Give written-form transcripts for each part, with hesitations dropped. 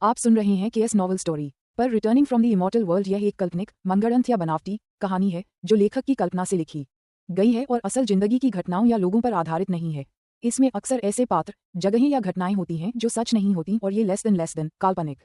आप सुन रहे हैं केएस नॉवल स्टोरी पर returning from the immortal world. यह एक काल्पनिक, मनगढ़ंत या बनावटी कहानी है जो लेखक की कल्पना से लिखी गई है और असल जिंदगी की घटनाओं या लोगों पर आधारित नहीं है। इसमें अक्सर ऐसे पात्र, जगहें या घटनाएं होती हैं जो सच नहीं होती और ये लेस देन काल्पनिक,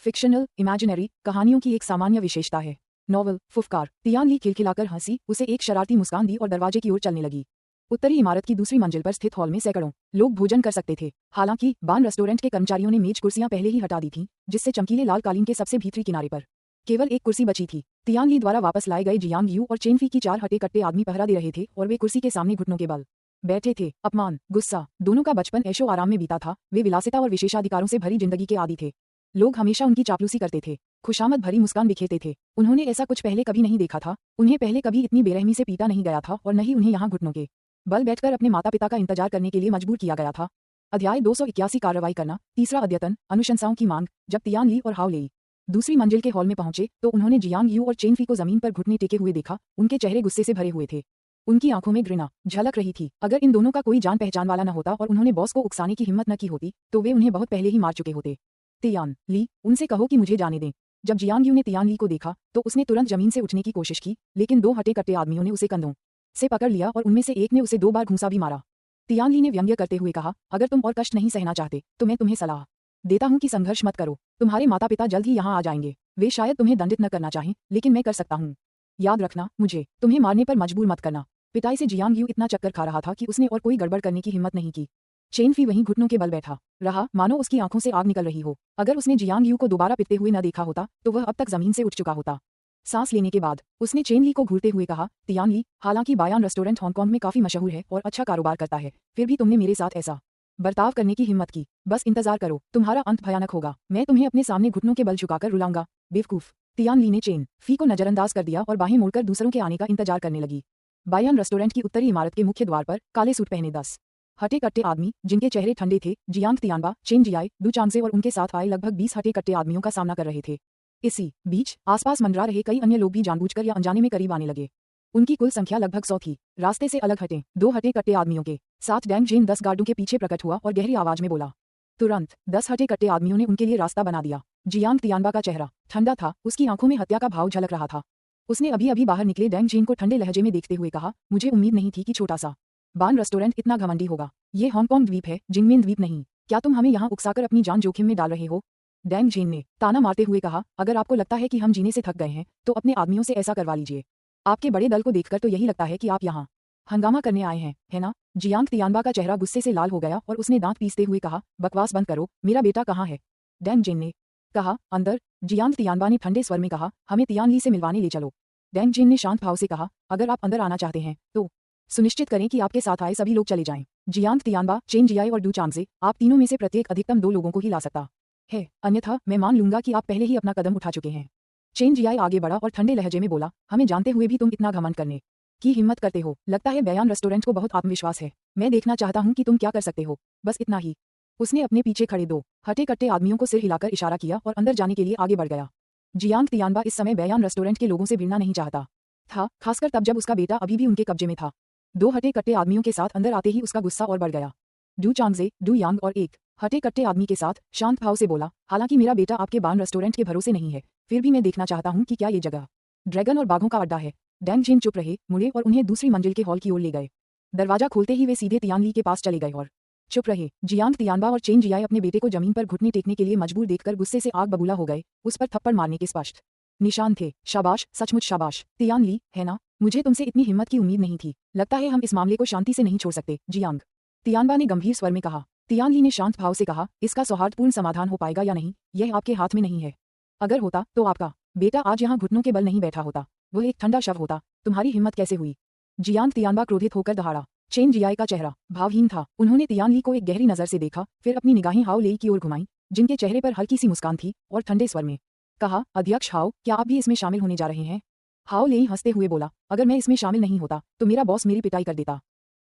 फिक्शनल, इमेजिनरी कहानियों की एक सामान्य विशेषता है। नॉवल फुफकार। तियान ली खिलखिलाकर हंसी, उसे एक शरारती मुस्कान दी और दरवाजे की ओर चलने लगी। उत्तरी इमारत की दूसरी मंजिल पर स्थित हॉल में सैकड़ों लोग भोजन कर सकते थे। हालांकि बान रेस्टोरेंट के कर्मचारियों ने मेज कुर्सियां पहले ही हटा दी थीं, जिससे चमकीले लाल कालीन के सबसे भीतरी किनारे पर केवल एक कुर्सी बची थी। तियान ली द्वारा वापस लाए गए जियांग यू और चेन फी की 4 हटे कट्टे आदमी पहरा दे रहे थे और वे कुर्सी के सामने घुटनों के बल बैठे थे। अपमान, गुस्सा, दोनों का बचपन ऐशो आराम में बीता था। वे विलासिता और विशेषाधिकारों से भरी जिंदगी के आदी थे। लोग हमेशा उनकी चापलूसी करते थे, खुशामद भरी मुस्कान बिखेरते थे। उन्होंने ऐसा कुछ पहले कभी नहीं देखा था। उन्हें पहले कभी इतनी बेरहमी से पीटा नहीं गया था और न ही उन्हें यहाँ घुटनों के बल बैठकर अपने माता पिता का इंतजार करने के लिए मजबूर किया गया था। अध्याय 281 कार्रवाई करना। तीसरा अद्यतन, अनुशंसाओं की मांग। जब तियान ली और हाओ लेई दूसरी मंजिल के हॉल में पहुंचे तो उन्होंने जियांग यू और चेन फी को जमीन पर घुटने टेके हुए देखा। उनके चेहरे गुस्से से भरे हुए थे। उनकी आंखों में घृणा झलक रही थी। अगर इन दोनों का कोई जान पहचान वाला न होता और उन्होंने बॉस को उकसाने की हिम्मत न की होती तो वे उन्हें बहुत पहले ही मार चुके होते। तियान ली, उनसे कहो कि मुझे जाने दें। जब जियांग यू ने तियान ली को देखा तो उसने तुरंत जमीन से उठने की कोशिश की, लेकिन 2 हटे कट्टे आदमियों ने उसे कंधों से पकड़ लिया और उनमें से एक ने उसे 2 बार घूंसा भी मारा। तियान ली ने व्यंग्य करते हुए कहा, अगर तुम और कष्ट नहीं सहना चाहते तो मैं तुम्हें सलाह देता हूं कि संघर्ष मत करो। तुम्हारे माता पिता जल्द ही यहाँ आ जाएंगे। वे शायद तुम्हें दंडित न करना चाहें, लेकिन मैं कर सकता हूँ। याद रखना, मुझे तुम्हें मारने पर मजबूर मत करना। पिटाई से जियांग यू इतना चक्कर खा रहा था कि उसने और कोई गड़बड़ करने की हिम्मत नहीं की। चेन फी वहीं घुटनों के बल बैठा रहा, मानो उसकी आंखों से आग निकल रही हो। अगर उसने जियांग यू को दोबारा पिटते हुए न देखा होता तो वह अब तक जमीन से उठ चुका होता। सांस लेने के बाद उसने चेन ली को घूरते हुए कहा, तियान ली, हालांकि बायान रेस्टोरेंट हांगकांग में काफी मशहूर है और अच्छा कारोबार करता है, फिर भी तुमने मेरे साथ ऐसा बर्ताव करने की हिम्मत की। बस इंतजार करो, तुम्हारा अंत भयानक होगा। मैं तुम्हें अपने सामने घुटनों के बल झुकाकर रुलाऊंगा। बेवकूफ। तियान ली ने चेन फी को नजरअंदाज कर दिया और बाहें मोड़कर दूसरों के आने का इंतजार करने लगी। बायान रेस्टोरेंट की उत्तरी इमारत के मुख्य द्वार पर काले सूट पहने 10 हटे कट्टे आदमी, जिनके चेहरे ठंडे थे, जियांग तियानबा, चेन जियाई, दू चांगसे और उनके साथ आए लगभग 20 हटे कट्टे आदमियों का सामना कर रहे थे। इसी बीच आसपास मंडरा रहे कई अन्य लोग भी जानबूझकर या अनजाने में करीब आने लगे। उनकी कुल संख्या लगभग 100 थी। रास्ते से अलग हटे 2 हटे कट्टे आदमियों के साथ डैंग जेन 10 गार्डों के पीछे प्रकट हुआ और गहरी आवाज में बोला। तुरंत 10 हटे कट्टे आदमियों ने उनके लिए रास्ता बना दिया। जियांग तियानबा का चेहरा ठंडा था, उसकी आंखों में हत्या का भाव झलक रहा था। उसने अभी अभी बाहर निकले डैंग जेन को ठंडे लहजे में देखते हुए कहा, मुझे उम्मीद नहीं थी कि छोटा सा बान रेस्टोरेंट इतना घमंडी होगा। ये हांगकांग द्वीप है, जिंगमेन द्वीप नहीं। क्या तुम हमें यहाँ उकसाकर अपनी जान जोखिम में डाल रहे हो? डैंग जेन ने ताना मारते हुए कहा, अगर आपको लगता है कि हम जीने से थक गए हैं तो अपने आदमियों से ऐसा करवा लीजिए। आपके बड़े दल को देखकर तो यही लगता है कि आप यहाँ हंगामा करने आए हैं, है ना? जियांग तियानबा का चेहरा गुस्से से लाल हो गया और उसने दांत पीसते हुए कहा, बकवास बंद करो, मेरा बेटा कहाँ है? डैंग जेन ने कहा, अंदर। जियांग तियानबा ने ठंडे स्वर में कहा, हमें तियान ली से मिलवाने ले चलो। डैंग जेन ने शांत भाव से कहा, अगर आप अंदर आना चाहते हैं तो सुनिश्चित करें कि आपके साथ आए सभी लोग चले जाएं। जियांग तियानबा, चेन जियाई और डू चांगसे, आप तीनों में से प्रत्येक अधिकतम 2 लोगों को ही ला सकता है, अन्यथा मैं मान लूंगा कि आप पहले ही अपना कदम उठा चुके हैं। चेन जियाई आगे बढ़ा और ठंडे लहजे में बोला, हमें जानते हुए भी तुम इतना घमंड करने की हिम्मत करते हो। लगता है बयान रेस्टोरेंट को बहुत आत्मविश्वास है। मैं देखना चाहता हूं कि तुम क्या कर सकते हो, बस इतना ही। उसने अपने पीछे खड़े 2 हटे कट्टे आदमियों को सिर हिलाकर इशारा किया और अंदर जाने के लिए आगे बढ़ गया। जियांग तियानबा इस समय बयान रेस्टोरेंट के लोगों से भिड़ना नहीं चाहता था, खासकर तब जब उसका बेटा अभी भी उनके कब्जे में था। 2 हटे कट्टे आदमियों के साथ अंदर आते ही उसका गुस्सा और बढ़ गया। डू चांगसे, डू यांग और एक हटे कट्टे आदमी के साथ शांत भाव से बोला, हालांकि मेरा बेटा आपके बान रेस्टोरेंट के भरोसे नहीं है, फिर भी मैं देखना चाहता हूं कि क्या ये जगह ड्रैगन और बाघों का अड्डा है। डैंग जेन चुप रहे, मुड़े और उन्हें दूसरी मंजिल के हॉल की ओर ले गए। दरवाजा खोलते ही वे सीधे तियान ली के पास चले गए और चुप रहे। जियांग तियानबा और चेन जियाई अपने बेटे को जमीन पर घुटने टेकने के लिए मजबूर देखकर गुस्से से आग बबूला हो गए। उस पर थप्पड़ मारने के स्पष्ट निशान थे। शाबाश, सचमुच शाबाश। तियान ली, है ना? मुझे तुमसे इतनी हिम्मत की उम्मीद नहीं थी। लगता है हम इस मामले को शांति से नहीं छोड़ सकते। जियांग तियानबा ने गंभीर स्वर में कहा। तियान ली ने शांत भाव से कहा, इसका सौहार्दपूर्ण समाधान हो पाएगा या नहीं, यह आपके हाथ में नहीं है। अगर होता तो आपका बेटा आज यहाँ घुटनों के बल नहीं बैठा होता, वह एक ठंडा शव होता। तुम्हारी हिम्मत कैसे हुई? जियांग तियानबा क्रोधित होकर दहाड़ा। चेन जियाई का चेहरा भावहीन था। उन्होंने तियान ली को एक गहरी नजर से देखा, फिर अपनी निगाहें हाओ लेई की ओर घुमाई, जिनके चेहरे पर हल्की सी मुस्कान थी, और ठंडे स्वर में कहा, अध्यक्ष हाओ, क्या आप भी इसमें शामिल होने जा रहे हैं? हाओ लेई हंसते हुए बोला, अगर मैं इसमें शामिल नहीं होता तो मेरा बॉस मेरी पिटाई कर देता।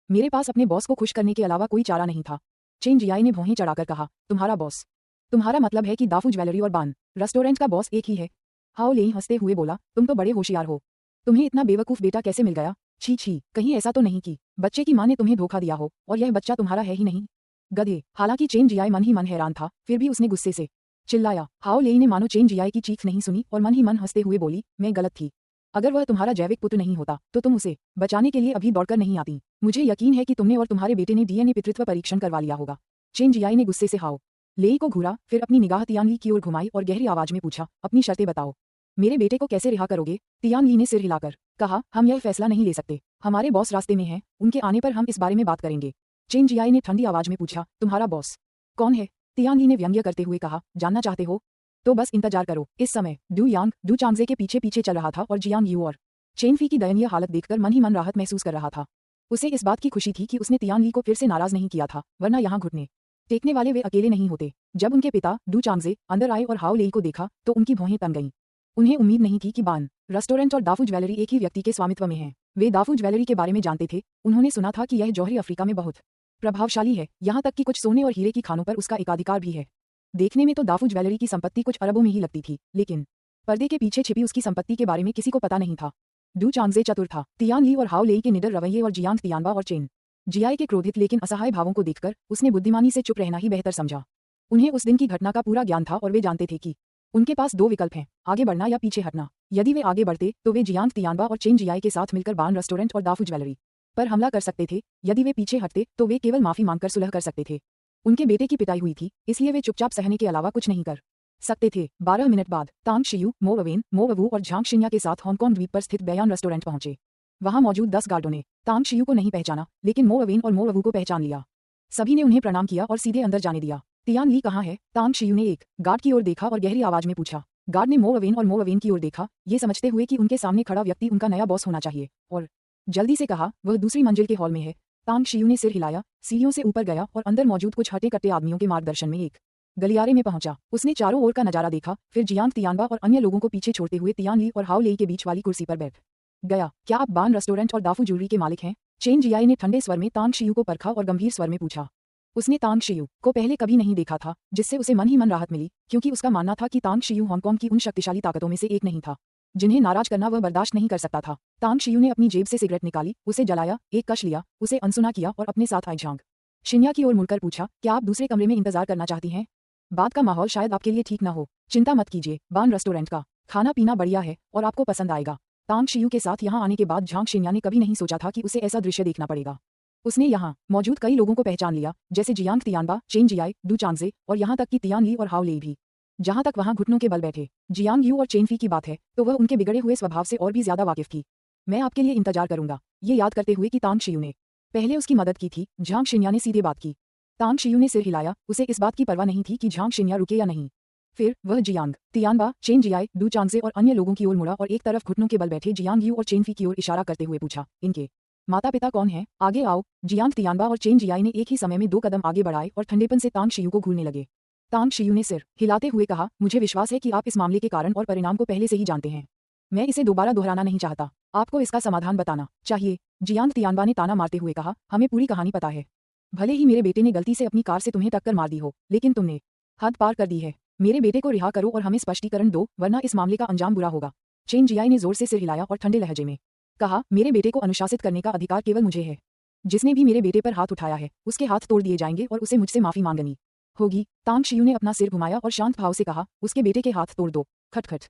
मेरे पास अपने बॉस को खुश करने के अलावा कोई चारा नहीं था। चेन जियाई ने भौहें चढ़ाकर कहा, तुम्हारा बॉस? तुम्हारा मतलब है कि दाफू ज्वेलरी और बान रेस्टोरेंट का बॉस एक ही है? हाओ लेई हंसते हुए बोला, तुम तो बड़े होशियार हो। तुम्हें इतना बेवकूफ बेटा कैसे मिल गया? छी छी, कहीं ऐसा तो नहीं कि बच्चे की माँ ने तुम्हें धोखा दिया हो और यह बच्चा तुम्हारा है ही नहीं? गधे। हालांकि चेन जियाई मन ही मन हैरान था, फिर भी उसने गुस्से से चिल्लाया। हाओ लेई ने मानो चेन जियाई की चीख नहीं सुनी और मन ही मन हंसते हुए बोली, मैं गलत थी। अगर वह तुम्हारा जैविक पुत्र नहीं होता तो तुम उसे बचाने के लिए अभी दौड़कर नहीं आती। मुझे यकीन है कि तुमने और तुम्हारे बेटे ने डीएनए पितृत्व परीक्षण करवा लिया होगा। चेन जियाई ने गुस्से से हाओ लेई को घूरा, फिर अपनी निगाह तियानली की ओर घुमाई और गहरी आवाज में पूछा, अपनी शर्तें बताओ। मेरे बेटे को कैसे रिहा करोगे? तियानली ने सिर हिलाकर कहा, हम यह फैसला नहीं ले सकते। हमारे बॉस रास्ते में हैं, उनके आने पर हम इस बारे में बात करेंगे। चेन जियाई ने ठंडी आवाज में पूछा, तुम्हारा बॉस कौन है? तियानली ने व्यंग्य करते हुए कहा, जानना चाहते हो तो बस इंतजार करो। इस समय डू चांगजे के पीछे पीछे चल रहा था और जियांग यू और चेनफी की दयनीय हालत देखकर मन ही मन राहत महसूस कर रहा था। उसे इस बात की खुशी थी कि उसने तियानली को फिर से नाराज नहीं किया था, वरना यहाँ घुटने टेकने वाले वे अकेले नहीं होते। जब उनके पिता डू चांगजे अंदर आए और हाओ लेई को देखा तो उनकी भौहें तन गईं। उन्हें उम्मीद नहीं थी कि बान रेस्टोरेंट और दाफू ज्वेलरी एक ही व्यक्ति के स्वामित्व में है। वे दाफू ज्वेलरी के बारे में जानते थे, उन्होंने सुना था कि यह जौहरी अफ्रीका में बहुत प्रभावशाली है, यहाँ तक कि कुछ सोने और हीरे की खानों पर उसका एकाधिकार भी है। देखने में तो दाफू ज्वेलरी की संपत्ति कुछ अरबों में ही लगती थी, लेकिन पर्दे के पीछे छिपी उसकी संपत्ति के बारे में किसी को पता नहीं था। डू चांगजे चतुर था। तियानली और हाओ लेई के निडर रवैये और जियांग तियानबा और चेन जियाई के क्रोधित लेकिन असहाय भावों को देखकर उसने बुद्धिमानी से चुप रहना ही बेहतर समझा। उन्हें उस दिन की घटना का पूरा ज्ञान था और वे जानते थे कि उनके पास दो विकल्प हैं, आगे बढ़ना या पीछे हटना। यदि वे आगे बढ़ते तो वे जियांग तियानबा और चेन जियाई के साथ मिलकर बान रेस्टोरेंट और दाफू ज्वेलरी पर हमला कर सकते थे। यदि वे पीछे हटते तो वे केवल माफी मांगकर सुलह कर सकते थे। उनके बेटे की पिटाई हुई थी, इसलिए वे चुपचाप सहने के अलावा कुछ नहीं कर सकते थे। 12 मिनट बाद तांग शियू, मो अवेन, मो अवू और झांग शिन्या के साथ हांगकांग द्वीप पर स्थित बयान रेस्टोरेंट पहुंचे। वहां मौजूद 10 गार्डों ने तांग शियू को नहीं पहचाना, लेकिन मो अवेन और मो अवू को पहचान लिया। सभी ने उन्हें प्रणाम किया और सीधे अंदर जाने दिया। तियान ली कहाँ है? तांग शियू ने एक गार्ड की ओर देखा और गहरी आवाज में पूछा। गार्ड ने मो अवेन और मो अवेन की ओर देखा, ये समझते हुए कि उनके सामने खड़ा व्यक्ति उनका नया बॉस होना चाहिए, और जल्दी से कहा, वह दूसरी मंजिल के हॉल में है। तांग शियू ने सिर हिलाया, सीढ़ियों से ऊपर गया और अंदर मौजूद कुछ हटे कट्टे आदमियों के मार्गदर्शन में एक गलियारे में पहुंचा। उसने चारों ओर का नजारा देखा, फिर जियांग तियानबा और अन्य लोगों को पीछे छोड़ते हुए तियान ली और हाओ लेई के बीच वाली कुर्सी पर बैठ गया। क्या आप बान रेस्टोरेंट और दाफू ज्वेलरी के मालिक हैं? चेन जियाई ने ठंडे स्वर में तांग शियू को परखा और गंभीर स्वर में पूछा। उसने तांग शियू को पहले कभी नहीं देखा था, जिससे उसे मन ही मन राहत मिली, क्योंकि उसका मानना था कि तांग शियू हांगकांग की उन शक्तिशाली ताकतों में से एक नहीं था जिन्हें नाराज करना वह बर्दाश्त नहीं कर सकता था। तांग शियू ने अपनी जेब से सिगरेट निकाली, उसे जलाया, एक कश लिया, उसे अनसुना किया और अपने साथ आई झांग शिन्या की ओर मुड़कर पूछा, क्या आप दूसरे कमरे में इंतजार करना चाहती हैं? बात का माहौल शायद आपके लिए ठीक न हो। चिंता मत कीजिए, बान रेस्टोरेंट का खाना पीना बढ़िया है और आपको पसंद आएगा। तांग शियू के साथ यहाँ आने के बाद झांग शिन्या ने कभी नहीं सोचा था कि उसे ऐसा दृश्य देखना पड़ेगा। उसने यहाँ मौजूद कई लोगों को पहचान लिया, जैसे जियांग तियानबा, चेन जियाई, डू चांगजे और यहाँ तक कि तियान ली और हाओ लेई भी। जहाँ तक वहाँ घुटनों के बल बैठे जियांग यू और चेनफी की बात है तो वह उनके बिगड़े हुए स्वभाव से और भी ज्यादा वाकिफ थी। मैं आपके लिए इंतजार करूंगा, ये याद करते हुए कि तांग शियू ने पहले उसकी मदद की थी, झांग शिन्या ने सीधे बात की। तांग शियू ने सिर हिलाया, उसे इस बात की परवाह नहीं थी कि झांग शिन्या रुके या नहीं। फिर वह जियांग तियानबा, चेन जियाई, डू चांगजे और अन्य लोगों की ओर मुड़ा और एक तरफ घुटनों के बल बैठे जियांग यू और चेनफी की ओर इशारा करते हुए पूछा, इनके माता पिता कौन हैं? आगे आओ। जियांग तियानबा और चेन जियाई ने एक ही समय में 2 कदम आगे बढ़ाए और ठंडेपन से तांग शियू को घूरने लगे। तांग शियू ने सिर हिलाते हुए कहा, मुझे विश्वास है कि आप इस मामले के कारण और परिणाम को पहले से ही जानते हैं। मैं इसे दोबारा दोहराना नहीं चाहता, आपको इसका समाधान बताना चाहिए। जियांग तियानबा ने ताना मारते हुए कहा, हमें पूरी कहानी पता है। भले ही मेरे बेटे ने गलती से अपनी कार से तुम्हें टक्कर मार दी हो, लेकिन तुमने हद पार कर दी है। मेरे बेटे को रिहा करो और हमें स्पष्टीकरण दो, वरना इस मामले का अंजाम बुरा होगा। चेन जियाई ने जोर से सिर हिलाया और ठंडे लहजे में कहा, मेरे बेटे को अनुशासित करने का अधिकार केवल मुझे है। जिसने भी मेरे बेटे पर हाथ उठाया है उसके हाथ तोड़ दिए जाएंगे और उसे मुझसे माफी मांगनी होगी। तांग शियू ने अपना सिर घुमाया और शांत भाव से कहा, उसके बेटे के हाथ तोड़ दो। खटखट।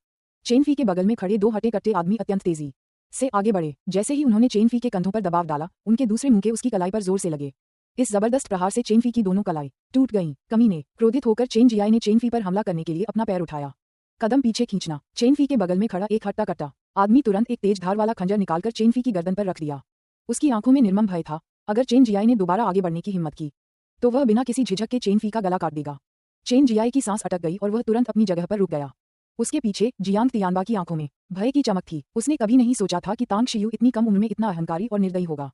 चेनफी के बगल में खड़े 2 हटे कट्टे आदमी अत्यंत तेजी से आगे बढ़े। जैसे ही उन्होंने चेनफी के कंधों पर दबाव डाला, उनके दूसरे मुंह के उसकी कलाई पर जोर से लगे। इस जबरदस्त प्रहार से चेनफी की दोनों कलाई टूट गईं। कमीने, क्रोधित होकर चेन जियाई ने चेनफी पर हमला करने के लिए अपना पैर उठाया। कदम पीछे खींचना। चेनफी के बगल में खड़ा एक हट्टा कट्टा आदमी तुरंत एक तेज धार वाला खंजर निकालकर चेनफी की गर्दन पर रख दिया। उसकी आंखों में निर्मम भय था, अगर चेन जियाई ने दोबारा आगे बढ़ने की हिम्मत की तो वह बिना किसी झिझक के चेनफी का गला काट देगा। चेन जियाई की सांस अटक गई और वह तुरंत अपनी जगह पर रुक गया। उसके पीछे जियांग तियानबा की आंखों में भय की चमक थी। उसने कभी नहीं सोचा था कि तांग शियू इतनी कम उम्र में इतना अहंकारी और निर्दयी होगा।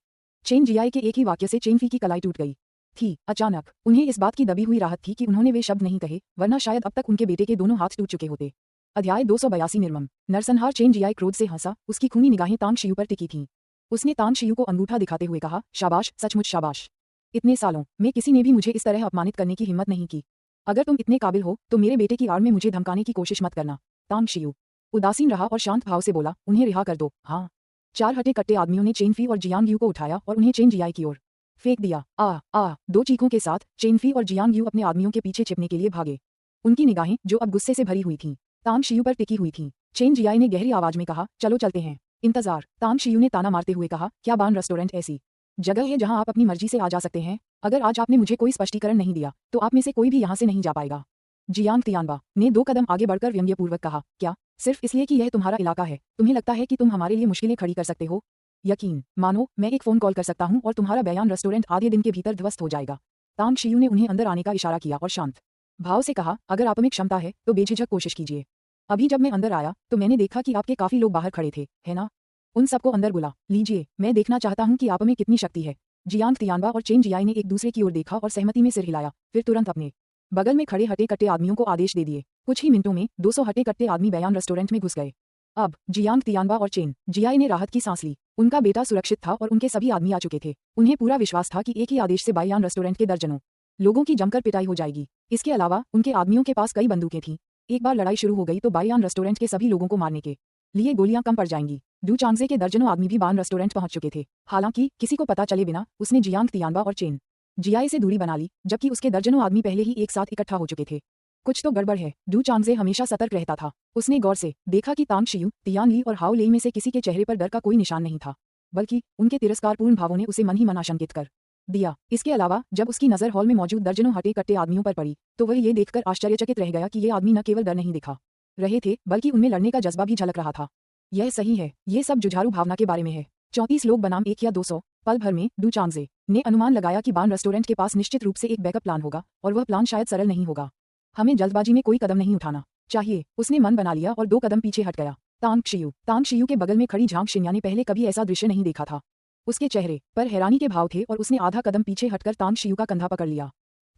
चेन जियाई के एक ही वाक्य से चेनफी की कलाई टूट गई थी। अचानक उन्हें इस बात की दबी हुई राहत थी कि उन्होंने वे शब्द नहीं कहे, वरना शायद अब तक उनके बेटे के दोनों हाथ टूट चुके होते। अध्याय 282 निर्मम नरसंहार। चेन जियाई क्रोध से हंसा, उसकी खूनी निगाहें तांग शियू पर टिकी थीं। उसने तांग शियू को अंगूठा दिखाते हुए कहा, शाबाश, सचमुच शाबाश। इतने सालों में किसी ने भी मुझे इस तरह अपमानित करने की हिम्मत नहीं की। अगर तुम इतने काबिल हो तो मेरे बेटे की आड़ में मुझे धमकाने की कोशिश मत करना। तांग शियू उदासीन रहा और शांत भाव से बोला, उन्हें रिहा कर दो। हाँ। 4 हटे कट्टे आदमियों ने चेनफी और जियांग यू को उठाया और उन्हें चेन जियाई की ओर फेंक दिया। आ 2 चीखों के साथ चेनफी और जियांग यू अपने आदमियों के पीछे छिपने के लिए भागे। उनकी निगाहें जो अब गुस्से से भरी हुई थीं, तांग शियू पर टिकी हुई थीं। चेन जियाई ने गहरी आवाज में कहा, चलो चलते हैं। इंतजार, तांग शियू ने ताना मारते हुए कहा, क्या बान रेस्टोरेंट ऐसी जगह है जहां आप अपनी मर्जी से आ जा सकते हैं? अगर आज आपने मुझे कोई स्पष्टीकरण नहीं दिया तो आप में से कोई भी यहाँ से नहीं जा पाएगा। जियांग तियानबा ने 2 कदम आगे बढ़कर व्यंग्यपूर्वक कहा, क्या सिर्फ इसलिए कि यह तुम्हारा इलाका है तुम्हें लगता है कि तुम हमारे लिए मुश्किलें खड़ी कर सकते हो? यकीन मानो मैं एक फोन कॉल कर सकता हूं और तुम्हारा बयान रेस्टोरेंट आधे दिन के भीतर ध्वस्त हो जाएगा। तांग शियू ने उन्हें अंदर आने का इशारा किया और शांत भाव से कहा, अगर आप में क्षमता है तो बेझिझक कोशिश कीजिए। अभी जब मैं अंदर आया तो मैंने देखा कि आपके काफी लोग बाहर खड़े थे, है ना? उन सबको अंदर बुला लीजिए, मैं देखना चाहता हूं कि आप में कितनी शक्ति है। जियांग तियानबा और चेन जियाई ने एक दूसरे की ओर देखा और सहमति में सिर हिलाया, फिर तुरंत अपने बगल में खड़े हटे कट्टे आदमियों को आदेश दे दिए। कुछ ही मिनटों में 200 हटे कट्टे आदमी बयान रेस्टोरेंट में घुस गए। अब जियांग तियानबा और चेन जियाई ने राहत की सांस ली। उनका बेटा सुरक्षित था और उनके सभी आदमी आ चुके थे। उन्हें पूरा विश्वास था कि एक ही आदेश से बयान रेस्टोरेंट के दर्जनों लोगों की जमकर पिटाई हो जाएगी। इसके अलावा उनके आदमियों के पास कई बंदूकें थीं। एक बार लड़ाई शुरू हो गई तो बायान रेस्टोरेंट के सभी लोगों को मारने के लिए गोलियां कम पड़ जाएंगी। डू चांगजे के दर्जनों आदमी भी बान रेस्टोरेंट पहुंच चुके थे। हालांकि किसी को पता चले बिना उसने जियांग तियानबा और चेन जियाई से दूरी बना ली, जबकि उसके दर्जनों आदमी पहले ही एक साथ इकट्ठा हो चुके थे। कुछ तो गड़बड़ है। डू चांगजे हमेशा सतर्क रहता था। उसने गौर से देखा कि तांग शियू, तियान ली और हाओ लेई में से किसी के चेहरे पर डर का कोई निशान नहीं था, बल्कि उनके तिरस्कारपूर्ण भावों ने उसे मन ही मन आशंकित कर दिया। इसके अलावा जब उसकी नजर हॉल में मौजूद दर्जनों हटे कट्टे आदमियों पर पड़ी तो वह ये देखकर आश्चर्यचकित रह गया कि ये आदमी न केवल डर नहीं दिखा रहे थे बल्कि उनमें लड़ने का जज्बा भी झलक रहा था। यह सही है, ये सब जुझारू भावना के बारे में है। 34 लोग बनाम 1 या 200। पल भर में डू चांगजे ने अनुमान लगाया कि बान रेस्टोरेंट के पास निश्चित रूप से एक बैकअप प्लान होगा और वह प्लान शायद सरल नहीं होगा। हमें जल्दबाजी में कोई कदम नहीं उठाना चाहिए, उसने मन बना लिया और 2 कदम पीछे हट गया। तांग शियू के बगल में खड़ी झांग शिन्या ने पहले कभी ऐसा दृश्य नहीं देखा था। उसके चेहरे पर हैरानी के भाव थे और उसने आधा कदम पीछे हटकर तांग शियू का कंधा पकड़ लिया।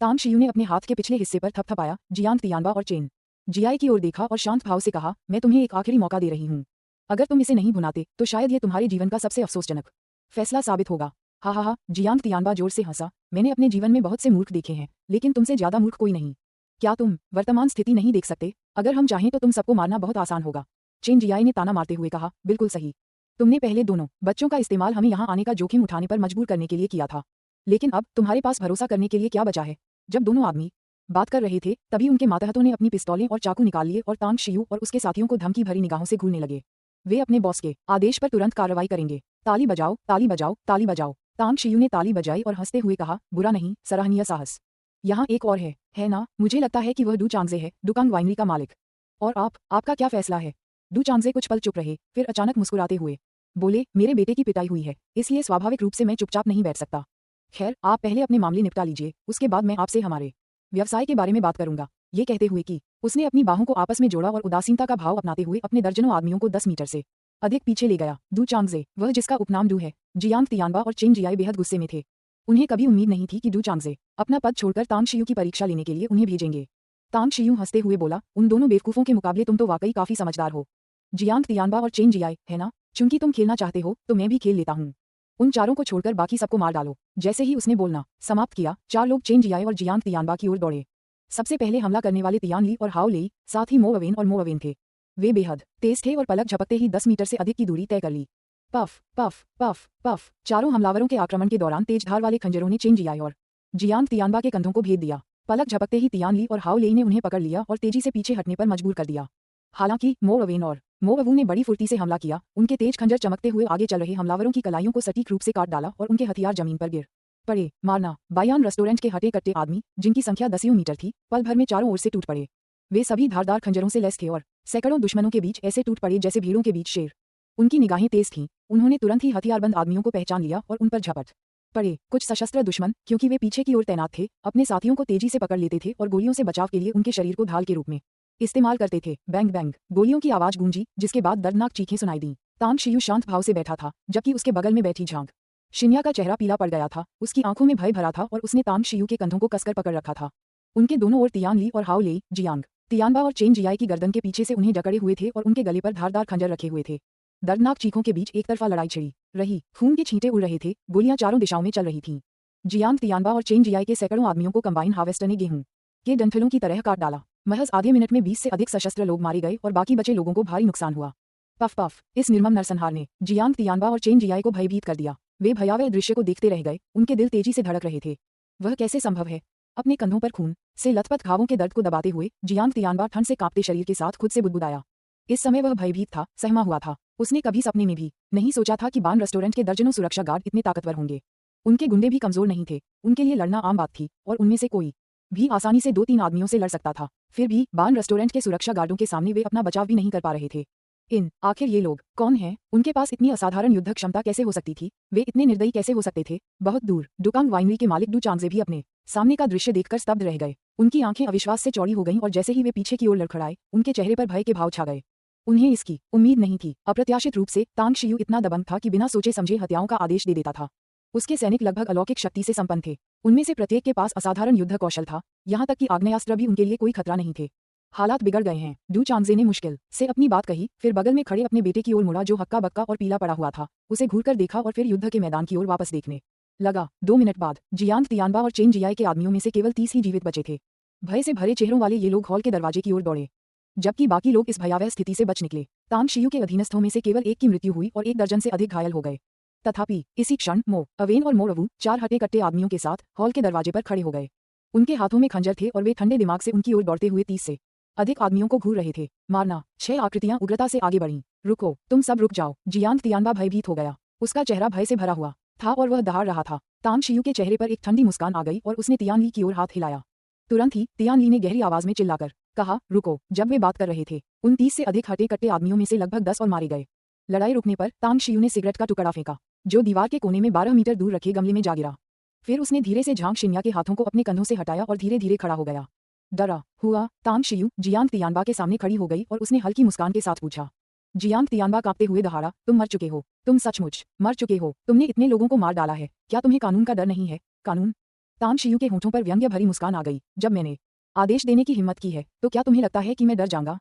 तांग शियू ने अपने हाथ के पिछले हिस्से पर थपथपाया, जियांग तियानबा और चेन जियाई की ओर देखा और शांत भाव से कहा, मैं तुम्हें एक आखिरी मौका दे रही हूँ। अगर तुम इसे नहीं भुनाते तो शायद ये तुम्हारे जीवन का सबसे अफसोसजनक फैसला साबित होगा। हा, जियांग तियानबा जोर से हंसा, मैंने अपने जीवन में बहुत से मूर्ख देखे हैं लेकिन तुमसे ज्यादा मूर्ख कोई नहीं। क्या तुम वर्तमान स्थिति नहीं देख सकते? अगर हम चाहें तो तुम सबको मारना बहुत आसान होगा। चेन जियाई ने ताना मारते हुए कहा, बिल्कुल सही। तुमने पहले दोनों बच्चों का इस्तेमाल हमें यहाँ आने का जोखिम उठाने पर मजबूर करने के लिए किया था, लेकिन अब तुम्हारे पास भरोसा करने के लिए क्या बचा है? जब दोनों आदमी बात कर रहे थे तभी उनके मातहतों ने अपनी पिस्तौलें और चाकू निकाल लिए और तांग शियू और उसके साथियों को धमकी भरी निगाहों से घूरने लगे। वे अपने बॉस के आदेश पर तुरंत कार्रवाई करेंगे। ताली बजाओ, ताली बजाओ, ताली बजाओ। तांग शियू ने ताली बजाई और हंसते हुए कहा, बुरा नहीं, सराहनीय साहस। यहाँ एक और है ना? मुझे लगता है कि वह डू चांगजे है, डुकांग वाइनरी का मालिक। और आपका क्या फैसला है? डू चांगजे कुछ पल चुप रहे, फिर अचानक मुस्कुराते हुए बोले, मेरे बेटे की पिटाई हुई है, इसलिए स्वाभाविक रूप से मैं चुपचाप नहीं बैठ सकता। खैर, आप पहले अपने मामले निपटा लीजिए, उसके बाद मैं आपसे हमारे व्यवसाय के बारे में बात करूंगा। ये कहते हुए कि उसने अपनी बाहों को आपस में जोड़ा और उदासीनता का भाव अपनाते हुए अपने दर्जनों आदमियों को 10 मीटर से अधिक पीछे ले गया। डू चांगजे, वह जिसका उपनाम डू है, जियांग तियानबा और चेन जियाई बेहद गुस्से में थे। उन्हें कभी उम्मीद नहीं थी कि डू चांगजे अपना पद छोड़कर तांग शियू की परीक्षा लेने के लिए उन्हें भेजेंगे। तांग शियू हंसते हुए बोला, उन दोनों बेवकूफों के मुकाबले तुम तो वाकई काफी समझदार हो। जियांग तियानबा और चेन जियाई, है ना? चूंकि तुम खेलना चाहते हो तो मैं भी खेल लेता हूँ। उन चारों को छोड़कर बाकी सबको मार डालो। जैसे ही उसने बोलना समाप्त किया, 4 लोग चेन जियाई और जियांग तियानबा की ओर दौड़े। सबसे पहले हमला करने वाले तियान ली और हाओ लेई, साथ ही मो अवेन और मो अवेन थे। वे बेहद तेज थे और पलक झपकते ही 10 मीटर से अधिक की दूरी तय कर ली। Puff puff puff puff. चारों हमलावरों के आक्रमण के दौरान तेज धार वाले खंजरों ने चेन जियाई और जियांग तियानबा के कंधों को भेद दिया। पलक झपकते ही तियान ली और हाओ लेई ने उन्हें पकड़ लिया और तेजी से पीछे हटने पर मजबूर कर दिया। हालांकि मो अवेन और मो अवू ने बड़ी फुर्ती से हमला किया। उनके तेज खंजर चमकते हुए आगे चल रहे हमलावरों की कलाइयों को सटीक रूप से काट डाला और उनके हथियार जमीन पर गिर पड़े। मारना, बायान रेस्टोरेंट के हटे कट्टे आदमी, जिनकी संख्या दसियों मीटर थी, पल भर में चारों ओर से टूट पड़े। वे सभी धारदार खंजरों से लैस थे और सैकड़ों दुश्मनों के बीच ऐसे टूट पड़े जैसे भीड़ों के बीच शेर। उनकी निगाहें तेज थीं, उन्होंने तुरंत ही हथियारबंद आदमियों को पहचान लिया और उन पर झपट पड़े। कुछ सशस्त्र दुश्मन, क्योंकि वे पीछे की ओर तैनात थे, अपने साथियों को तेजी से पकड़ लेते थे और गोलियों से बचाव के लिए उनके शरीर को ढाल के रूप में इस्तेमाल करते थे। बैंग बैंग, गोलियों की आवाज गूंजी, जिसके बाद दर्दनाक चीखें सुनाई दी। तांग शियू शांत भाव से बैठा था, जबकि उसके बगल में बैठी झांग शिन्या का चेहरा पीला पड़ गया था। उसकी आंखों में भय भरा था और उसने तांग शियू के कंधों को कसकर पकड़ रखा था। उनके दोनों ओर तियान ली और हाओ लेई, जियांग तियानबा और चेन जियाई की गर्दन के पीछे से उन्हें जकड़े हुए थे और उनके गले पर धारदार खंजर रखे हुए थे। दर्दनाक चीखों के बीच एक तरफा लड़ाई छिड़ी रही। खून के छींटे उड़ रहे थे, गोलियां चारों दिशाओं में चल रही थीं। जियांग तियानबा और चेन जियाई के सैकड़ों आदमियों को कंबाइन हार्वेस्टर ने गेहूं के डंठलों की तरह काट डाला। महज आधे मिनट में 20 से अधिक सशस्त्र लोग मारे गए और बाकी बचे लोगों को भारी नुकसान हुआ। पफ पफ, इस निर्मम नरसंहार ने जियांग तियानबा और चेन जियाई को भयभीत कर दिया। वे भयावह दृश्य को देखते रह गए, उनके दिल तेजी से धड़क रहे थे। वह कैसे संभव है? अपने कंधों पर खून से लथपथ घावों के दर्द को दबाते हुए जियांग तियानबा ठंड से कांपते शरीर के साथ खुद से बुदबुदाया। इस समय वह भयभीत था, सहमा हुआ था। उसने कभी सपने में भी नहीं सोचा था कि बान रेस्टोरेंट के दर्जनों सुरक्षा गार्ड इतने ताकतवर होंगे। उनके गुंडे भी कमजोर नहीं थे, उनके लिए लड़ना आम बात थी और उनमें से कोई भी आसानी से 2-3 आदमियों से लड़ सकता था। फिर भी बान रेस्टोरेंट के सुरक्षा गार्डों के सामने वे अपना बचाव भी नहीं कर पा रहे थे। आखिर ये लोग कौन हैं? उनके पास इतनी असाधारण युद्ध क्षमता कैसे हो सकती थी? वे इतने निर्दयी कैसे हो सकते थे? बहुत दूर डुकांग वाइनरी के मालिक डू चांगजे भी अपने सामने का दृश्य देखकर स्तब्ध रह गए। उनकी आंखें अविश्वास से चौड़ी हो गईं और जैसे ही वे पीछे की ओर लड़खड़ाए, उनके चेहरे पर भय के भाव छा गए। उन्हें इसकी उम्मीद नहीं थी। अप्रत्याशित रूप से तांग शियू इतना दबंग था कि बिना सोचे समझे हत्याओं का आदेश दे देता था। उसके सैनिक लगभग अलौकिक शक्ति से संपन्न थे। उनमें से प्रत्येक के पास असाधारण युद्ध कौशल था, यहाँ तक कि आग्नेयास्त्र भी उनके लिए कोई खतरा नहीं थे। हालात बिगड़ गए हैं, डू चांगजे ने मुश्किल से अपनी बात कही, फिर बगल में खड़े अपने बेटे की ओर मुड़ा जो हक्का बक्का और पीला पड़ा हुआ था। उसे घूरकर देखा और फिर युद्ध के मैदान की ओर वापस देखने लगा। 2 मिनट बाद जियांग तियानबा और चेन जियाई के आदमियों में से केवल 30 ही जीवित बचे थे। भय से भरे चेहरों वाले ये लोग हॉल के दरवाजे की ओर दौड़े, जबकि बाकी लोग इस भयावह स्थिति से बच निकले। तांग शियू के अधीनस्थों में से केवल एक की मृत्यु हुई और 1 दर्जन से अधिक घायल हो गए। तथापि इसी क्षण मो अवेन और मोरवू 4 हटे कट्टे आदमियों के साथ हॉल के दरवाजे पर खड़े हो गए। उनके हाथों में खंजर थे और वे ठंडे दिमाग से उनकी ओर दौड़ते हुए 30 से अधिक आदमियों को घूर रहे थे। मारना। 6 आकृतियां उग्रता से आगे बढ़ीं। रुको, तुम सब रुक जाओ। जियांग तियानबा भयभीत हो गया। उसका चेहरा भय से भरा हुआ था और वह दहाड़ रहा था। तांग शियू के चेहरे पर एक ठंडी मुस्कान आ गई और उसने तियान ली की ओर हाथ हिलाया। तुरंत ही तियान ली ने गहरी आवाज में चिल्लाकर कहा, रुको। जब वे बात कर रहे थे, उन 30 से अधिक हटे कट्टे आदमियों में से लगभग 10 और मारे गए। लड़ाई रुकने पर तांग शियू ने सिगरेट का टुकड़ा फेंका, जो दीवार के कोने में 12 मीटर दूर रखे गमले में जा गिरा। फिर उसने धीरे से झांग शिन्या के हाथों को अपने कंधों से हटाया और धीरे धीरे खड़ा हो गया। डरा हुआ तांग शियू जियांग तियानबा के सामने खड़ी हो गई और उसने हल्की मुस्कान के साथ पूछा। जियांग तियानबा कांपते हुए दहाड़ा, तुम मर चुके हो। तुम सचमुच मर चुके हो। तुमने इतने लोगों को मार डाला है। क्या तुम्हें कानून का डर नहीं है? कानून? तांग शियू के होंठों पर व्यंग्य भरी मुस्कान आ गई। जब मैंने आदेश देने की हिम्मत की है, तो क्या तुम्हें लगता है कि मैं डर जाऊंगा?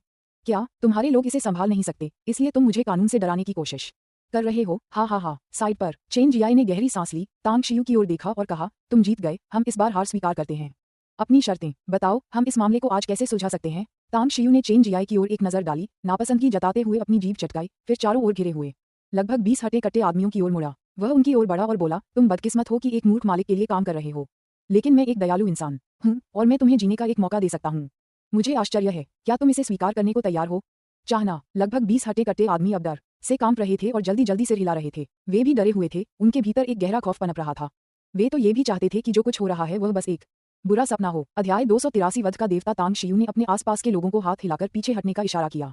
क्या तुम्हारे लोग इसे संभाल नहीं सकते, इसलिए तुम मुझे कानून से डराने की कोशिश कर रहे हो? हा हा हा। साइड पर चेन जियाई ने गहरी सांस ली, तांग शियू की ओर देखा और कहा, तुम जीत गए। हम इस बार हार स्वीकार करते हैं। अपनी शर्तें बताओ, हम इस मामले को आज कैसे सुलझा सकते हैं? तांग शियू ने चेन जियाई की ओर एक नजर डाली, नापसंदगी जताते हुए अपनी जीभ चटकाई, फिर चारों ओर घिरे हुए लगभग 20 हटे कट्टे आदमियों की ओर मुड़ा। वह उनकी ओर बढ़ा और बोला, तुम बदकिस्मत हो कि एक मूर्ख मालिक के लिए काम कर रहे हो, लेकिन मैं एक दयालु इंसान हूँ और मैं तुम्हें जीने का एक मौका दे सकता हूँ। मुझे आश्चर्य है, क्या तुम इसे स्वीकार करने को तैयार हो? चाहना। लगभग 20 हटे कट्टे आदमी अब डर से कांप रहे थे और जल्दी जल्दी सिर हिला रहे थे। वे भी डरे हुए थे, उनके भीतर एक गहरा खौफ पनप रहा था। वे तो ये भी चाहते थे कि जो कुछ हो रहा है वह बस एक बुरा सपना हो। अध्याय 283 वध का देवता। तांग शियू ने अपने आसपास के लोगों को हाथ हिलाकर पीछे हटने का इशारा किया।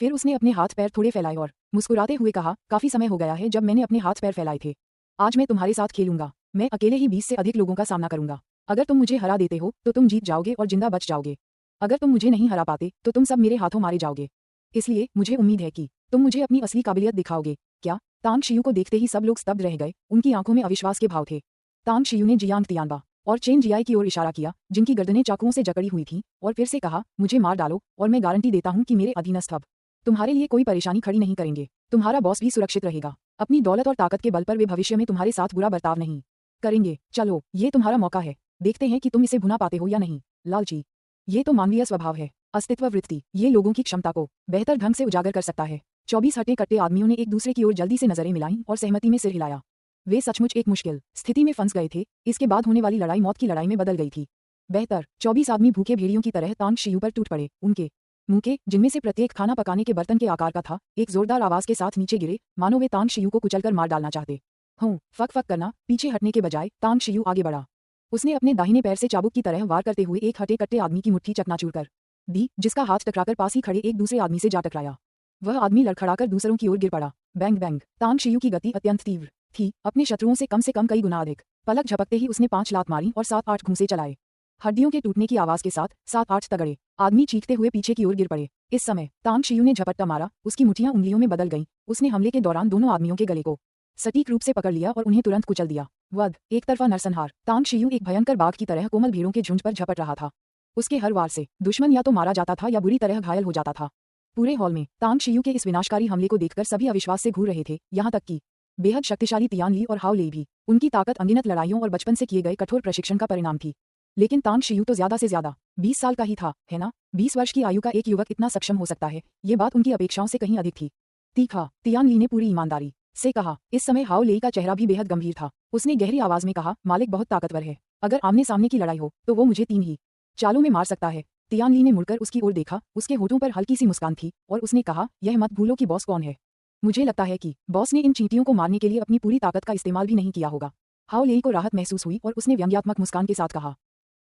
फिर उसने अपने हाथ पैर थोड़े फैलाए और मुस्कुराते हुए कहा, काफी समय हो गया है जब मैंने अपने हाथ पैर फैलाए थे। आज मैं तुम्हारे साथ खेलूंगा। मैं अकेले ही 20 से अधिक लोगों का सामना करूंगा। अगर तुम मुझे हरा देते हो तो तुम जीत जाओगे और जिंदा बच जाओगे। अगर तुम मुझे नहीं हरा पाते तो तुम सब मेरे हाथों मारे जाओगे। इसलिए मुझे उम्मीद है कि तुम मुझे अपनी असली काबिलियत दिखाओगे। क्या? तांग शियू को देखते ही सब लोग स्तब्ध रह गए। उनकी आंखों में अविश्वास के भाव थे। तांग शियू ने जियांग तियानबा और चेन जियाई की ओर इशारा किया, जिनकी गर्दनें चाकुओं से जकड़ी हुई थीं, और फिर से कहा, मुझे मार डालो और मैं गारंटी देता हूं कि मेरे अधीनस्थ अब तुम्हारे लिए कोई परेशानी खड़ी नहीं करेंगे। तुम्हारा बॉस भी सुरक्षित रहेगा। अपनी दौलत और ताकत के बल पर वे भविष्य में तुम्हारे साथ बुरा बर्ताव नहीं करेंगे। चलो, ये तुम्हारा मौका है। देखते हैं कि तुम इसे भुना पाते हो या नहीं। लालची, ये तो मानवीय स्वभाव है। अस्तित्व वृत्ति, ये लोगों की क्षमता को बेहतर ढंग से उजागर कर सकता है। 24 हटे कट्टे आदमियों ने एक दूसरे की ओर जल्दी से नजरें मिलाईं और सहमति में सिर हिलाया। वे सचमुच एक मुश्किल स्थिति में फंस गए थे। इसके बाद होने वाली लड़ाई मौत की लड़ाई में बदल गई थी। बेहतर 24 आदमी भूखे भेड़ियों की तरह तांग शियू पर टूट पड़े। उनके मुंह के, जिनमें से प्रत्येक खाना पकाने के बर्तन के आकार का था, एक जोरदार आवाज के साथ नीचे गिरे, मानो वे तांग शियू को कुचलकर मार डालना चाहते हों। फक फक करना, पीछे हटने के बजाय तांग शियू आगे बढ़ा। उसने अपने दाहिने पैर से चाबुक की तरह वार करते हुए एक हटे कट्टे आदमी की मुट्ठी चकनाचूर कर दी, जिसका हाथ टकराकर पास ही खड़े एक दूसरे आदमी से जा टकराया। वह आदमी लड़खड़ाकर दूसरों की ओर गिर पड़ा। Bang bang. तांग शियू की गति अत्यंत तीव्र थी, अपने शत्रुओं से कम कई गुना अधिक। पलक झपकते ही उसने 5 लात मारी और 7-8 घूंसे चलाए। हड्डियों के टूटने की आवाज के साथ 7-8 तगड़े आदमी चीखते हुए पीछे की ओर गिर पड़े। इस समय तांग शियू ने झपट्टा मारा, उसकी मुठियां उंगलियों में बदल गईं। उसने हमले के दौरान दोनों आदमियों के गले को सटीक रूप से पकड़ लिया और उन्हें तुरंत कुचल दिया। वध, एक तरफा नरसंहार। तांग शियू एक भयंकर बाघ की तरह कोमल भेड़ों के झुंड पर झपट रहा था। उसके हर वार से दुश्मन या तो मारा जाता था या बुरी तरह घायल हो जाता था। पूरे हॉल में तांग शियू के इस विनाशकारी हमले को देखकर सभी अविश्वास से घूर रहे थे, यहाँ तक कि बेहद शक्तिशाली तियान ली और हाओ ले भी। उनकी ताकत अनगिनत लड़ाइयों और बचपन से किए गए कठोर प्रशिक्षण का परिणाम थी। लेकिन तांग शियू तो ज्यादा से ज्यादा 20 साल का ही था, है ना? 20 वर्ष की आयु का एक युवक इतना सक्षम हो सकता है, ये बात उनकी अपेक्षाओं से कहीं अधिक थी। तीखा, तियान ली ने पूरी ईमानदारी से कहा। इस समय हाओ ले का चेहरा भी बेहद गंभीर था। उसने गहरी आवाज में कहा, मालिक बहुत ताकतवर है, अगर आमने सामने की लड़ाई हो तो वो मुझे 3 ही चालों में मार सकता है। तियान ली ने मुड़कर उसकी ओर देखा, उसके होठों पर हल्की सी मुस्कान थी और उसने कहा, यह मत भूलो कि बॉस कौन है। मुझे लगता है कि बॉस ने इन चींटियों को मारने के लिए अपनी पूरी ताकत का इस्तेमाल भी नहीं किया होगा। हाओ लेई को राहत महसूस हुई और उसने व्यंग्यात्मक मुस्कान के साथ कहा,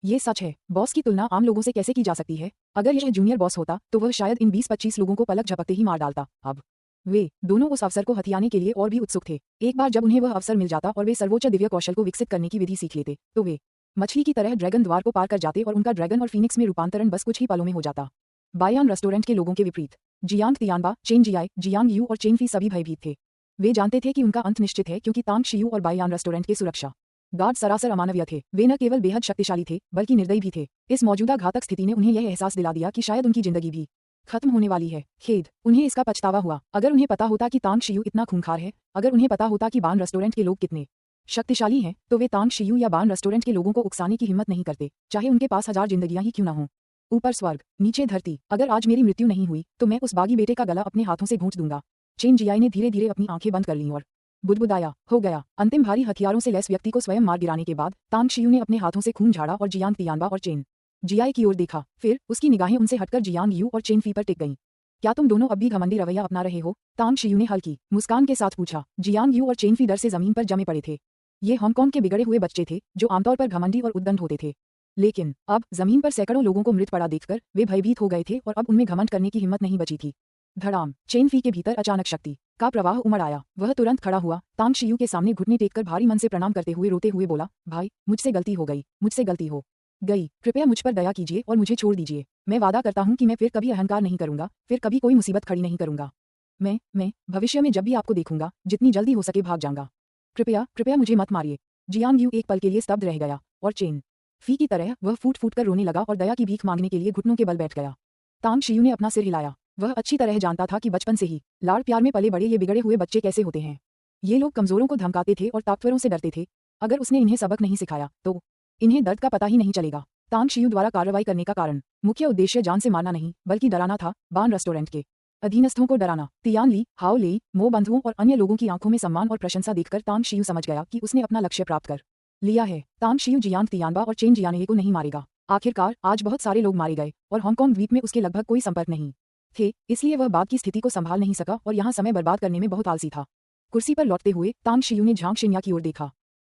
ये सच है, बॉस की तुलना आम लोगों से कैसे की जा सकती है। अगर यह जूनियर बॉस होता तो वह शायद इन 20-25 लोगों को पलक झपकते ही मार डालता। अब वे दोनों उस अवसर को हथियाने के लिए और भी उत्सुक थे। एक बार जब उन्हें वह अवसर मिल जाता और वे सर्वोच्च दिव्य कौशल को विकसित करने की विधि सीख लेते तो वे मछली की तरह ड्रैगन द्वार को पार कर जाते और उनका ड्रैगन और फीनिक्स में रूपांतरण बस कुछ ही पलों में हो जाता। बायान रेस्टोरेंट के लोगों के विपरीत जियांग तियानबा, चेन जियाई, जियांग यू और चेन फी सभी भयभीत थे। वे जानते थे कि उनका अंत निश्चित है क्योंकि तांग शियू और बायान रेस्टोरेंट के सुरक्षा गार्ड सरासर अमानवीय थे। वे न केवल बेहद शक्तिशाली थे बल्कि निर्दयी भी थे। इस मौजूदा घातक स्थिति ने उन्हें यह एहसास दिला दिया कि शायद उनकी जिंदगी भी खत्म होने वाली है। खेद, उन्हें इसका पछतावा हुआ। अगर उन्हें पता होता कि तांग शियू इतना खूंखार है, अगर उन्हें पता होता कि बान रेस्टोरेंट के लोग कितने शक्तिशाली हैं, तो वे तांग शियू या बान रेस्टोरेंट के लोगों को उकसाने की हिम्मत नहीं करते, चाहे उनके पास 1000 जिंदगियां ही क्यों न हों। ऊपर स्वर्ग, नीचे धरती, अगर आज मेरी मृत्यु नहीं हुई तो मैं उस बागी बेटे का गला अपने हाथों से घोंट दूंगा। चेन जियाई ने धीरे धीरे अपनी आंखें बंद कर लीं और बुदबुदाया, हो गया। अंतिम भारी हथियारों से लैस व्यक्ति को स्वयं मार गिराने के बाद तांग शियू ने अपने हाथों से खून झाड़ा और जियांग तियानबा और चेन जियाई की ओर देखा। फिर उसकी निगाहें उनसे हटकर जियांग यू और चेन फी पर टिक गईं। क्या तुम दोनों अब भी घमंडी रवैया अपना रहे हो? तांग शियू ने हल्की मुस्कान के साथ पूछा। जियांग यू और चेन फी डर से जमीन पर जमे पड़े थे। ये हांगकांग के बिगड़े हुए बच्चे थे जो आमतौर पर घमंडी और उद्दंड होते थे, लेकिन अब जमीन पर सैकड़ों लोगों को मृत पड़ा देखकर वे भयभीत हो गए थे और अब उनमें घमंड करने की हिम्मत नहीं बची थी। धड़ाम, चेन फी के भीतर अचानक शक्ति का प्रवाह उमड़ आया। वह तुरंत खड़ा हुआ, तांग शियू के सामने घुटने टेककर भारी मन से प्रणाम करते हुए रोते हुए बोला, भाई, मुझसे गलती हो गई, मुझसे गलती हो गई। कृपया मुझ पर दया कीजिए और मुझे छोड़ दीजिए। मैं वादा करता हूँ कि मैं फिर कभी अहंकार नहीं करूंगा, फिर कभी कोई मुसीबत खड़ी नहीं करूंगा। मैं भविष्य में जब भी आपको देखूंगा जितनी जल्दी हो सके भाग जाऊंगा। कृपया कृपया मुझे मत मारिए। जियांग यू एक पल के लिए स्तब्ध रह गया और चेन फी की तरह वह फूट फूट कर रोने लगा और दया की भीख मांगने के लिए घुटनों के बल बैठ गया। तांग शियू ने अपना सिर हिलाया। वह अच्छी तरह जानता था कि बचपन से ही लाड़ प्यार में पले बड़े ये बिगड़े हुए बच्चे कैसे होते हैं। ये लोग कमजोरों को धमकाते थे और ताकतवरों से डरते थे। अगर उसने इन्हें सबक नहीं सिखाया तो इन्हें दर्द का पता ही नहीं चलेगा। तांग शियू द्वारा कार्रवाई करने का कारण, मुख्य उद्देश्य जान से मारना नहीं बल्कि डराना था। बान रेस्टोरेंट के अधीनस्थों को डराना। तियान ली, हाओ लेई, मो बंधुओं और अन्य लोगों की आंखों में सम्मान और प्रशंसा देखकर तांग शियू समझ गया कि उसने अपना लक्ष्य प्राप्त कर लिया है। तांग शियू जियांग तियानबा और चेन जियाने को नहीं मारेगा। आखिरकार आज बहुत सारे लोग मारे गए और हांगकांग द्वीप में उसके लगभग कोई संपर्क नहीं थे, इसलिए वह बाद की स्थिति को संभाल नहीं सका और यहाँ समय बर्बाद करने में बहुत आलसी था। कुर्सी पर लौटते हुए तांग शियू ने झांग शिन्या की ओर देखा,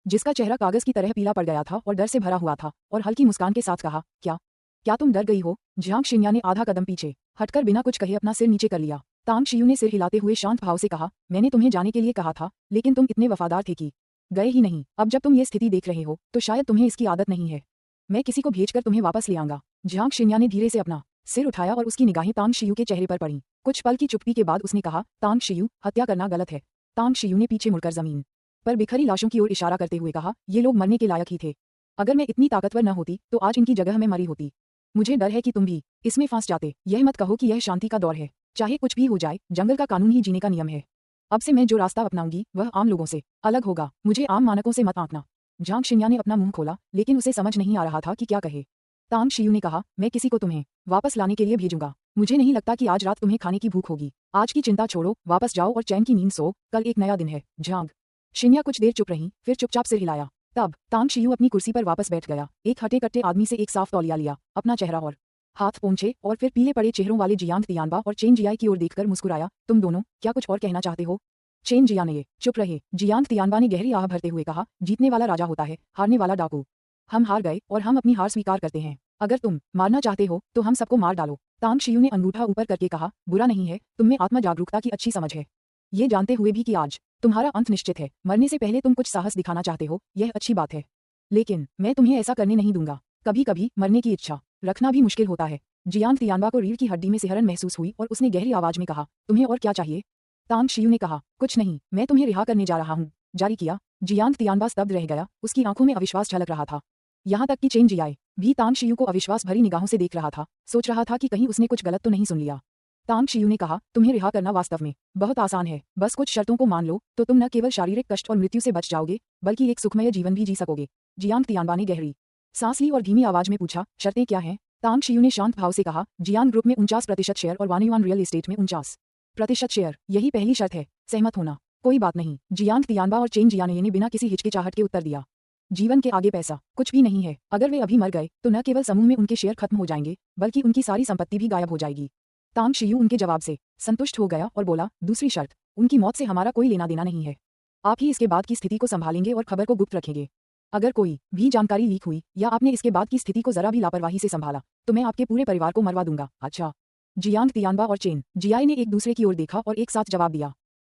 जिसका चेहरा कागज की तरह पीला पड़ गया था और डर से भरा हुआ था, और हल्की मुस्कान के साथ कहा, क्या तुम डर गई हो? झांग शिन्या ने आधा कदम पीछे हटकर बिना कुछ कहे अपना सिर नीचे कर लिया। तांग शियू ने सिर हिलाते हुए शांत भाव से कहा, मैंने तुम्हें जाने के लिए कहा था, लेकिन तुम इतने वफादार थे कि गए ही नहीं। अब जब तुम ये स्थिति देख रहे हो तो शायद तुम्हें इसकी आदत नहीं है। मैं किसी को भेजकर तुम्हें वापस ले आऊंगा। झांग शिन्या ने धीरे से अपना सिर उठाया और उसकी निगाहें तांग शियू के चेहरे पर पड़ीं। कुछ पल की चुप्पी के बाद उसने कहा, तांग शियू, हत्या करना गलत है। तांग शियू ने पीछे मुड़कर जमीन पर बिखरी लाशों की ओर इशारा करते हुए कहा, ये लोग मरने के लायक ही थे। अगर मैं इतनी ताकतवर न होती तो आज इनकी जगह मैं मरी होती। मुझे डर है कि तुम भी इसमें फंस जाते। यह मत कहो कि यह शांति का दौर है। चाहे कुछ भी हो जाए, जंगल का कानून ही जीने का नियम है। अब से मैं जो रास्ता अपनाऊंगी वह आम लोगों से अलग होगा। मुझे आम मानकों से मत आंकना। झांग शिन्या ने अपना मुंह खोला, लेकिन उसे समझ नहीं आ रहा था कि क्या कहे। तांग शियू ने कहा, मैं किसी को तुम्हें वापस लाने के लिए भेजूंगा। मुझे नहीं लगता कि आज रात तुम्हें खाने की भूख होगी। आज की चिंता छोड़ो, वापस जाओ और चैन की नींद सो। कल एक नया दिन है। झांग शिन्या कुछ देर चुप रही, फिर चुपचाप सिर हिलाया। तब तांग शियू अपनी कुर्सी पर वापस बैठ गया। एक हटे कट्टे आदमी से एक साफ तौलिया लिया, अपना चेहरा और हाथ पोंछे और फिर पीले पड़े चेहरों वाले जियांग तियानबा और चेन जियाई की ओर देखकर मुस्कुराया, तुम दोनों क्या कुछ और कहना चाहते हो? चेन जियाने चुप रहे। जियांग तियानबा ने गहरी आह भरते हुए कहा, जीतने वाला राजा होता है, हारने वाला डाकू। हम हार गए और हम अपनी हार स्वीकार करते हैं। अगर तुम मारना चाहते हो तो हम सबको मार डालो। तांग शियू ने अंगूठा ऊपर करके कहा, बुरा नहीं है, तुममें आत्म जागरूकता की अच्छी समझ है। ये जानते हुए भी कि आज तुम्हारा अंत निश्चित है, मरने से पहले तुम कुछ साहस दिखाना चाहते हो, यह अच्छी बात है। लेकिन मैं तुम्हें ऐसा करने नहीं दूंगा। कभी कभी मरने की इच्छा रखना भी मुश्किल होता है। जियांग तियानबा को रीढ़ की हड्डी में सिहरन महसूस हुई और उसने गहरी आवाज में कहा, तुम्हें और क्या चाहिए? तांग शियू ने कहा, कुछ नहीं, मैं तुम्हें रिहा करने जा रहा हूँ। जारी किया। जियांग तियानबा स्तब्ध रह गया, उसकी आंखों में अविश्वास झलक रहा था। यहाँ तक कि चेन जियाई भी तांग शियू को अविश्वास भरी निगाहों से देख रहा था, सोच रहा था कि कहीं उसने कुछ गलत तो नहीं सुन लिया। तांग शियू ने कहा, तुम्हें रिहा करना वास्तव में बहुत आसान है, बस कुछ शर्तों को मान लो तो तुम न केवल शारीरिक कष्ट और मृत्यु से बच जाओगे बल्कि एक सुखमय जीवन भी जी सकोगे। जियांग तियानबा ने गहरी सांस ली और धीमी आवाज में पूछा, शर्तें क्या हैं? तांग शियू ने शांत भाव से कहा, जियांग ग्रुप में 49% शेयर और वानयुआन रियल एस्टेट में 49% शेयर, यही पहली शर्त है। सहमत होना? कोई बात नहीं। जियांग तियानबा और चेन जियाने ने बिना किसी हिचकिचाहट के उत्तर दिया। जीवन के आगे पैसा कुछ भी नहीं है। अगर वे अभी मर गए तो न केवल समूह में उनके शेयर खत्म हो जाएंगे बल्कि उनकी सारी संपत्ति भी गायब हो जाएगी। तांग शियू उनके जवाब से संतुष्ट हो गया और बोला, दूसरी शर्त, उनकी मौत से हमारा कोई लेना देना नहीं है। आप ही इसके बाद की स्थिति को संभालेंगे और खबर को गुप्त रखेंगे। अगर कोई भी जानकारी लीक हुई या आपने इसके बाद की स्थिति को जरा भी लापरवाही से संभाला तो मैं आपके पूरे परिवार को मरवा दूंगा। अच्छा। जियांग तियानबा और चेन जियाई ने एक दूसरे की ओर देखा और एक साथ जवाब दिया।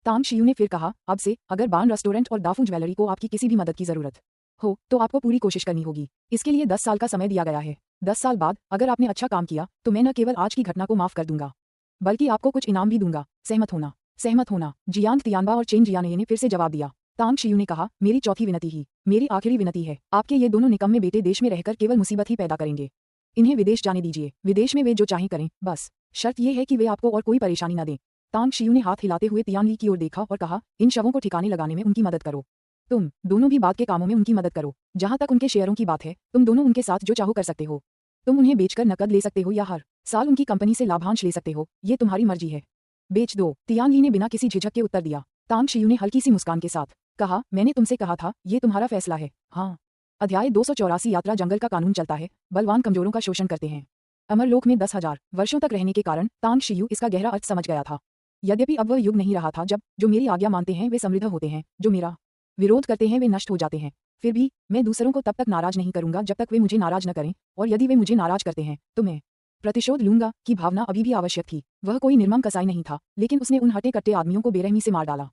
तांग शियू ने फिर कहा, अब से अगर बान रेस्टोरेंट और दाफू ज्वेलरी को आपकी किसी भी मदद की जरूरत हो तो आपको पूरी कोशिश करनी होगी। इसके लिए 10 साल का समय दिया गया है। 10 साल बाद अगर आपने अच्छा काम किया तो मैं न केवल आज की घटना को माफ कर दूंगा बल्कि आपको कुछ इनाम भी दूंगा। सहमत होना? सहमत होना, जियांग तियानबा और चेन जियाने ने फिर से जवाब दिया। तांग शियू ने कहा, मेरी चौथी विनती ही मेरी आखिरी विनती है। आपके ये दोनों निकम्मे बेटे देश में रहकर केवल मुसीबत ही पैदा करेंगे। इन्हें विदेश जाने दीजिए। विदेश में वे जो चाहें करें, बस शर्त यह है कि वे आपको और कोई परेशानी न दें। तांग शियू ने हाथ हिलाते हुए तियान ली की ओर देखा और कहा, इन शवों को ठिकाने लगाने में उनकी मदद करो। तुम दोनों भी बाद के कामों में उनकी मदद करो। जहां तक उनके शेयरों की बात है, तुम दोनों उनके साथ जो चाहो कर सकते हो। तुम उन्हें बेचकर नकद ले सकते हो या हर साल उनकी कंपनी से लाभांश ले सकते हो, ये तुम्हारी मर्जी है। बेच दो, तियान ली ने बिना किसी झिझक के उत्तर दिया। तांग शियू ने हल्की सी मुस्कान के साथ कहा, मैंने तुमसे कहा था, ये तुम्हारा फैसला है। हाँ। अध्याय 284 यात्रा जंगल का कानून चलता है, बलवान कमजोरों का शोषण करते हैं। अमरलोक में 10,000 वर्षों तक रहने के कारण तांग शियू इसका गहरा अर्थ समझ गया था। यद्यपि अब वह युग नहीं रहा था जब जो मेरी आज्ञा मानते हैं वे समृद्ध होते हैं, जो मेरा विरोध करते हैं वे नष्ट हो जाते हैं। फिर भी मैं दूसरों को तब तक नाराज नहीं करूंगा जब तक वे मुझे नाराज न करें, और यदि वे मुझे नाराज करते हैं तो मैं प्रतिशोध लूंगा की भावना अभी भी आवश्यक थी। वह कोई निर्मम कसाई नहीं था, लेकिन उसने उन हटे कट्टे आदमियों को बेरहमी से मार डाला।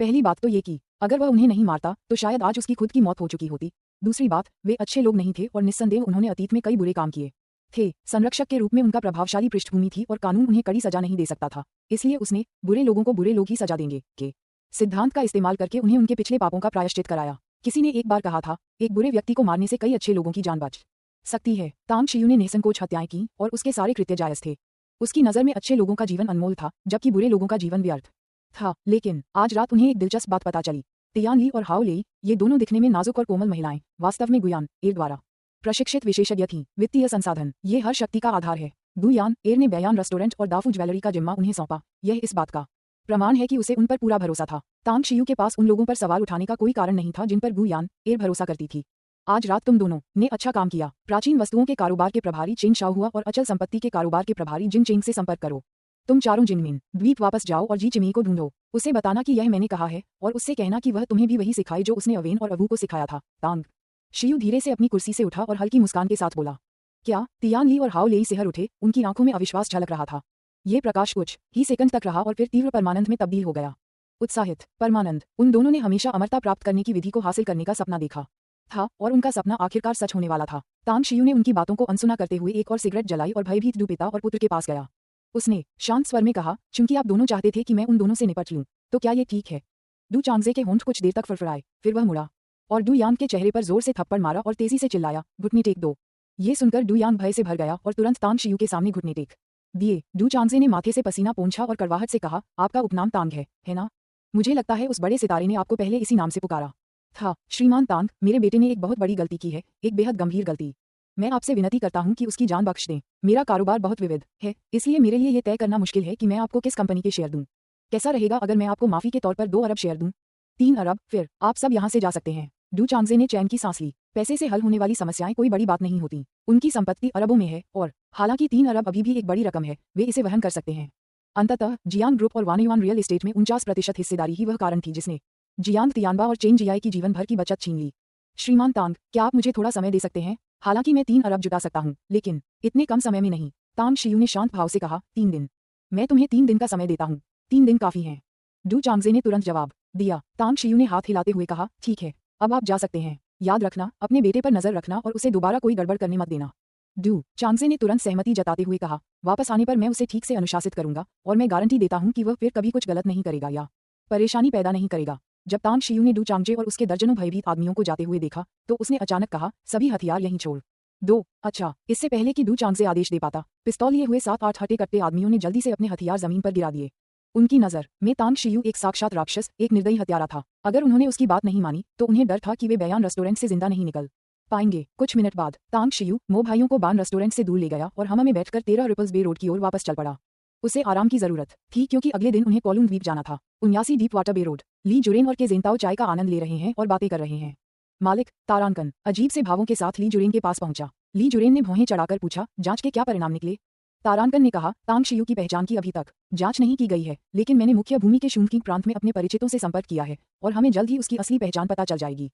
पहली बात तो ये कि अगर वह उन्हें नहीं मारता तो शायद आज उसकी खुद की मौत हो चुकी होती। दूसरी बात, वे अच्छे लोग नहीं थे और निस्संदेह उन्होंने अतीत में कई बुरे काम किए थे। संरक्षक के रूप में उनका प्रभावशाली पृष्ठभूमि थी और कानून उन्हें कड़ी सजा नहीं दे सकता था। इसलिए उसने बुरे लोगों को बुरे लोग ही सजा देंगे के सिद्धांत का इस्तेमाल करके उन्हें उनके पिछले पापों का प्रायश्चित कराया। किसी ने एक बार कहा था, एक बुरे व्यक्ति को मारने से कई अच्छे लोगों की जान बच सकती है। तांग शियू ने निसंकोच हत्याएं की और उसके सारे कृत्य जायज थे। उसकी नजर में अच्छे लोगों का जीवन अनमोल था जबकि बुरे लोगों का जीवन व्यर्थ था। लेकिन आज रात उन्हें एक दिलचस्प बात पता चली। तियान ली और हाओ लेई, ये दोनों दिखने में नाजुक और कोमल महिलाएं, वास्तव में गुयान एर द्वारा प्रशिक्षित विशेषज्ञ थीं। वित्तीय संसाधन, ये हर शक्ति का आधार है। गुयान एर ने बयान रेस्टोरेंट और दाफू ज्वेलरी का जिम्मा उन्हें सौंपा। यह इस बात का प्रमाण है कि उसे उन पर पूरा भरोसा था। तांग शियू के पास उन लोगों पर सवाल उठाने का कोई कारण नहीं था जिन पर गुयान एर भरोसा करती थी। आज रात तुम दोनों ने अच्छा काम किया। प्राचीन वस्तुओं के कारोबार के प्रभारी चेन शाओहुआ और अचल संपत्ति के कारोबार के प्रभारी जिन चेंग से संपर्क करो। तुम चारों जिनमिन द्वीप वापस जाओ और जी चिमी को ढूंढो। उसे बताना कि यह मैंने कहा है और उससे कहना कि वह तुम्हें भी वही सिखाए जो उसने अवेन और अबू को सिखाया था। तांग शियू धीरे से अपनी कुर्सी से उठा और हल्की मुस्कान के साथ बोला, क्या? तियान ली और हाओ लेई सिहर उठे। उनकी आंखों में अविश्वास झलक रहा था। ये प्रकाश कुछ ही सेकंड तक रहा और फिर तीव्र परमानंद में तब्दील हो गया। उत्साहित परमानंद। उन दोनों ने हमेशा अमरता प्राप्त करने की विधि को हासिल करने का सपना देखा था और उनका सपना आखिरकार सच होने वाला था। तांग शियू ने उनकी बातों को अनसुना करते हुए एक और सिगरेट जलाई और भयभीत दो पिता और पुत्र के पास गया। उसने शांत स्वर में कहा, चूंकि आप दोनों चाहते थे कि मैं उन दोनों से निपट लूं, तो क्या ये ठीक है? डू चांगजे के होंठ कुछ देर तक फड़फड़ाए, फिर वह मुड़ा और डू यांग के चेहरे पर जोर से थप्पड़ मारा और तेजी से चिल्लाया, घुटने टेक दो। ये सुनकर डू यांग भय से भर गया और तुरंत तांग शियू के सामने घुटने टेक दिए। डू चांगजे ने माथे से पसीना पोंछा और कड़वाहट से कहा, आपका उपनाम तांग है ना? मुझे लगता है उस बड़े सितारे ने आपको पहले इसी नाम से पुकारा था। श्रीमान तांग, मेरे बेटे ने एक बहुत बड़ी गलती की है, एक बेहद गंभीर गलती। मैं आपसे विनती करता हूं कि उसकी जान बख्श दें। मेरा कारोबार बहुत विविध है, इसलिए मेरे लिए यह तय करना मुश्किल है कि मैं आपको किस कंपनी के शेयर दूं। कैसा रहेगा अगर मैं आपको माफी के तौर पर 2 अरब शेयर दूं? 3 अरब? फिर आप सब यहाँ से जा सकते हैं। डू चांगजे ने चैन की सांस ली। पैसे से हल होने वाली समस्याएं कोई बड़ी बात नहीं होती। उनकी संपत्ति अरबों में है और हालांकि 3 अरब अभी भी एक बड़ी रकम है, वे इसे वहन कर सकते हैं। अंततः जियांग ग्रुप और वानयुआन रियल एस्टेट में 49% हिस्सेदारी ही वह कारण थी जिसने जियांग तियानबा और चेन जियाई की जीवन भर की बचत छीन ली। श्रीमान तांग, क्या आप मुझे थोड़ा समय दे सकते हैं? हालांकि मैं 3 अरब जुटा सकता हूं, लेकिन इतने कम समय में नहीं। तांग शियू ने शांत भाव से कहा, 3 दिन। मैं तुम्हें 3 दिन का समय देता हूं। 3 दिन काफी हैं। डू चांगजे ने तुरंत जवाब दिया। तांग शियू ने हाथ हिलाते हुए कहा, ठीक है, अब आप जा सकते हैं। याद रखना, अपने बेटे पर नजर रखना और उसे दोबारा कोई गड़बड़ करने मत देना। डू चांगजे ने तुरंत सहमति जताते हुए कहा, वापस आने पर मैं उसे ठीक से अनुशासित करूंगा और मैं गारंटी देता हूं कि वह फिर कभी कुछ गलत नहीं करेगा या परेशानी पैदा नहीं करेगा। जब तांग शियू ने डू चांगजे और उसके दर्जनों भयभीत आदमियों को जाते हुए देखा तो उसने अचानक कहा, सभी हथियार यहीं छोड़ दो। अच्छा, इससे पहले कि डू चांगजे आदेश दे पाता, पिस्तौल लिए हुए 7-8 हटे कट्टे आदमियों ने जल्दी से अपने हथियार जमीन पर गिरा दिए। उनकी नजर में तांग शियू एक साक्षात राक्षस, एक निर्दयी हत्यारा था। अगर उन्होंने उसकी बात नहीं मानी तो उन्हें डर था कि वे बयान रेस्टोरेंट से जिंदा नहीं निकल पाएंगे। कुछ मिनट बाद तांग शियू मो भाइयों को बान रेस्टोरेंट से दूर ले गया और हमा में बैठकर 13 रिपल्स बे रोड की ओर वापस चल पड़ा। उसे आराम की जरूरत थी क्योंकि अगले दिन उन्हें कोलून द्वीप जाना था। 79 डीप वाटर बे रोड। ली जुरेन और के जेंताओ चाय का आनंद ले रहे हैं और बातें कर रहे हैं। मालिक, तारांकन अजीब से भावों के साथ ली जुरेन के पास पहुंचा। ली जुरेन ने भौहें चढ़ाकर पूछा, जांच के क्या परिणाम निकले? तारांकन ने कहा, तांग शियू की पहचान की अभी तक जांच नहीं की गई है, लेकिन मैंने मुख्य भूमि के शूनकिंग प्रांत में अपने परिचितों से संपर्क किया है और हमें जल्द ही उसकी असली पहचान पता चल जाएगी।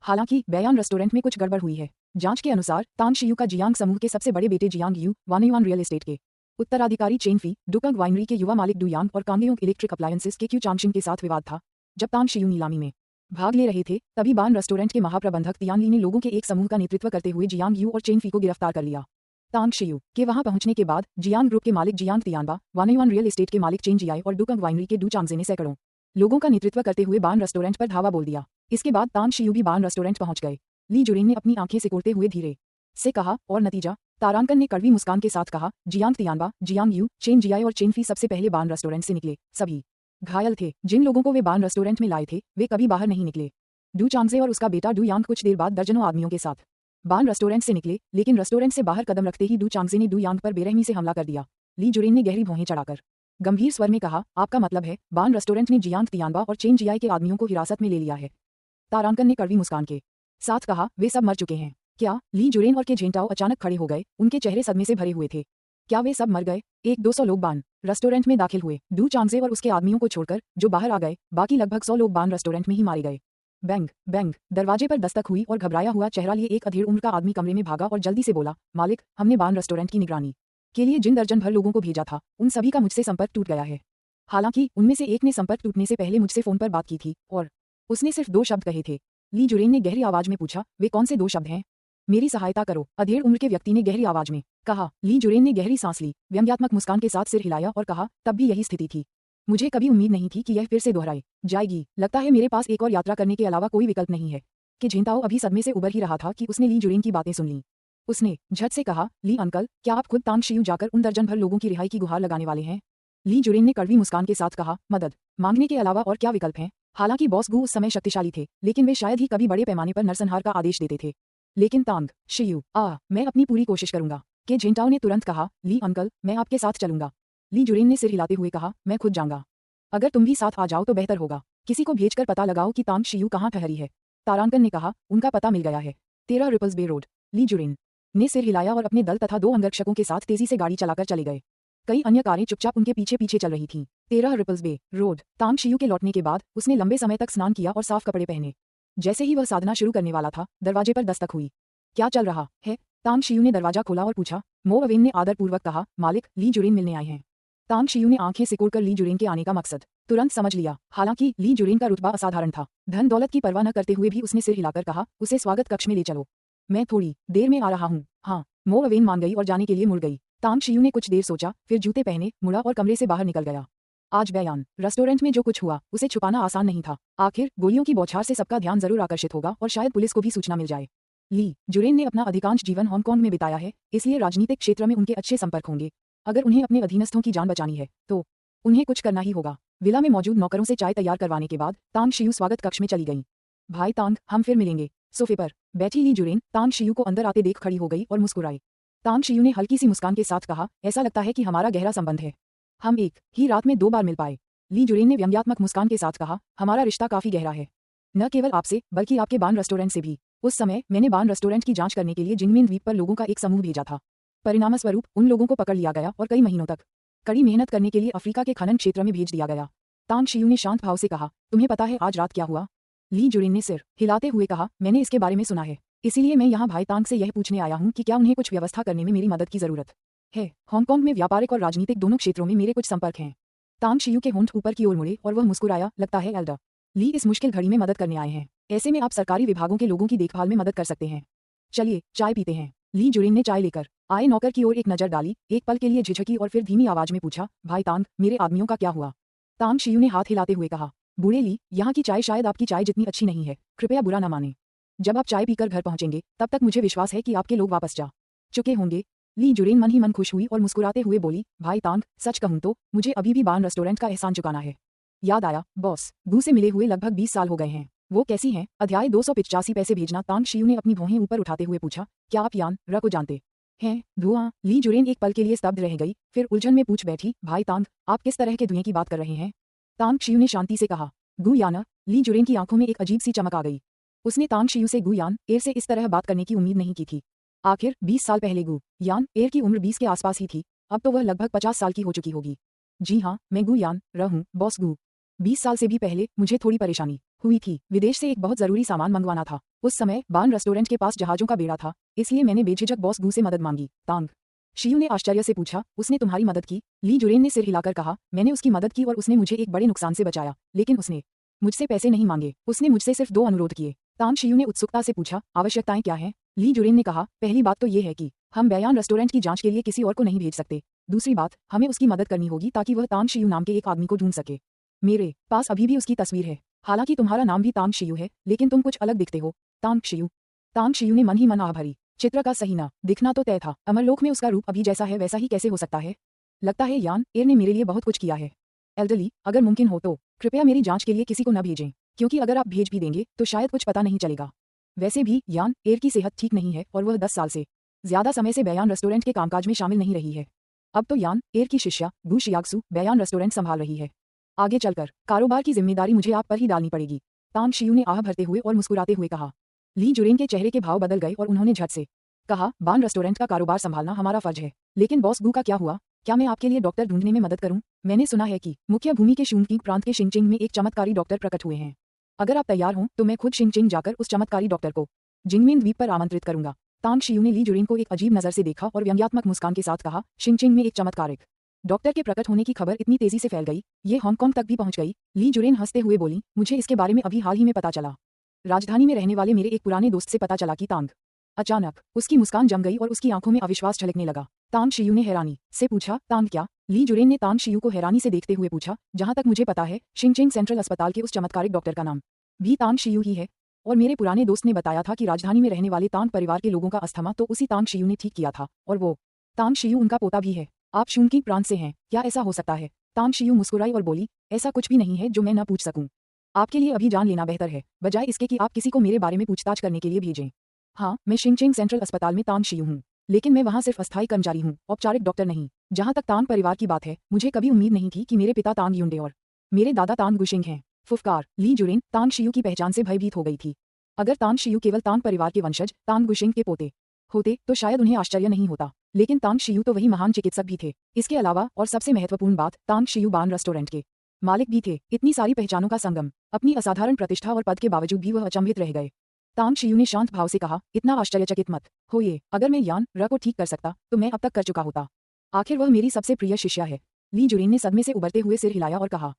हालांकि बयान रेस्टोरेंट में कुछ गड़बड़ हुई है। जांच के अनुसार तांग शियू का जियांग समूह के सबसे बड़े बेटे जियांग यू वानयुआन रियल एस्टेट के उत्तराधिकारी चेनफी डुकंग वाइनरी के युवा मालिक डुयांग और कांगेयोंग इलेक्ट्रिक अप्लायंसेस के क्यू चांगशिंग के साथ विवाद था। जब तांग शियू नीलामी में भाग ले रहे थे, तभी बान रेस्टोरेंट के महाप्रबंधक तियांग ली ने लोगों के एक समूह का नेतृत्व करते हुए जियांग यू और चेनफी को गिरफ्तार कर लिया। तांग शियू के वहां पहुंचने के बाद जियांग ग्रुप के मालिक जियांग तियानबा, वानयुआन रियल एस्टेट के मालिक चेन जियाई और डुकंग वाइनरी के डू चांगजे ने सैकड़ों लोगों का नेतृत्व करते हुए बान रेस्टोरेंट पर धावा बोल दिया। इसके बाद तांग शियू भी बान रेस्टोरेंट पहुंच गए। ली जुरेन ने अपनी आंखें सिकोड़ते हुए धीरे से कहा, और नतीजा? तारांकन ने कड़वी मुस्कान के साथ कहा, जियांग तियानबा, जियांग यू, चेन जियाई और चेनफी सबसे पहले बान रेस्टोरेंट से निकले। सभी घायल थे। जिन लोगों को वे बान रेस्टोरेंट में लाए थे, वे कभी बाहर नहीं निकले। डू चांगजे और उसका बेटा डू यांग कुछ देर बाद दर्जनों आदमियों के साथ बान रेस्टोरेंट से निकले, लेकिन रेस्टोरेंट से बाहर कदम रखते ही डू चांगजे ने डू यांग पर बेरहमी से हमला कर दिया। ली जुरेन ने गहरी भौहें चढ़ाकर गंभीर स्वर में कहा, आपका मतलब है बान रेस्टोरेंट ने जियांग तियानबा और चेन जियाई के आदमियों को हिरासत में ले लिया है? तारांकन ने कड़वी मुस्कान के साथ कहा, वे सब मर चुके हैं। क्या? ली जुरेन और के झेंटाओ अचानक खड़े हो गए। उनके चेहरे सदमे से भरे हुए थे। क्या वे सब मर गए? 100-200 लोग बान रेस्टोरेंट में दाखिल हुए। डू चांगजे और उसके आदमियों को छोड़कर जो बाहर आ गए, बाकी लगभग 100 लोग बान रेस्टोरेंट में ही मारे गए। बैंग बैंग दरवाजे पर दस्तक हुई और घबराया हुआ चेहरा लिए एक अधेड़ उम्र का आदमी कमरे में भागा और जल्दी से बोला, मालिक, हमने बान रेस्टोरेंट की निगरानी के लिए जिन दर्जन भर लोगों को भेजा था, उन सभी का मुझसे संपर्क टूट गया है। हालांकि उनमें से एक ने संपर्क टूटने से पहले मुझसे फोन पर बात की थी और उसने सिर्फ 2 शब्द कहे थे। ली जुरेन ने गहरी आवाज में पूछा, वे कौन से 2 शब्द हैं? मेरी सहायता करो, अधेड़ उम्र के व्यक्ति ने गहरी आवाज में कहा। ली जुरेन ने गहरी सांस ली, व्यंग्यात्मक मुस्कान के साथ सिर हिलाया और कहा, तब भी यही स्थिति थी। मुझे कभी उम्मीद नहीं थी कि यह फिर से दोहराई जाएगी। लगता है मेरे पास एक और यात्रा करने के अलावा कोई विकल्प नहीं है। कि झेंटाओ अभी सदमे से उबर ही रहा था कि उसने ली जुरेन की बातें सुन ली। उसने झट से कहा, ली अंकल, क्या आप खुद तांग शियू जाकर उन दर्जन भर लोगों की रिहाई की गुहार लगाने वाले हैं? ली जुरेन ने कड़वी मुस्कान के साथ कहा, मदद मांगने के अलावा और क्या विकल्प हैं? हालांकि बॉस गू उस समय शक्तिशाली थे, लेकिन वे शायद ही कभी बड़े पैमाने पर नरसंहार का आदेश देते थे। लेकिन तांग शियू, मैं अपनी पूरी कोशिश करूंगा। के झेंटाओ ने तुरंत कहा, ली अंकल, मैं आपके साथ चलूंगा। ली जुरेन ने सिर हिलाते हुए कहा, मैं खुद जाऊंगा। अगर तुम भी साथ आ जाओ तो बेहतर होगा। किसी को भेजकर पता लगाओ कि तांग शियू कहाँ ठहरी है। तारांकन ने कहा, उनका पता मिल गया है, 13 रिपल्स बे रोड। ली जुरेन ने सिर हिलाया और अपने दल तथा 2 अंगरक्षकों के साथ तेजी से गाड़ी चलाकर चले गए। कई अन्य कारें चुपचाप उनके पीछे पीछे चल रही थीं। 13 रिपल्स बे रोड। तांग शियू के लौटने के बाद उसने लंबे समय तक स्नान किया और साफ कपड़े पहने। जैसे ही वह साधना शुरू करने वाला था, दरवाजे पर दस्तक हुई। क्या चल रहा है? तांग शियू ने दरवाजा खोला और पूछा। मो अवेन ने आदरपूर्वक कहा, मालिक, ली जुरेन मिलने आए हैं। तांग शियू ने आंखें सिकोड़कर ली जुरेन के आने का मकसद तुरंत समझ लिया। हालांकि ली जुरेन का रुतबा असाधारण था। धन दौलत की परवाह न करते हुए भी उसने सिर हिलाकर कहा, उसे स्वागत कक्ष में ले चलो, मैं थोड़ी देर में आ रहा हूँ। हाँ। मो अवेन मान गई और जाने के लिए मुड़ गई। तांग शियू ने कुछ देर सोचा, फिर जूते पहने, मुड़ा और कमरे से बाहर निकल गया। आज बयान रेस्टोरेंट में जो कुछ हुआ, उसे छुपाना आसान नहीं था। आखिर गोलियों की बौछार से सबका ध्यान जरूर आकर्षित होगा और शायद पुलिस को भी सूचना मिल जाए। ली जुरेन ने अपना अधिकांश जीवन हांगकांग में बिताया है, इसलिए राजनीतिक क्षेत्र में उनके अच्छे संपर्क होंगे। अगर उन्हें अपने अधीनस्थों की जान बचानी है, तो उन्हें कुछ करना ही होगा। विला में मौजूद नौकरों से चाय तैयार करवाने के बाद तांग शियू स्वागत कक्ष में चली गईं। भाई तांग, हम फिर मिलेंगे। सोफे पर बैठी ली जुरेन तांग शियू को अंदर आते देख खड़ी हो गई और मुस्कुराई। तांग शियू ने हल्की सी मुस्कान के साथ कहा, ऐसा लगता है कि हमारा गहरा संबंध है। हम एक ही रात में 2 बार मिल पाए। ली जुरेन ने व्यंग्यात्मक मुस्कान के साथ कहा, हमारा रिश्ता काफी गहरा है। न केवल आपसे, बल्कि आपके बान रेस्टोरेंट से भी। उस समय मैंने बान रेस्टोरेंट की जांच करने के लिए जिंगमेन द्वीप पर लोगों का एक समूह भेजा था। परिणामस्वरूप उन लोगों को पकड़ लिया गया और कई महीनों तक कड़ी मेहनत करने के लिए अफ्रीका के खनन क्षेत्र में भेज दिया गया। तांग शियू ने शांत भाव से कहा, तुम्हें पता है आज रात क्या हुआ? ली जुरेन ने सिर हिलाते हुए कहा, मैंने इसके बारे में सुना है, इसीलिए मैं यहाँ भाई तांग से यह पूछने आया हूँ कि क्या उन्हें कुछ व्यवस्था करने में मेरी मदद की जरूरत है। हांगकांग में व्यापारिक और राजनीतिक दोनों क्षेत्रों में मेरे कुछ संपर्क हैं। तांग शियू के होंठ ऊपर की ओर मुड़े और वह मुस्कुराया, लगता है एल्डर ली इस मुश्किल घड़ी में मदद करने आए हैं। ऐसे में आप सरकारी विभागों के लोगों की देखभाल में मदद कर सकते हैं। चलिए चाय पीते हैं। ली जुरेन ने चाय लेकर आए नौकर की ओर एक नजर डाली, एक पल के लिए झिझकी और फिर धीमी आवाज में पूछा, भाई तांग, मेरे आदमियों का क्या हुआ? तांग शियू ने हाथ हिलाते हुए कहा, बूढ़े ली, यहाँ की चाय शायद आपकी चाय जितनी अच्छी नहीं है, कृपया बुरा न माने। जब आप चाय पीकर घर पहुंचेंगे, तब तक मुझे विश्वास है कि आपके लोग वापस जा चुके होंगे। ली जुरेन मन ही मन खुश हुई और मुस्कुराते हुए बोली, भाई तांग, सच कहूं तो मुझे अभी भी बान रेस्टोरेंट का एहसान चुकाना है। याद आया, बॉस गू से मिले हुए लगभग 20 साल हो गए हैं। वो कैसी हैं? अध्याय 285 पैसे भेजना। तांग शियू ने अपनी भौहें ऊपर उठाते हुए पूछा, क्या आप यान र को जानते हैं? धुआं। ली जुरेन एक पल के लिए स्तब्ध रह गई, फिर उलझन में पूछ बैठी, भाई तांग, आप किस तरह के धुएं की बात कर रहे हैं? तांग शियू ने शांति से कहा, गू याना। ली जुरेन की आंखों में एक अजीब सी चमक आ गई। उसने तांग शियू से गु यान एर से इस तरह बात करने की उम्मीद नहीं की थी। आखिर 20 साल पहले गु यान एर की उम्र 20 के आसपास ही थी, अब तो वह लगभग 50 साल की हो चुकी होगी। जी हाँ, मैं गु यान हूँ, बॉस गु। 20 साल से भी पहले मुझे थोड़ी परेशानी हुई थी। विदेश से एक बहुत जरूरी सामान मंगवाना था। उस समय बान रेस्टोरेंट के पास जहाजों का बेड़ा था, इसलिए मैंने बेझिझक बॉस गु से मदद मांगी। तांग शियू ने आश्चर्य से पूछा, उसने तुम्हारी मदद की? ली जुरेन ने सिर हिलाकर कहा, मैंने उसकी मदद की और उसने मुझे एक बड़े नुकसान से बचाया, लेकिन उसने मुझसे पैसे नहीं मांगे, उसने मुझसे सिर्फ 2 अनुरोध किए। तांग शियू ने उत्सुकता से पूछा, आवश्यकताएं क्या हैं? ली जुरेन ने कहा, पहली बात तो ये है कि हम बयान रेस्टोरेंट की जांच के लिए किसी और को नहीं भेज सकते। दूसरी बात, हमें उसकी मदद करनी होगी ताकि वह तांग शियू नाम के एक आदमी को ढूंढ सके। मेरे पास अभी भी उसकी तस्वीर है। हालांकि तुम्हारा नाम भी तांग शियू है, लेकिन तुम कुछ अलग दिखते हो। तांग शियू ने मन ही मन आह भरी। चित्र का सही ना दिखना तो तय था, अमरलोक में उसका रूप अभी जैसा है वैसा ही कैसे हो सकता है? लगता है यान एर ने मेरे लिए बहुत कुछ किया है। एल्डरली, अगर मुमकिन हो तो कृपया मेरी जांच के लिए किसी को न भेजें, क्योंकि अगर आप भेज भी देंगे तो शायद कुछ पता नहीं चलेगा। वैसे भी यान एर की सेहत ठीक नहीं है और वह 10 साल से ज्यादा समय से बयान रेस्टोरेंट के कामकाज में शामिल नहीं रही है। अब तो यान एर की शिष्या गु शियाक्सु बयान रेस्टोरेंट संभाल रही है। आगे चलकर कारोबार की जिम्मेदारी मुझे आप पर ही डालनी पड़ेगी। तांग शियू ने आह भरते हुए और मुस्कुराते हुए कहा। ली जुरेन के चेहरे के भाव बदल गए और उन्होंने झट से कहा, बान रेस्टोरेंट का कारोबार संभालना हमारा फर्ज है, लेकिन बॉस गु का क्या हुआ? क्या मैं आपके लिए डॉक्टर ढूंढने में मदद करूं? मैंने सुना है कि मुख्य भूमि के शूंगकिंग प्रांत के शिंगचिंग में एक चमत्कारी डॉक्टर प्रकट हुए हैं। अगर आप तैयार हों तो मैं खुद शिंगचिंग जाकर उस चमत्कारी डॉक्टर को जिंगमिन द्वीप पर आमंत्रित करूंगा। तांग शियू ने ली जुरेन को एक अजीब नजर से देखा और व्यंग्यात्मक मुस्कान के साथ कहा, शिंगचिंग में एक चमत्कारिक डॉक्टर के प्रकट होने की खबर इतनी तेजी से फैल गई, ये हांगकांग तक भी पहुंच गई। ली जुरेन हंसते हुए बोली, मुझे इसके बारे में अभी हाल ही में पता चला। राजधानी में रहने वाले मेरे एक पुराने दोस्त से पता चला कि तांग। अचानक उसकी मुस्कान जम गई और उसकी आंखों में अविश्वास झलकने लगा। तांग शियू ने हैरानी से पूछा, तांग क्या? ली जुरेन ने तांग शियू को हैरानी से देखते हुए पूछा, जहां तक मुझे पता है शिंगचिंग सेंट्रल अस्पताल के उस चमत्कारिक डॉक्टर का नाम भी तांग शियू ही है, और मेरे पुराने दोस्त ने बताया था कि राजधानी में रहने वाले तांग परिवार के लोगों का अस्थमा तो उसी तांग शियू ने ठीक किया था, और वो तांग शियू उनका पोता भी है। आप शूंगकिंग प्रांत से हैं, क्या ऐसा हो सकता है? तांग शियू मुस्कुराई और बोली, ऐसा कुछ भी नहीं है जो मैं न पूछ सकूं। आपके लिए अभी जान लेना बेहतर है, बजाय इसके कि आप किसी को मेरे बारे में पूछताछ करने के लिए भेजें। हाँ, मैं शिंगचिंग सेंट्रल अस्पताल में तांग शियू हूँ, लेकिन मैं वहाँ सिर्फ अस्थायी कर्मचारी हूँ, औपचारिक डॉक्टर नहीं। जहाँ तक तांग परिवार की बात है, मुझे कभी उम्मीद नहीं थी कि मेरे पिता तांग युंडे और मेरे दादा तांग गुशिंग हैं। फुफकार ली जुरेन तांग शियू की पहचान से भयभीत हो गई थी। अगर तांग शियू केवल तांग परिवार के वंशज तांग गुशिंग के पोते होते तो शायद उन्हें आश्चर्य नहीं होता, लेकिन तांग शियू तो वही महान चिकित्सक भी थे। इसके अलावा और सबसे महत्वपूर्ण बात, तांग शियू बान रेस्टोरेंट के मालिक भी थे। इतनी सारी पहचानों का संगम, अपनी असाधारण प्रतिष्ठा और पद के बावजूद भी वह अचंभित रह गए। तांग शियू ने शांत भाव से कहा, इतना आश्चर्यचकित मत होइए, अगर मैं यान र को ठीक कर सकता तो मैं अब तक कर चुका होता। आखिर वह मेरी सबसे प्रिय शिष्या है। ली जुरेन ने सदमे से उबरते हुए सिर हिलाया और कहा,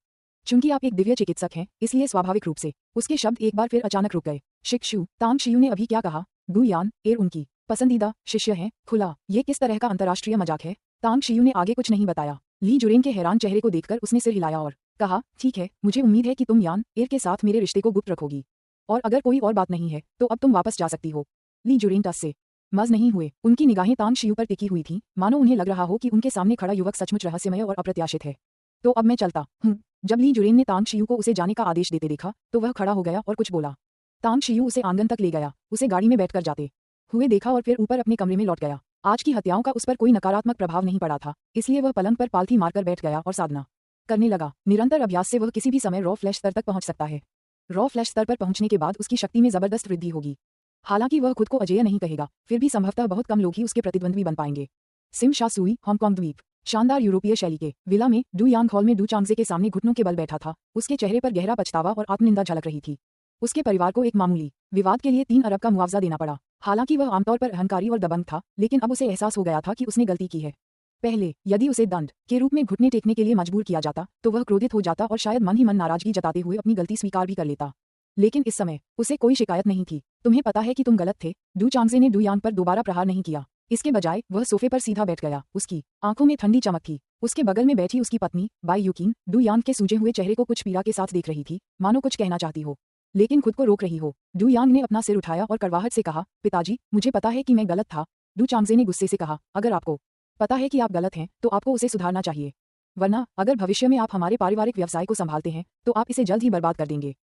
चूंकि आप एक दिव्य चिकित्सक हैं, इसलिए स्वाभाविक रूप से। उसके शब्द एक बार फिर अचानक रुक गए। शिक्षु तांग शियू ने अभी क्या कहा? गु यान एर उनकी पसंदीदा शिष्य हैं? खुला, ये किस तरह का अंतर्राष्ट्रीय मजाक है? तांग शियू ने आगे कुछ नहीं बताया। ली जुरेन के हैरान चेहरे को देखकर उसने सिर हिलाया और कहा, ठीक है, मुझे उम्मीद है कि तुम यान एर के साथ मेरे रिश्ते को गुप्त रखोगी, और अगर कोई और बात नहीं है तो अब तुम वापस जा सकती हो। ली जुरेन टस से मज नहीं हुए। उनकी निगाहें तांग शियू पर टिकी हुई थीं, मानो उन्हें लग रहा हो कि उनके सामने खड़ा युवक सचमुच रहस्यमय और अप्रत्याशित है। तो अब मैं चलता हूँ। जब ली जुरेन ने तांग शियू को उसे जाने का आदेश देते देखा तो वह खड़ा हो गया और कुछ बोला। तांग शियू उसे आंगन तक ले गया, उसे गाड़ी में बैठकर जाते हुए देखा और फिर ऊपर अपने कमरे में लौट गया। आज की हत्याओं का उस पर कोई नकारात्मक प्रभाव नहीं पड़ा था, इसलिए वह पलंग पर पालथी मारकर बैठ गया और साधना करने लगा। निरंतर अभ्यास से वह किसी भी समय रॉ फ्लैश स्तर तक पहुंच सकता है। रॉ फ्लैश स्तर पर पहुंचने के बाद उसकी शक्ति में जबरदस्त वृद्धि होगी। हालांकि वह खुद को अजेय नहीं कहेगा, फिर भी संभवतः बहुत कम लोग ही उसके प्रतिद्वंद्वी बन पाएंगे। सिम शा सुई, हांगकांग द्वीप। शानदार यूरोपीय शैली के विला में डू यांग हॉल में डू चांगजे के सामने घुटनों के बल बैठा था। उसके चेहरे पर गहरा पछतावा और आत्मनिंदा झलक रही थी। उसके परिवार को एक मामूली विवाद के लिए 3 अरब का मुआवजा देना पड़ा। हालांकि वह आमतौर पर अहंकारी और दबंग था, लेकिन अब उसे एहसास हो गया था कि उसने गलती की है। पहले यदि उसे दंड के रूप में घुटने टेकने के लिए मजबूर किया जाता तो वह क्रोधित हो जाता और शायद मन ही मन नाराजगी जताते हुए अपनी गलती स्वीकार भी कर लेता, लेकिन इस समय उसे कोई शिकायत नहीं थी। तुम्हें पता है कि तुम गलत थे। डू चांगजे ने डू यांग पर दोबारा प्रहार नहीं किया, इसके बजाय वह सोफे पर सीधा बैठ गया। उसकी आंखों में ठंडी चमक थी। उसके बगल में बैठी उसकी पत्नी बाई यूकिन डू यांग के सूजे हुए चेहरे को कुछ पीड़ा के साथ देख रही थी, मानो कुछ कहना चाहती हो लेकिन खुद को रोक रही हो। डू यांग ने अपना सिर उठाया और कड़वाहट से कहा, पिताजी, मुझे पता है कि मैं गलत था। डू चांगजे ने गुस्से से कहा, अगर आपको पता है कि आप गलत हैं तो आपको उसे सुधारना चाहिए, वरना अगर भविष्य में आप हमारे पारिवारिक व्यवसाय को संभालते हैं तो आप इसे जल्द ही बर्बाद कर देंगे।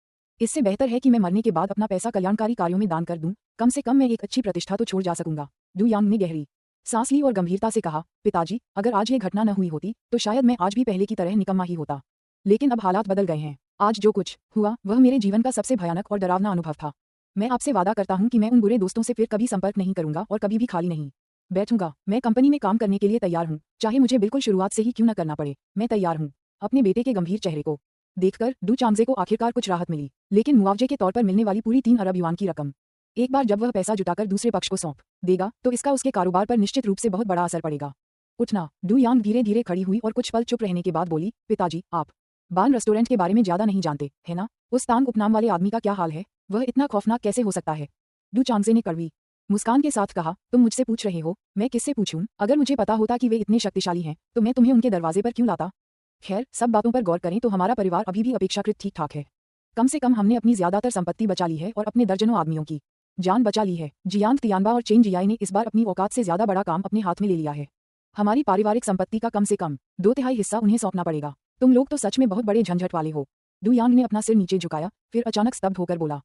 इससे बेहतर है कि मैं मरने के बाद अपना पैसा कल्याणकारी कार्यों में दान कर दूं, कम से कम मैं एक अच्छी प्रतिष्ठा तो छोड़ जा सकूंगा। डू यांग ने गहरी सांस ली और गंभीरता से कहा, पिताजी, अगर आज ये घटना न हुई होती तो शायद मैं आज भी पहले की तरह निकम्मा ही होता, लेकिन अब हालात बदल गए हैं। आज जो कुछ हुआ वह मेरे जीवन का सबसे भयानक और डरावना अनुभव था। मैं आपसे वादा करता हूँ कि मैं उन बुरे दोस्तों से फिर कभी संपर्क नहीं करूंगा और कभी भी खाली नहीं बैठूंगा। मैं कंपनी में काम करने के लिए तैयार हूँ, चाहे मुझे बिल्कुल शुरुआत से ही क्यों न करना पड़े। मैं तैयार हूँ। अपने बेटे के गंभीर चेहरे को देखकर डू चांगजे को आखिरकार कुछ राहत मिली, लेकिन मुआवजे के तौर पर मिलने वाली पूरी 3 अरब युआन की रकम एक बार जब वह पैसा जुटाकर दूसरे पक्ष को सौंप देगा तो इसका उसके कारोबार पर निश्चित रूप से बहुत बड़ा असर पड़ेगा। उठना। डू यांग धीरे धीरे खड़ी हुई और कुछ पल चुप रहने के बाद बोली, पिताजी, आप बान रेस्टोरेंट के बारे में ज्यादा नहीं जानते, है ना? उस तांग उपनाम वाले आदमी का क्या हाल है? वह इतना खौफनाक कैसे हो सकता है? डू चांगजे ने कड़वी मुस्कान के साथ कहा, तुम मुझसे पूछ रहे हो, मैं किससे पूछूं? अगर मुझे पता होता कि वे इतने शक्तिशाली हैं तो मैं तुम्हें उनके दरवाजे पर क्यों लाता? खैर, सब बातों पर गौर करें तो हमारा परिवार अभी भी अपेक्षाकृत ठीक ठाक है। कम से कम हमने अपनी ज्यादातर संपत्ति बचा ली है और अपने दर्जनों आदमियों की जान बचा ली है। जियांग तियानबा और चेन जियाई ने इस बार अपनी औकात से ज्यादा बड़ा काम अपने हाथ में ले लिया है। हमारी पारिवारिक संपत्ति का कम से कम 2/3 हिस्सा उन्हें सौंपना पड़ेगा। तुम लोग तो सच में बहुत बड़े झंझट वाले हो। डू यांग ने अपना सिर नीचे झुकाया, फिर अचानक स्तब्ध होकर बोला,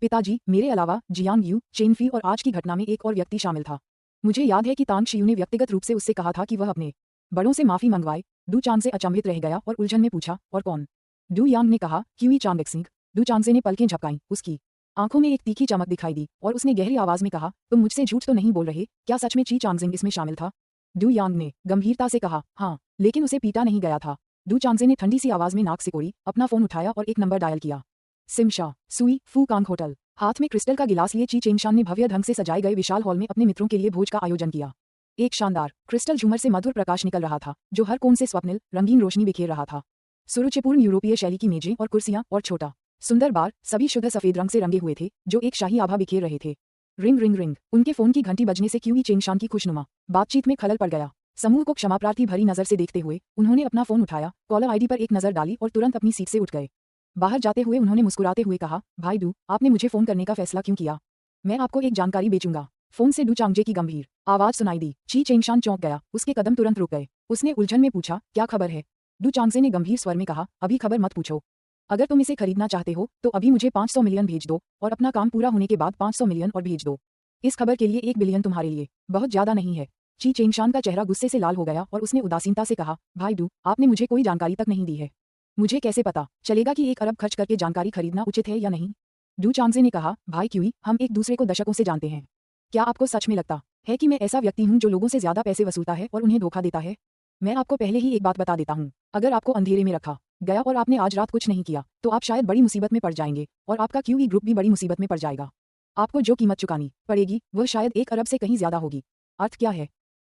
पिताजी, मेरे अलावा जियांग यू, चेनफी और आज की घटना में एक और व्यक्ति शामिल था। मुझे याद है कि तांग शियू ने व्यक्तिगत रूप से उससे कहा था कि वह अपने बड़ों से माफी मंगवाए। डू चांगजे अचंभित रह गया और उलझन में पूछा, और कौन? डू यांग ने कहा, क्यूई चांगबेक्सिंग। डू चांगजे ने पलकें झपकाईं, उसकी आंखों में एक तीखी चमक दिखाई दी और उसने गहरी आवाज में कहा, तुम मुझसे झूठ तो नहीं बोल रहे? क्या सच में ची चांगजिंग इसमें शामिल था? डू यांग ने गंभीरता से कहा, हाँ, लेकिन उसे पीटा नहीं गया था। डू चांगजे ने ठंडी सी आवाज में नाक सिकोड़ी, अपना फोन उठाया और एक नंबर डायल किया। सिमशा, सुई, फूकांग होटल। हाथ में क्रिस्टल का गिलास लिए ची चेंगशान ने भव्य ढंग से सजाए गए विशाल हॉल में अपने मित्रों के लिए भोज का आयोजन किया। एक शानदार क्रिस्टल झूमर से मधुर प्रकाश निकल रहा था जो हर कोण से स्वप्निल रंगीन रोशनी बिखेर रहा था। सुरुचिपूर्ण यूरोपीय शैली की मेजें और कुर्सियां और छोटा सुंदर बार सभी शुद्ध सफेद रंग से रंगे हुए थे जो एक शाही आभा बिखेर रहे थे। रिंग रिंग रिंग, उनके फोन की घंटी बजने से क्यूई चेंगशान की खुशनुमा बातचीत में खलल पड़ गया। समूह को क्षमाप्रार्थी भरी नजर से देखते हुए उन्होंने अपना फोन उठाया, कॉलर आईडी पर एक नजर डाली और तुरंत अपनी सीट से उठ गए। बाहर जाते हुए उन्होंने मुस्कुराते हुए कहा, भाई डू, आपने मुझे फोन करने का फैसला क्यों किया? मैं आपको एक जानकारी बेचूंगा। फोन से डू चांगजे की गंभीर आवाज सुनाई दी। ची चेंगशान चौंक गया, उसके कदम तुरंत रुक गए। उसने उलझन में पूछा, क्या खबर है? डू चांगजे ने गंभीर स्वर में कहा, अभी खबर मत पूछो। अगर तुम इसे खरीदना चाहते हो तो अभी मुझे 500 मिलियन भेज दो और अपना काम पूरा होने के बाद 500 मिलियन और भेज दो। इस खबर के लिए 1 बिलियन तुम्हारे लिए बहुत ज्यादा नहीं है। ची चेंगशान का चेहरा गुस्से से लाल हो गया और उसने उदासीनता से कहा, भाई डू, आपने मुझे कोई जानकारी तक नहीं दी है। मुझे कैसे पता चलेगा कि 1 अरब खर्च करके जानकारी खरीदना उचित है या नहीं? डू चांगजे ने कहा, भाई क्यूई, हम एक दूसरे को दशकों से जानते हैं। क्या आपको सच में लगता है कि मैं ऐसा व्यक्ति हूं जो लोगों से ज्यादा पैसे वसूलता है और उन्हें धोखा देता है? मैं आपको पहले ही एक बात बता देता हूं, अगर आपको अंधेरे में रखा गया और आपने आज रात कुछ नहीं किया तो आप शायद बड़ी मुसीबत में पड़ जाएंगे और आपका क्यूई ग्रुप भी बड़ी मुसीबत में पड़ जाएगा। आपको जो कीमत चुकानी पड़ेगी वह शायद 1 अरब से कहीं ज्यादा होगी। अर्थ क्या है?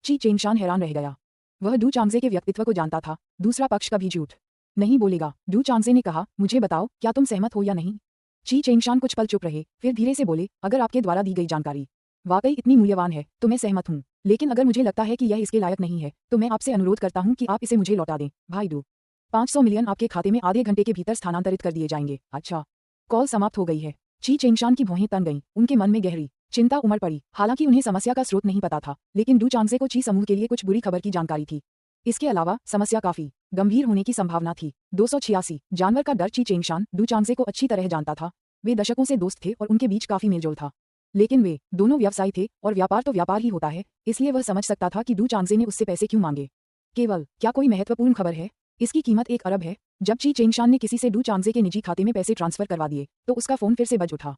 ची चेंगशान हैरान रह गया। वह डू चांगजे के व्यक्तित्व को जानता था, दूसरा पक्ष कभी झूठ नहीं बोलेगा। डू चांगजे ने कहा, मुझे बताओ, क्या तुम सहमत हो या नहीं? ची चेंगशान कुछ पल चुप रहे, फिर धीरे से बोले, अगर आपके द्वारा दी गई जानकारी वाकई इतनी मूल्यवान है तो मैं सहमत हूँ, लेकिन अगर मुझे लगता है कि यह इसके लायक नहीं है तो मैं आपसे अनुरोध करता हूँ कि आप इसे मुझे लौटा दें। भाई डू, 500 मिलियन आपके खाते में आधे घंटे के भीतर स्थानांतरित कर दिए जाएंगे। अच्छा। कॉल समाप्त हो गई है। ची चेंगशान की भौहें तन गईं, उनके मन में गहरी चिंता उमड़ पड़ी। हालांकि उन्हें समस्या का स्रोत नहीं पता था, लेकिन डू चांगजे को ची समूह के लिए कुछ बुरी खबर की जानकारी थी। इसके अलावा समस्या काफी गंभीर होने की संभावना थी। 286 जानवर का डर। ची चेंगशान डू चांगजे को अच्छी तरह जानता था। वे दशकों से दोस्त थे और उनके बीच काफी मेलजोल था, लेकिन वे दोनों व्यवसायी थे और व्यापार तो व्यापार ही होता है, इसलिए वह समझ सकता था कि डू चांगजे ने उससे पैसे क्यों मांगे। केवल क्या कोई महत्वपूर्ण खबर है? इसकी कीमत 1 अरब है। जब ची चेंगशान ने किसी से डू चांगजे के निजी खाते में पैसे ट्रांसफर करवा दिए तो उसका फोन फिर से बज उठा।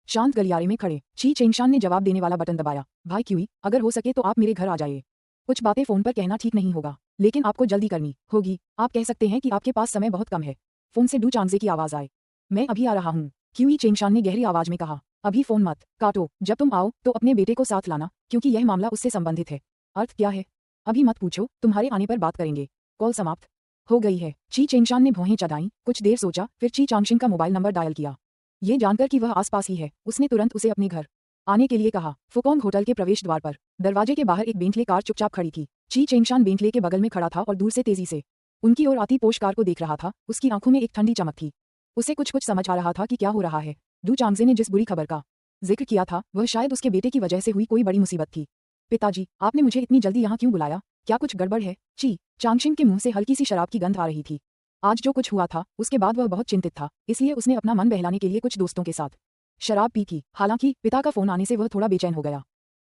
शांत गलियारे में खड़े ची चेंगशान ने जवाब देने वाला बटन दबाया। भाई क्यूई, अगर हो सके तो आप मेरे घर आ जाइए। कुछ बातें फोन पर कहना ठीक नहीं होगा, लेकिन आपको जल्दी करनी होगी। आप कह सकते हैं कि आपके पास समय बहुत कम है। फोन से डू चांगजे की आवाज आए, मैं अभी आ रहा हूँ। क्यूई चेंगशान ने गहरी आवाज में कहा, अभी फोन मत काटो। जब तुम आओ तो अपने बेटे को साथ लाना, क्योंकि यह मामला उससे संबंधित है। अर्थ क्या है? अभी मत पूछो, तुम्हारे आने पर बात करेंगे। कॉल समाप्त हो गई है। ची चेंगशान ने भौहें चढ़ाईं, कुछ देर सोचा, फिर ची चांगशिंग का मोबाइल नंबर डायल किया। ये जानकर कि वह आसपास ही है, उसने तुरंत उसे अपने घर आने के लिए कहा। फुकोंग होटल के प्रवेश द्वार पर दरवाजे के बाहर एक बेंटले कार चुपचाप खड़ी थी। ची चेंगशान बेंटले के बगल में खड़ा था और दूर से तेजी से उनकी ओर आती पोश कार को देख रहा था। उसकी आंखों में एक ठंडी चमक थी। उसे कुछ समझ आ रहा था कि क्या हो रहा है। डू चांगजे ने जिस बुरी खबर का जिक्र किया था वह शायद उसके बेटे की वजह से हुई कोई बड़ी मुसीबत थी। पिताजी, आपने मुझे इतनी जल्दी यहाँ क्यों बुलाया? क्या कुछ गड़बड़ है? ची चांगशिंग के मुंह से हल्की सी शराब की गंध आ रही थी। आज जो कुछ हुआ था उसके बाद वह बहुत चिंतित था, इसलिए उसने अपना मन बहलाने के लिए कुछ दोस्तों के साथ शराब पी थी। हालांकि पिता का फोन आने से वह थोड़ा बेचैन हो गया।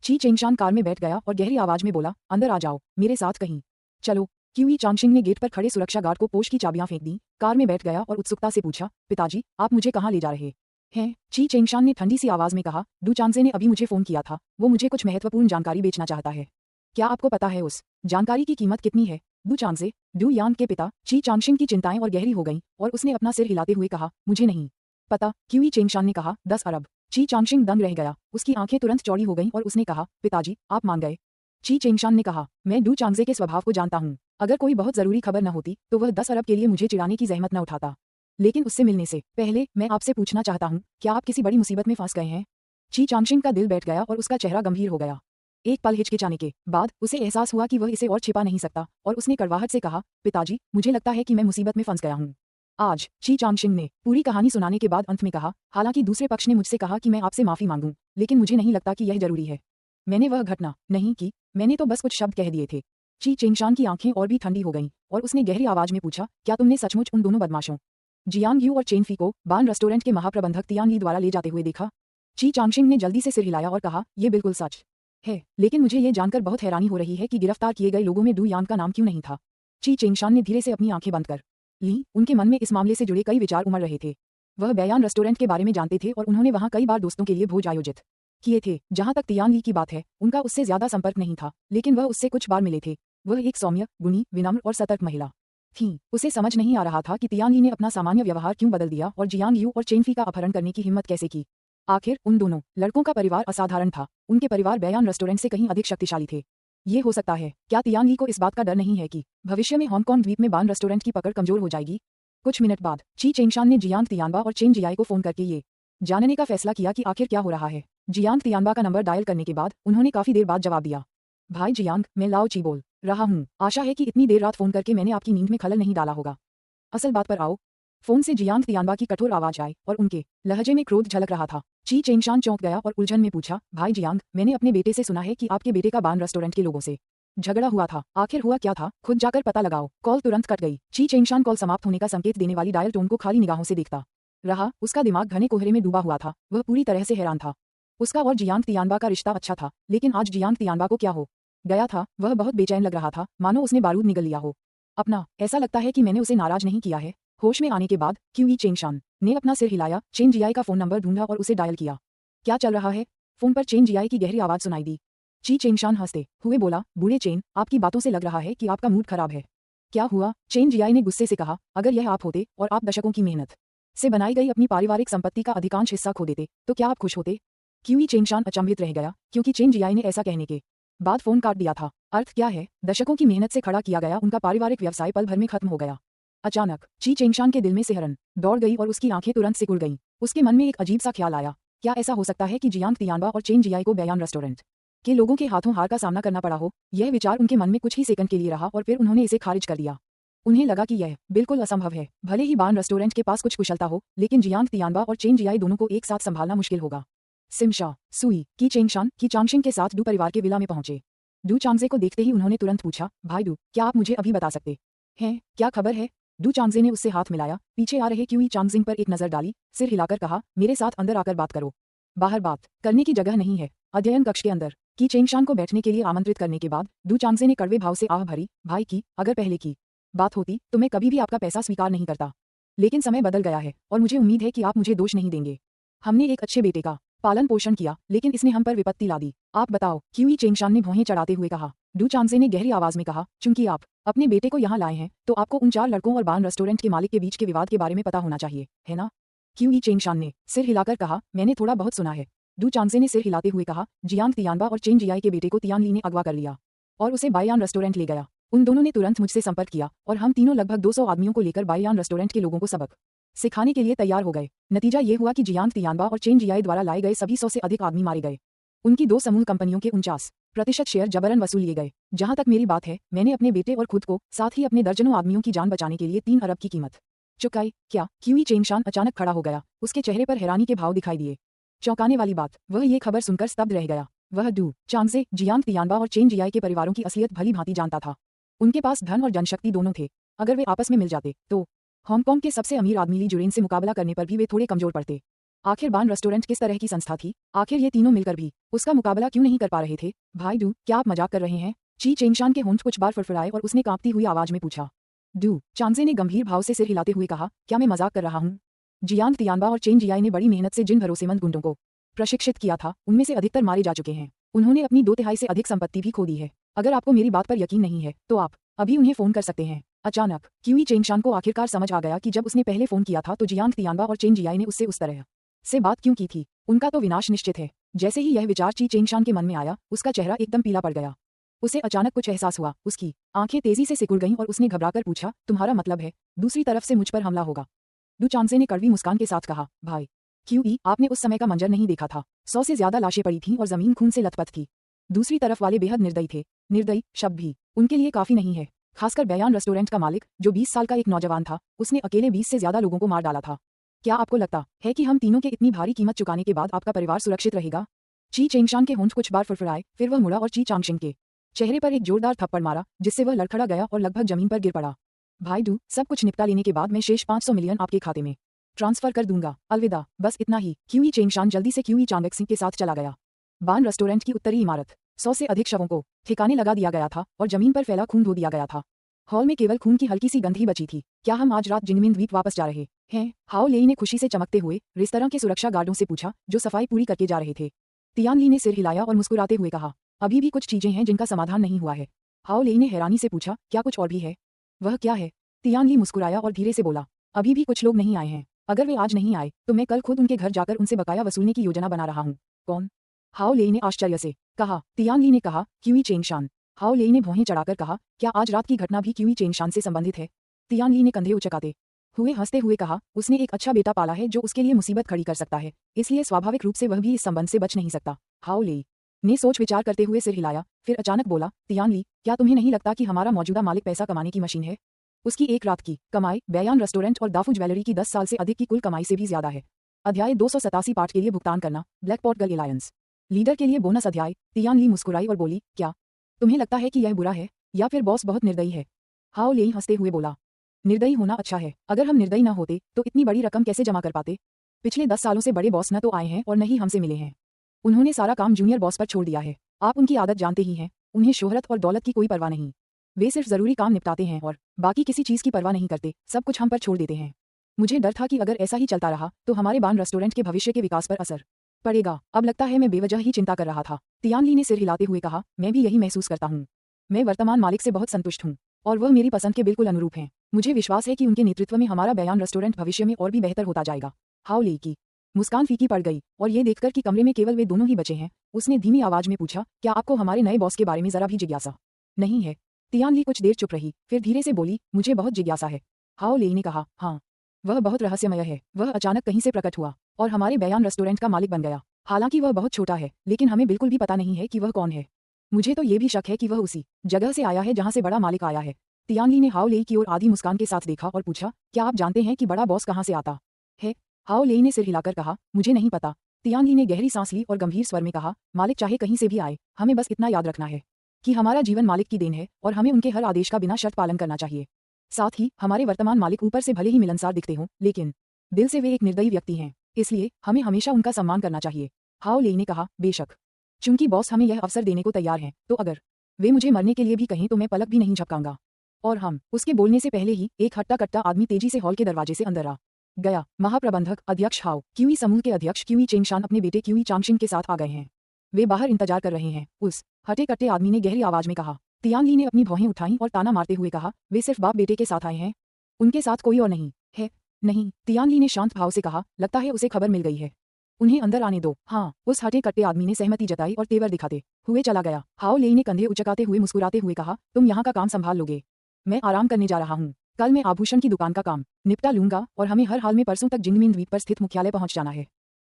ची चेंगशान कार में बैठ गया और गहरी आवाज में बोला, अंदर आ जाओ, मेरे साथ कहीं चलो। क्यूई चांगशिंग ने गेट पर खड़े सुरक्षा गार्ड को पोश की चाबियां फेंक दी, कार में बैठ गया और उत्सुकता से पूछा, पिताजी, आप मुझे कहाँ ले जा रहे? हैं, ची चेंगशान ने ठंडी सी आवाज में कहा, डू चांगजे ने अभी मुझे फोन किया था, वो मुझे कुछ महत्वपूर्ण जानकारी बेचना चाहता है। क्या आपको पता है उस जानकारी की कीमत कितनी है? डू चांगजे, डू यान के पिता ची चांगशिंग की चिंताएं और गहरी हो गईं और उसने अपना सिर हिलाते हुए कहा, मुझे नहीं पता। क्यूई चेंगशान ने कहा, 10 अरब। ची चांगशिंग दंग रह गया, उसकी आंखें तुरंत चौड़ी हो गईं और उसने कहा, पिताजी, आप मान गए। ची चेंगशान ने कहा, मैं डू चांगजे के स्वभाव को जानता हूँ। अगर कोई बहुत जरूरी खबर न होती तो वह 10 अरब के लिए मुझे चिढ़ाने की जहमत न उठाता। लेकिन उससे मिलने से पहले मैं आपसे पूछना चाहता हूँ, क्या आप किसी बड़ी मुसीबत में फंस गए हैं? ची चांगशिंग का दिल बैठ गया और उसका चेहरा गंभीर हो गया। एक पल हिचकिचाने के बाद उसे एहसास हुआ कि वह इसे और छिपा नहीं सकता और उसने कड़वाहट से कहा, पिताजी, मुझे लगता है कि मैं मुसीबत में फंस गया हूँ। आज ची चांगशिंग ने पूरी कहानी सुनाने के बाद अंत में कहा, हालांकि दूसरे पक्ष ने मुझसे कहा कि मैं आपसे माफी मांगूं, लेकिन मुझे नहीं लगता कि यह जरूरी है। मैंने वह घटना नहीं की, मैंने तो बस कुछ शब्द कह दिए थे। ची चेंगशान की आंखें और भी ठंडी हो गईं और उसने गहरी आवाज में पूछा, क्या तुमने सचमुच उन दोनों बदमाशों जियांग यू और चेन फी को बान रेस्टोरेंट के महाप्रबंधक तियांग ली द्वारा ले जाते हुए देखा? ची चांगशिंग ने जल्दी से सिर हिलाया और कहा, यह बिल्कुल सच है, लेकिन मुझे ये जानकर बहुत हैरानी हो रही है कि गिरफ्तार किए गए लोगों में डू यान का नाम क्यों नहीं था। ची चेंगशान ने धीरे से अपनी आंखें बंद कर ली, उनके मन में इस मामले से जुड़े कई विचार उमड़ रहे थे। वह बयान रेस्टोरेंट के बारे में जानते थे और उन्होंने वहां कई बार दोस्तों के लिए भोज आयोजित किए थे। जहां तक तियांग ली की बात है, उनका उससे ज्यादा संपर्क नहीं था, लेकिन वह उससे कुछ बार मिले थे। वह एक सौम्य, गुणी, विनम्र और सतर्क महिला थी। उसे समझ नहीं आ रहा था कि तियांग ली ने अपना सामान्य व्यवहार क्यों बदल दिया और जियांग यू और चेन फी का अपहरण करने की हिम्मत कैसे की। आखिर उन दोनों लड़कों का परिवार असाधारण था, उनके परिवार बयान रेस्टोरेंट से कहीं अधिक शक्तिशाली थे। ये हो सकता है, क्या तियांग ली को इस बात का डर नहीं है कि भविष्य में हांगकांग द्वीप में बान रेस्टोरेंट की पकड़ कमजोर हो जाएगी? कुछ मिनट बाद ची चेंगशान ने जियांग तियानबा और चेन जियाई को फोन करके ये जानने का फैसला किया कि आखिर क्या हो रहा है। जियांग तियानबा का नंबर डायल करने के बाद उन्होंने काफी देर बाद जवाब दिया, भाई जियांग, मैं लाओ ची बोल रहा हूँ। आशा है कि इतनी देर रात फोन करके मैंने आपकी नींद में खलल नहीं डाला होगा। असल बात पर आओ। फोन से जियांग तियानबा की कठोर आवाज आई और उनके लहजे में क्रोध झलक रहा था। ची चेंगशान चौंक गया और उलझन में पूछा, भाई जियांग, मैंने अपने बेटे से सुना है कि आपके बेटे का बान रेस्टोरेंट के लोगों से झगड़ा हुआ था। आखिर हुआ क्या था? खुद जाकर पता लगाओ। कॉल तुरंत कट गई। ची चेंगशान कॉल समाप्त होने का संकेत देने वाली डायल टोन को खाली निगाहों से देखता रहा। उसका दिमाग घने कोहरे में डूबा हुआ था। वह पूरी तरह से हैरान था। उसका और जियांग तियानबा का रिश्ता अच्छा था, लेकिन आज जियांग तियानबा को क्या हो गया था? वह बहुत बेचैन लग रहा था, मानो उसने बारूद निगल लिया हो अपना। ऐसा लगता है कि मैंने उसे नाराज नहीं किया है। होश में आने के बाद क्यूई चेंगशान ने अपना सिर हिलाया, चेन जियाई का फोन नंबर ढूंढा और उसे डायल किया। क्या चल रहा है? फोन पर चेन जियाई की गहरी आवाज सुनाई दी। ची चेंगशान हंसते हुए बोला, बूढ़े चेन, आपकी बातों से लग रहा है कि आपका मूड खराब है। क्या हुआ? चेन जियाई ने गुस्से से कहा, अगर यह आप होते और आप दशकों की मेहनत से बनाई गई अपनी पारिवारिक संपत्ति का अधिकांश हिस्सा खो देते तो क्या आप खुश होते? क्यूई चेंगशान अचंभित रह गया, क्योंकि चेन जियाई ने ऐसा कहने के बाद फोन काट दिया था। अर्थ क्या है? दशकों की मेहनत से खड़ा किया गया उनका पारिवारिक व्यवसाय पल भर में खत्म हो गया। अचानक ची चेंगशान के दिल में सिहरन दौड़ गई और उसकी आंखें तुरंत सिकुड़ गईं। उसके मन में एक अजीब सा ख्याल आया, क्या ऐसा हो सकता है कि जियांग तियानबा और चेन जियाई को बयान रेस्टोरेंट के लोगों के हाथों हार का सामना करना पड़ा हो? यह विचार उनके मन में कुछ ही सेकंड के लिए रहा और फिर उन्होंने इसे खारिज कर दिया। उन्हें लगा कि यह बिल्कुल असंभव है। भले ही बान रेस्टोरेंट के पास कुछ कुशलता हो, लेकिन जियांग तियानबा और चेन जियाई दोनों को एक साथ संभालना मुश्किल होगा। सिमशा, सुई, की चेंगशान, की चांगशिंग के साथ डू परिवार के विला में पहुंचे। डू चांगजे को देखते ही उन्होंने तुरंत पूछा, भाई डू, क्या आप मुझे अभी बता सकते हैं क्या खबर है? डू चांगजे ने उससे हाथ मिलाया, पीछे आ रहे क्यूई चांगजिंग पर एक नजर डाली, सिर हिलाकर कहा, मेरे साथ अंदर आकर बात करो। बाहर बात करने की जगह नहीं है, अध्ययन कक्ष के अंदर। की चेंगशान को बैठने के लिए आमंत्रित करने के बाद डू चांगजे ने कड़वे भाव से आह भरी, भाई की, अगर पहले की बात होती तो मैं कभी भी आपका पैसा स्वीकार नहीं करता, लेकिन समय बदल गया है और मुझे उम्मीद है कि आप मुझे दोष नहीं देंगे। हमने एक अच्छे बेटे का पालन पोषण किया, लेकिन इसने हम पर विपत्ति ला दी। आप बताओ, क्यूई चेंगशान ने भौहें चढ़ाते हुए कहा। डू चांगजे ने गहरी आवाज में कहा, चूंकि आप अपने बेटे को यहाँ लाए हैं तो आपको उन 4 लड़कों और बान रेस्टोरेंट के मालिक के बीच के विवाद के बारे में पता होना चाहिए, है ना? क्यूई चेंगशान ने सिर हिलाकर कहा, मैंने थोड़ा बहुत सुना है। डू चांगजे ने सिर हिलाते हुए कहा, जियांग तियानबा और चेन जियाई के बेटे को तियांग ली ने अगवा कर लिया और उसे बायान रेस्टोरेंट ले गया। उन दोनों ने तुरंत मुझसे संपर्क किया और हम तीनों लगभग 200 आदमियों को लेकर बायान रेस्टोरेंट के लोगों को सबक सिखाने के लिए तैयार हो गए। नतीजा ये हुआ कि जियांग तियानबा और चेन जियाई द्वारा लाए गए सभी 100 से अधिक आदमी मारे गए। उनकी 2 समूह कंपनियों के 49% शेयर जबरन वसूल लिए गए। जहां तक मेरी बात है, मैंने अपने बेटे और खुद को, साथ ही अपने दर्जनों आदमियों की जान बचाने के लिए 3 अरब की कीमत चुकाई। क्या? क्यूई चेंगशान अचानक खड़ा हो गया, उसके चेहरे पर हैरानी के भाव दिखाई दिए। चौंकाने वाली बात, वह ये खबर सुनकर स्तब्ध रह गया। वह डू चांगजे, जियांग तियानबा और चेन जियाई के परिवारों की असलियत भली भांति जानता था। उनके पास धन और जनशक्ति दोनों थे। अगर वे आपस में मिल जाते तो हांगकांग के सबसे अमीर आदमी ली जुरेन से मुकाबला करने पर भी वे थोड़े कमजोर पड़ते। आखिर बान रेस्टोरेंट किस तरह की संस्था थी? आखिर ये तीनों मिलकर भी उसका मुकाबला क्यों नहीं कर पा रहे थे? भाई डू, क्या आप मजाक कर रहे हैं? ची चेंगशान के होंठ कुछ बार फड़फड़ाए और उसने कांपती हुई आवाज में पूछा। डू चांगजे ने गंभीर भाव से सिर हिलाते हुए कहा, क्या मैं मजाक कर रहा हूँ? जियांग तियानबा और चेन जियाई ने बड़ी मेहनत से जिन भरोसेमंद गुंडों को प्रशिक्षित किया था उनमें से अधिकतर मारे जा चुके हैं। उन्होंने अपनी 2/3 से अधिक संपत्ति भी खो दी है। अगर आपको मेरी बात पर यकीन नहीं है तो आप अभी उन्हें फोन कर सकते हैं। अचानक क्यूई चेंगशान को आखिरकार समझ आ गया कि जब उसने पहले फोन किया था तो जियांग तियानबा और चेन जियाई ने उससे उस तरह से बात क्यों की थी। उनका तो विनाश निश्चित है। जैसे ही यह विचार ची चेंगशान के मन में आया उसका चेहरा एकदम पीला पड़ गया। उसे अचानक कुछ एहसास हुआ। उसकी आंखें तेजी से सिकुड़ गईं और उसने घबराकर पूछा, तुम्हारा मतलब है दूसरी तरफ से मुझ पर हमला होगा? डू चांगजे ने कड़वी मुस्कान के साथ कहा, भाई क्यूई, आपने उस समय का मंजर नहीं देखा था। 100 से ज्यादा लाशें पड़ी थीं और जमीन खून से लथपथ थी। दूसरी तरफ वाले बेहद निर्दयी थे। निर्दयी शब्द भी उनके लिए काफी नहीं है। खासकर बयान रेस्टोरेंट का मालिक जो 20 साल का एक नौजवान था, उसने अकेले 20 से ज्यादा लोगों को मार डाला था। क्या आपको लगता है कि हम तीनों के इतनी भारी कीमत चुकाने के बाद आपका परिवार सुरक्षित रहेगा? ची चेंगशान के होंठ कुछ बार फुरफुराए, फिर वह मुड़ा और ची चांगशिंग के चेहरे पर एक जोरदार थप्पड़ मारा जिससे वह लड़खड़ा गया और लगभग जमीन पर गिर पड़ा। भाई डू, सब कुछ निपटा लेने के बाद मैं शेष 500 मिलियन आपके खाते में ट्रांसफर कर दूंगा। अलविदा। बस इतना ही। क्यूई चेंगशान जल्दी से क्यूई चांगक्सिंग के साथ चला गया। बान रेस्टोरेंट की उत्तरी इमारत। 100 से अधिक शवों को ठिकाने लगा दिया गया था और जमीन पर फैला खून धो दिया गया था। हॉल में केवल खून की हल्की सी गंध ही बची थी। क्या हम आज रात जिंगमिन द्वीप वापस जा रहे हैं? हाओ लेई ने खुशी से चमकते हुए रेस्तरां के सुरक्षा गार्डों से पूछा जो सफाई पूरी करके जा रहे थे। तियान ली ने सिर हिलाया और मुस्कुराते हुए कहा, अभी भी कुछ चीजें हैं जिनका समाधान नहीं हुआ है। हाओ लेई ने हैरानी से पूछा, क्या कुछ और भी है? वह क्या है? तियान ली मुस्कुराया और धीरे से बोला, अभी भी कुछ लोग नहीं आए हैं। अगर वे आज नहीं आए तो मैं कल खुद उनके घर जाकर उनसे बकाया वसूलने की योजना बना रहा हूँ। कौन? हाओ लेई ने आश्चर्य से कहा। तियान ली ने कहा, क्यूई चेंगशान। हाओ लेई ने भौहें चढ़ाकर कहा, क्या आज रात की घटना भी क्यूई चेंगशान से संबंधित है? तियान ली ने कंधे उचकाते हुए हंसते हुए कहा, उसने एक अच्छा बेटा पाला है जो उसके लिए मुसीबत खड़ी कर सकता है, इसलिए स्वाभाविक रूप से वह भी इस संबंध से बच नहीं सकता। हाओ लेई ने सोच विचार करते हुए सिर हिलाया, फिर अचानक बोला, तियान ली, क्या तुम्हें नहीं लगता कि हमारा मौजूदा मालिक पैसा कमाने की मशीन है? उसकी एक रात की कमाई बयान रेस्टोरेंट और दाफू ज्वेलरी की 10 साल से अधिक की कुल कमाई से भी ज्यादा है। अध्याय 287 पाठ के लिए भुगतान करना, black pot girl alliance leader के लिए बोनस अध्याय। तियान ली मुस्कुराई और बोली, क्या तुम्हें लगता है कि यह बुरा है या फिर बॉस बहुत निर्दयी है? हाओ लेई हंसते हुए बोला, निर्दयी होना अच्छा है। अगर हम निर्दयी न होते तो इतनी बड़ी रकम कैसे जमा कर पाते? पिछले 10 सालों से बड़े बॉस न तो आए हैं और न ही हमसे मिले हैं। उन्होंने सारा काम जूनियर बॉस पर छोड़ दिया है। आप उनकी आदत जानते ही हैं, उन्हें शोहरत और दौलत की कोई परवाह नहीं। वे सिर्फ जरूरी काम निपटाते हैं और बाकी किसी चीज की परवाह नहीं करते, सब कुछ हम पर छोड़ देते हैं। मुझे डर था कि अगर ऐसा ही चलता रहा तो हमारे बान रेस्टोरेंट के भविष्य के विकास पर असर पड़ेगा। अब लगता है मैं बेवजह ही चिंता कर रहा था। तियान ली ने सिर हिलाते हुए कहा, मैं भी यही महसूस करता हूँ। मैं वर्तमान मालिक से बहुत संतुष्ट हूँ और वह मेरी पसंद के बिल्कुल अनुरूप हैं। मुझे विश्वास है कि उनके नेतृत्व में हमारा बयान रेस्टोरेंट भविष्य में और भी बेहतर होता जाएगा। हाओ लेई की मुस्कान फीकी पड़ गई और ये देखकर कि कमरे में केवल वे दोनों ही बचे हैं, उसने धीमी आवाज में पूछा, क्या आपको हमारे नए बॉस के बारे में जरा भी जिज्ञासा नहीं है? तियान ली कुछ देर चुप रही, फिर धीरे से बोली, मुझे बहुत जिज्ञासा है। हाओ लेई ने कहा, हाँ, वह बहुत रहस्यमय है। वह अचानक कहीं से प्रकट हुआ और हमारे बयान रेस्टोरेंट का मालिक बन गया। हालांकि वह बहुत छोटा है, लेकिन हमें बिल्कुल भी पता नहीं है कि वह कौन है। मुझे तो ये भी शक है कि वह उसी जगह से आया है जहां से बड़ा मालिक आया है। तियान ली ने हाओ लेई की ओर आधी मुस्कान के साथ देखा और पूछा, क्या आप जानते हैं कि बड़ा बॉस कहां से आता है? हाओ लेई ने सिर हिलाकर कहा, मुझे नहीं पता। तियान ली ने गहरी सांस ली और गंभीर स्वर में कहा, मालिक चाहे कहीं से भी आए, हमें बस इतना याद रखना है कि हमारा जीवन मालिक की देन है और हमें उनके हर आदेश का बिना शर्त पालन करना चाहिए। साथ ही हमारे वर्तमान मालिक ऊपर से भले ही मिलनसार दिखते हों, लेकिन दिल से वे एक निर्दयी व्यक्ति हैं, इसलिए हमें हमेशा उनका सम्मान करना चाहिए। हाओ लेई ने कहा, बेशक। चूंकि बॉस हमें यह अवसर देने को तैयार हैं, तो अगर वे मुझे मरने के लिए भी कहें तो मैं पलक भी नहीं झपकाऊंगा। और हम उसके बोलने से पहले ही एक हट्टा कट्टा आदमी तेजी से हॉल के दरवाजे से अंदर आ गया। महाप्रबंधक अध्यक्ष हाओ क्यूई समूह के अध्यक्ष क्यूई चेंगशान अपने बेटे क्यूई चांगशिंग के साथ आ गए हैं। वे बाहर इंतजार कर रहे हैं, उस हटे कट्टे आदमी ने गहरी आवाज में कहा। तियान ली ने अपनी भौहें उठाईं और ताना मारते हुए कहा, वे सिर्फ बाप बेटे के साथ आए हैं, उनके साथ कोई और नहीं है? नहीं, तियान ली ने शांत भाव से कहा, लगता है उसे खबर मिल गई है, उन्हें अंदर आने दो। हाँ, उस हटे कट्टे आदमी ने सहमति जताई और तेवर दिखाते हुए चला गया। हाओ लेई ने कंधे उचकाते हुए मुस्कुराते हुए कहा, तुम यहाँ का काम संभाल लोगे, मैं आराम करने जा रहा हूँ। कल मैं आभूषण की दुकान का काम निपटा लूंगा और हमें हर हाल में परसों तक जिंगमिन द्वीप पर स्थित मुख्यालय पहुंच जाना है।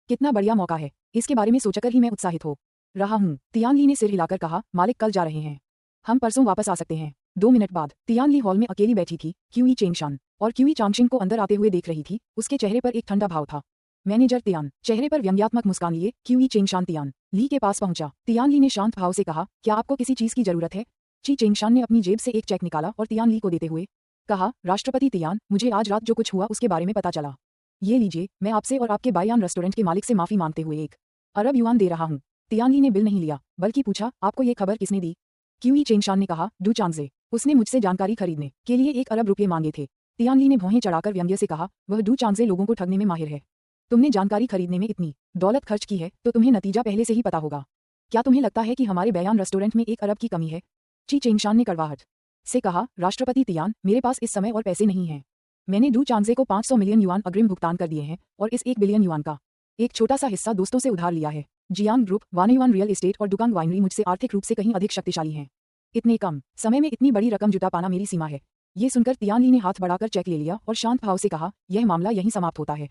कितना बढ़िया मौका है, इसके बारे में सोचकर ही मैं उत्साहित हो रहा हूँ। तियान ली ने सिर हिलाकर कहा, मालिक कल जा रहे हैं, हम परसों वापस आ सकते हैं। 2 मिनट बाद तियान ली हॉल में अकेली बैठी थी। क्यूई चेंगशान और क्यूई चांगशिंग को अंदर आते हुए देख रही थी। उसके चेहरे पर एक ठंडा भाव था। मैनेजर तियान चेहरे पर व्यंग्यात्मक मुस्कान लिए क्यूई चेंगशान तियान ली के पास पहुंचा। तियान ली ने शांत भाव से कहा, क्या आपको किसी चीज की जरूरत है? ची चेंगशान ने अपनी जेब से एक चेक निकाला और तियान ली को देते हुए कहा, राष्ट्रपति तियान, मुझे आज रात जो कुछ हुआ उसके बारे में पता चला। ये लीजिए, मैं आपसे और आपके बायान रेस्टोरेंट के मालिक से माफी मांगते हुए 1 अरब युआन दे रहा हूँ। तियान ली ने बिल नहीं लिया, बल्कि पूछा, आपको ये खबर किसने दी? क्यूई चेंगशान ने कहा, डू चांगजे, उसने मुझसे जानकारी खरीदने के लिए 1 अरब रुपये मांगे थे। तियानली ने भौहें चढ़ाकर व्यंग्य से कहा, वह डू चांगजे लोगों को ठगने में माहिर है। तुमने जानकारी खरीदने में इतनी दौलत खर्च की है तो तुम्हें नतीजा पहले से ही पता होगा। क्या तुम्हें लगता है कि हमारे बयान रेस्टोरेंट में 1 अरब की कमी है? ची चेंगशान ने कड़वाहट से कहा, राष्ट्रपति तियान, मेरे पास इस समय और पैसे नहीं हैं। मैंने डू चांगजे को 500 मिलियन युआन अग्रिम भुगतान कर दिए हैं और इस 1 बिलियन युआन का एक छोटा सा हिस्सा दोस्तों से उधार लिया है। जियांग ग्रुप, वानयुआन रियल एस्टेट और डुकांग वाइनरी मुझसे आर्थिक रूप से कहीं अधिक शक्तिशाली हैं। इतने कम समय में इतनी बड़ी रकम जुटा पाना मेरी सीमा है। ये सुनकर तियानली ने हाथ बढ़ाकर चेक ले लिया और शांत भाव से कहा, यह मामला यहीं समाप्त होता है।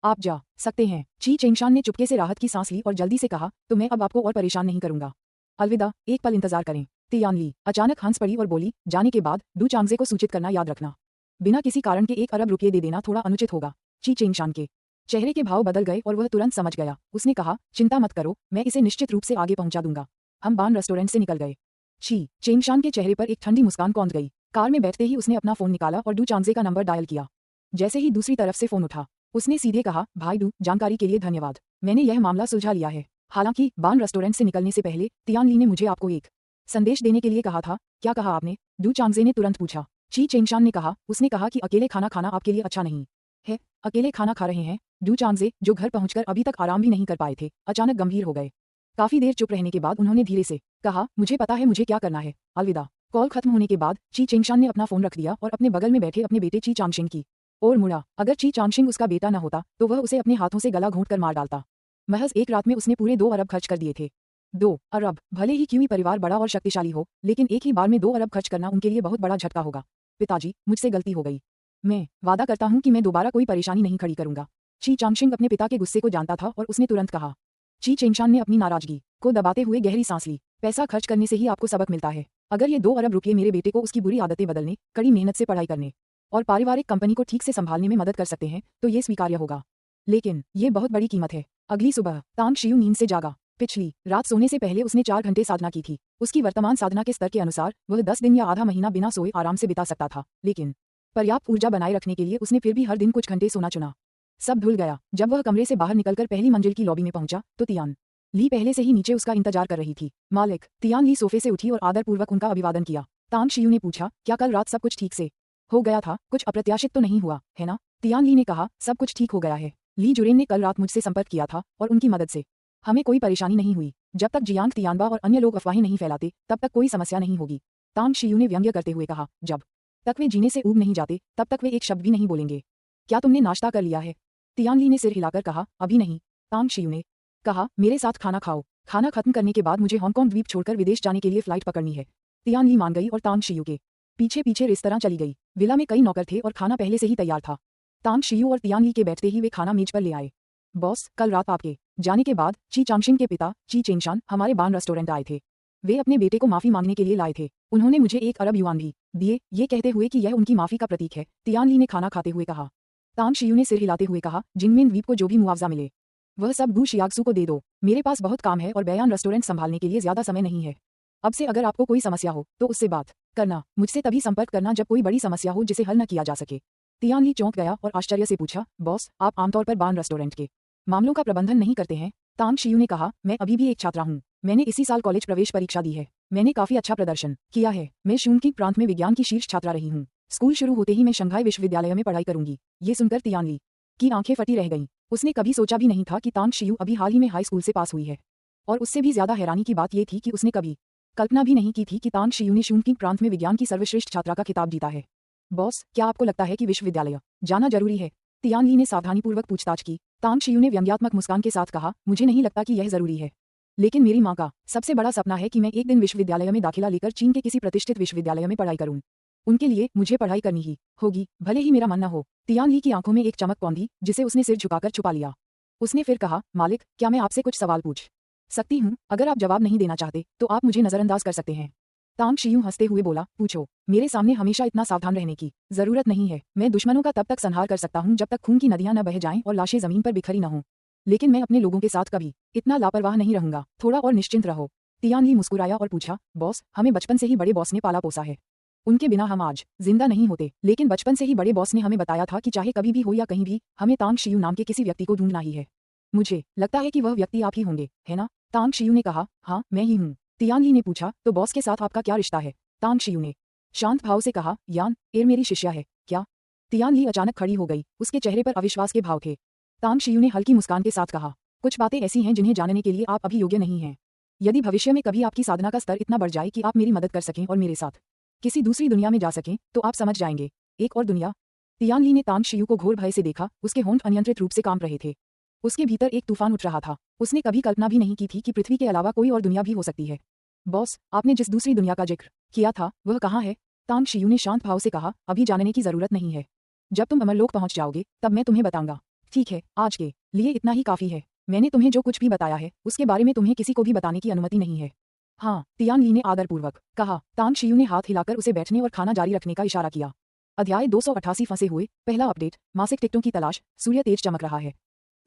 आप जा सकते हैं। ची चेंगशान ने चुपके से राहत की सांस ली और जल्दी से कहा, तो मैं अब आपको और परेशान नहीं करूंगा। अलविदा, एक पल इंतजार करें। तियानली अचानक हंस पड़ी और बोली, जाने के बाद डू चांगजे को सूचित करना याद रखना। बिना किसी कारण के 1 अरब रुपये दे देना थोड़ा अनुचित होगा। ची चेंगशान के चेहरे के भाव बदल गए और वह तुरंत समझ गया। उसने कहा, चिंता मत करो, मैं इसे निश्चित रूप से आगे पहुंचा दूंगा। हम बान रेस्टोरेंट से निकल गए। ची चेंगशान के चेहरे पर एक ठंडी मुस्कान कौंध गई। कार में बैठते ही उसने अपना फोन निकाला और डू चांगजे का नंबर डायल किया। जैसे ही दूसरी तरफ से फोन उठा, उसने सीधे कहा, भाई डू, जानकारी के लिए धन्यवाद। मैंने यह मामला सुलझा लिया है। हालांकि बान रेस्टोरेंट से निकलने से पहले तियानली ने मुझे आपको एक संदेश देने के लिए कहा था। क्या कहा आपने? डू चांगजे ने तुरंत पूछा। ची चेंगशान ने कहा, उसने कहा कि अकेले खाना खाना आपके लिए अच्छा नहीं है। अकेले खाना खा रहे हैं? डू चांगजे, जो घर पहुंचकर अभी तक आराम भी नहीं कर पाए थे, अचानक गंभीर हो गए। काफी देर चुप रहने के बाद उन्होंने धीरे से कहा, मुझे पता है मुझे क्या करना है। अलविदा। कॉल खत्म होने के बाद ची चेंगशान ने अपना फोन रख दिया और अपने बगल में बैठे अपने बेटे ची चांगशिंग की और मुड़ा। अगर ची चांगशिंग उसका बेटा न होता तो वह उसे अपने हाथों से गला घोंट कर मार डालता। महज एक रात में उसने पूरे 2 अरब खर्च कर दिए थे। 2 अरब, भले ही क्यों ही परिवार बड़ा और शक्तिशाली हो, लेकिन एक ही बार में 2 अरब खर्च करना उनके लिए बहुत बड़ा झटका होगा। पिताजी, मुझसे गलती हो गई। मैं वादा करता हूं कि मैं दोबारा कोई परेशानी नहीं खड़ी करूंगा। ची चांगशिंग अपने पिता के गुस्से को जानता था और उसने तुरंत कहा। ची चेंगशान ने अपनी नाराजगी को दबाते हुए गहरी सांस ली। पैसा खर्च करने से ही आपको सबक मिलता है। अगर ये 2 अरब रुपये मेरे बेटे को उसकी बुरी आदतें बदलने, कड़ी मेहनत से पढ़ाई करने और पारिवारिक कंपनी को ठीक से संभालने में मदद कर सकते हैं तो ये स्वीकार्य होगा। लेकिन ये बहुत बड़ी कीमत है। अगली सुबह तांग शियू नींद से जागा। पिछली रात सोने से पहले उसने 4 घंटे साधना की थी। उसकी वर्तमान साधना के स्तर के अनुसार वह 10 दिन या आधा महीना बिना सोए आराम से बिता सकता था, लेकिन पर्याप्त ऊर्जा बनाए रखने के लिए उसने फिर भी हर दिन कुछ घंटे सोना चुना। सब धुल गया जब वह कमरे से बाहर निकलकर पहली मंजिल की लॉबी में पहुंचा तो तियान ली पहले से ही नीचे उसका इंतजार कर रही थी। मालिक। तियान ली सोफे से उठी और आदरपूर्वक उनका अभिवादन किया। तांग शियू ने पूछा, क्या कल रात सब कुछ ठीक से हो गया था? कुछ अप्रत्याशित तो नहीं हुआ, है ना? तियान ली ने कहा, सब कुछ ठीक हो गया है। ली जुरेन ने कल रात मुझसे संपर्क किया था और उनकी मदद से हमें कोई परेशानी नहीं हुई। जब तक जियांग तियानबा और अन्य लोग अफवाहें नहीं फैलाते तब तक कोई समस्या नहीं होगी। तांग शियू ने व्यंग्य करते हुए कहा, जब तक वे जीने से ऊब नहीं जाते तब तक वे एक शब्द भी नहीं बोलेंगे। क्या तुमने नाश्ता कर लिया है? तियान ली ने सिर हिलाकर कहा, अभी नहीं। तांग शियू ने कहा, मेरे साथ खाना खाओ। खाना खत्म करने के बाद मुझे हांगकांग द्वीप छोड़कर विदेश जाने के लिए फ्लाइट पकड़नी है। तियान ली मान गई और तांग शियू के पीछे पीछे रेस्तरां चली गई। विला में कई नौकर थे और खाना पहले से ही तैयार था। तांग शियू और तियान ली के बैठते ही वे खाना मेज पर ले आए। बॉस, कल रात आपके जाने के बाद ची चांगशिंग के पिता ची चेंगशान हमारे बान रेस्टोरेंट आए थे। वे अपने बेटे को माफी मांगने के लिए लाए थे। उन्होंने मुझे 1 अरब युआन भी दिए, ये कहते हुए कि यह उनकी माफी का प्रतीक है। तियान ली ने खाना खाते हुए कहा। तांग शियू ने सिर हिलाते हुए कहा, जिंगमिन द्वीप को जो भी मुआवजा मिले वह सब गू शियागसू को दे दो। मेरे पास बहुत काम है और बयान रेस्टोरेंट संभालने के लिए ज्यादा समय नहीं है। अब से अगर आपको कोई समस्या हो तो उससे बात करना। मुझसे तभी संपर्क करना जब कोई बड़ी समस्या हो जिसे हल न किया जा सके। तियान ली चौंक गया और आश्चर्य से पूछा, बॉस, आप आमतौर पर बान रेस्टोरेंट के मामलों का प्रबंधन नहीं करते हैं? तांग शियू ने कहा, मैं अभी भी एक छात्रा हूँ। मैंने इसी साल कॉलेज प्रवेश परीक्षा दी है। मैंने काफी अच्छा प्रदर्शन किया है। मैं शूनकिंग प्रांत में विज्ञान की शीर्ष छात्रा रही हूँ। स्कूल शुरू होते ही मैं शंघाई विश्वविद्यालय में पढ़ाई करूंगी। ये सुनकर तियान ली की आंखें फटी रह गईं। उसने कभी सोचा भी नहीं था कि तांग शियू अभी हाल ही में हाई स्कूल से पास हुई है। और उससे भी ज्यादा हैरानी की बात यह थी कि उसने कभी कल्पना भी नहीं की थी कि तांग शियू ने शूनकिंग प्रांत में विज्ञान की सर्वश्रेष्ठ छात्रा का खिताब जीता है। बॉस, क्या आपको लगता है कि विश्वविद्यालय जाना जरूरी है? तियान ली ने सावधानीपूर्वक पूछताछ की। तांग शियू ने व्यंग्यात्मक मुस्कान के साथ कहा, मुझे नहीं लगता कि यह जरूरी है, लेकिन मेरी माँ का सबसे बड़ा सपना है कि मैं एक दिन विश्वविद्यालय में दाखिला लेकर चीन के किसी प्रतिष्ठित विश्वविद्यालय में पढ़ाई करूं। उनके लिए मुझे पढ़ाई करनी ही होगी, भले ही मेरा मन न हो। तियान ली की आंखों में एक चमक कौंधी जिसे उसने सिर झुकाकर छुपा लिया। उसने फिर कहा, मालिक, क्या मैं आपसे कुछ सवाल पूछ सकती हूँ? अगर आप जवाब नहीं देना चाहते तो आप मुझे नजरअंदाज कर सकते हैं। तांग शियू हंसते हुए बोला, पूछो। मेरे सामने हमेशा इतना सावधान रहने की जरूरत नहीं है। मैं दुश्मनों का तब तक संहार कर सकता हूँ जब तक खून की नदियां न बह जाएं और लाशें जमीन पर बिखरी न हों, लेकिन मैं अपने लोगों के साथ कभी इतना लापरवाह नहीं रहूंगा। थोड़ा और निश्चिंत रहो। तियान ली मुस्कुराया और पूछा, बॉस, हमें बचपन से ही बड़े बॉस ने पाला पोसा है। उनके बिना हम आज जिंदा नहीं होते, लेकिन बचपन से ही बड़े बॉस ने हमें बताया था कि चाहे कभी भी हो या कहीं भी, हमें तांग शियू नाम के किसी व्यक्ति को ढूंढना ही है। मुझे लगता है कि वह व्यक्ति आप ही होंगे, है ना? तांग शियू ने कहा, हाँ, मैं ही हूँ। तियान ली ने पूछा, तो बॉस के साथ आपका क्या रिश्ता है? तांग शियू ने शांत भाव से कहा, यान एर मेरी शिष्या है। क्या तियान ली अचानक खड़ी हो गई, उसके चेहरे पर अविश्वास के भाव थे। तांग शियू ने हल्की मुस्कान के साथ कहा, कुछ बातें ऐसी हैं जिन्हें जानने के लिए आप अभी योग्य नहीं हैं। यदि भविष्य में कभी आपकी साधना का स्तर इतना बढ़ जाए कि आप मेरी मदद कर सकें और मेरे साथ किसी दूसरी दुनिया में जा सकें, तो आप समझ जाएंगे। एक और दुनिया? तियान ली ने तांग शियू को घोर भय से देखा, उसके होंठ अनियंत्रित रूप से कांप रहे थे। उसके भीतर एक तूफान उठ रहा था। उसने कभी कल्पना भी नहीं की थी कि पृथ्वी के अलावा कोई और दुनिया भी हो सकती है। बॉस, आपने जिस दूसरी दुनिया का जिक्र किया था, वह कहाँ है? तांग शियू ने शांत भाव से कहा, अभी जानने की जरूरत नहीं है। जब तुम अमरलोक पहुंच जाओगे, तब मैं तुम्हें बताऊंगा। ठीक है, आज के लिए इतना ही काफी है। मैंने तुम्हें जो कुछ भी बताया है, उसके बारे में तुम्हें किसी को भी बताने की अनुमति नहीं है। हाँ, तियान ली ने आदरपूर्वक कहा। तांग शियू ने हाथ हिलाकर उसे बैठने और खाना जारी रखने का इशारा किया। अध्याय 288 फंसे हुए। पहला अपडेट, मासिक टिकटों की तलाश। सूर्य तेज चमक रहा है,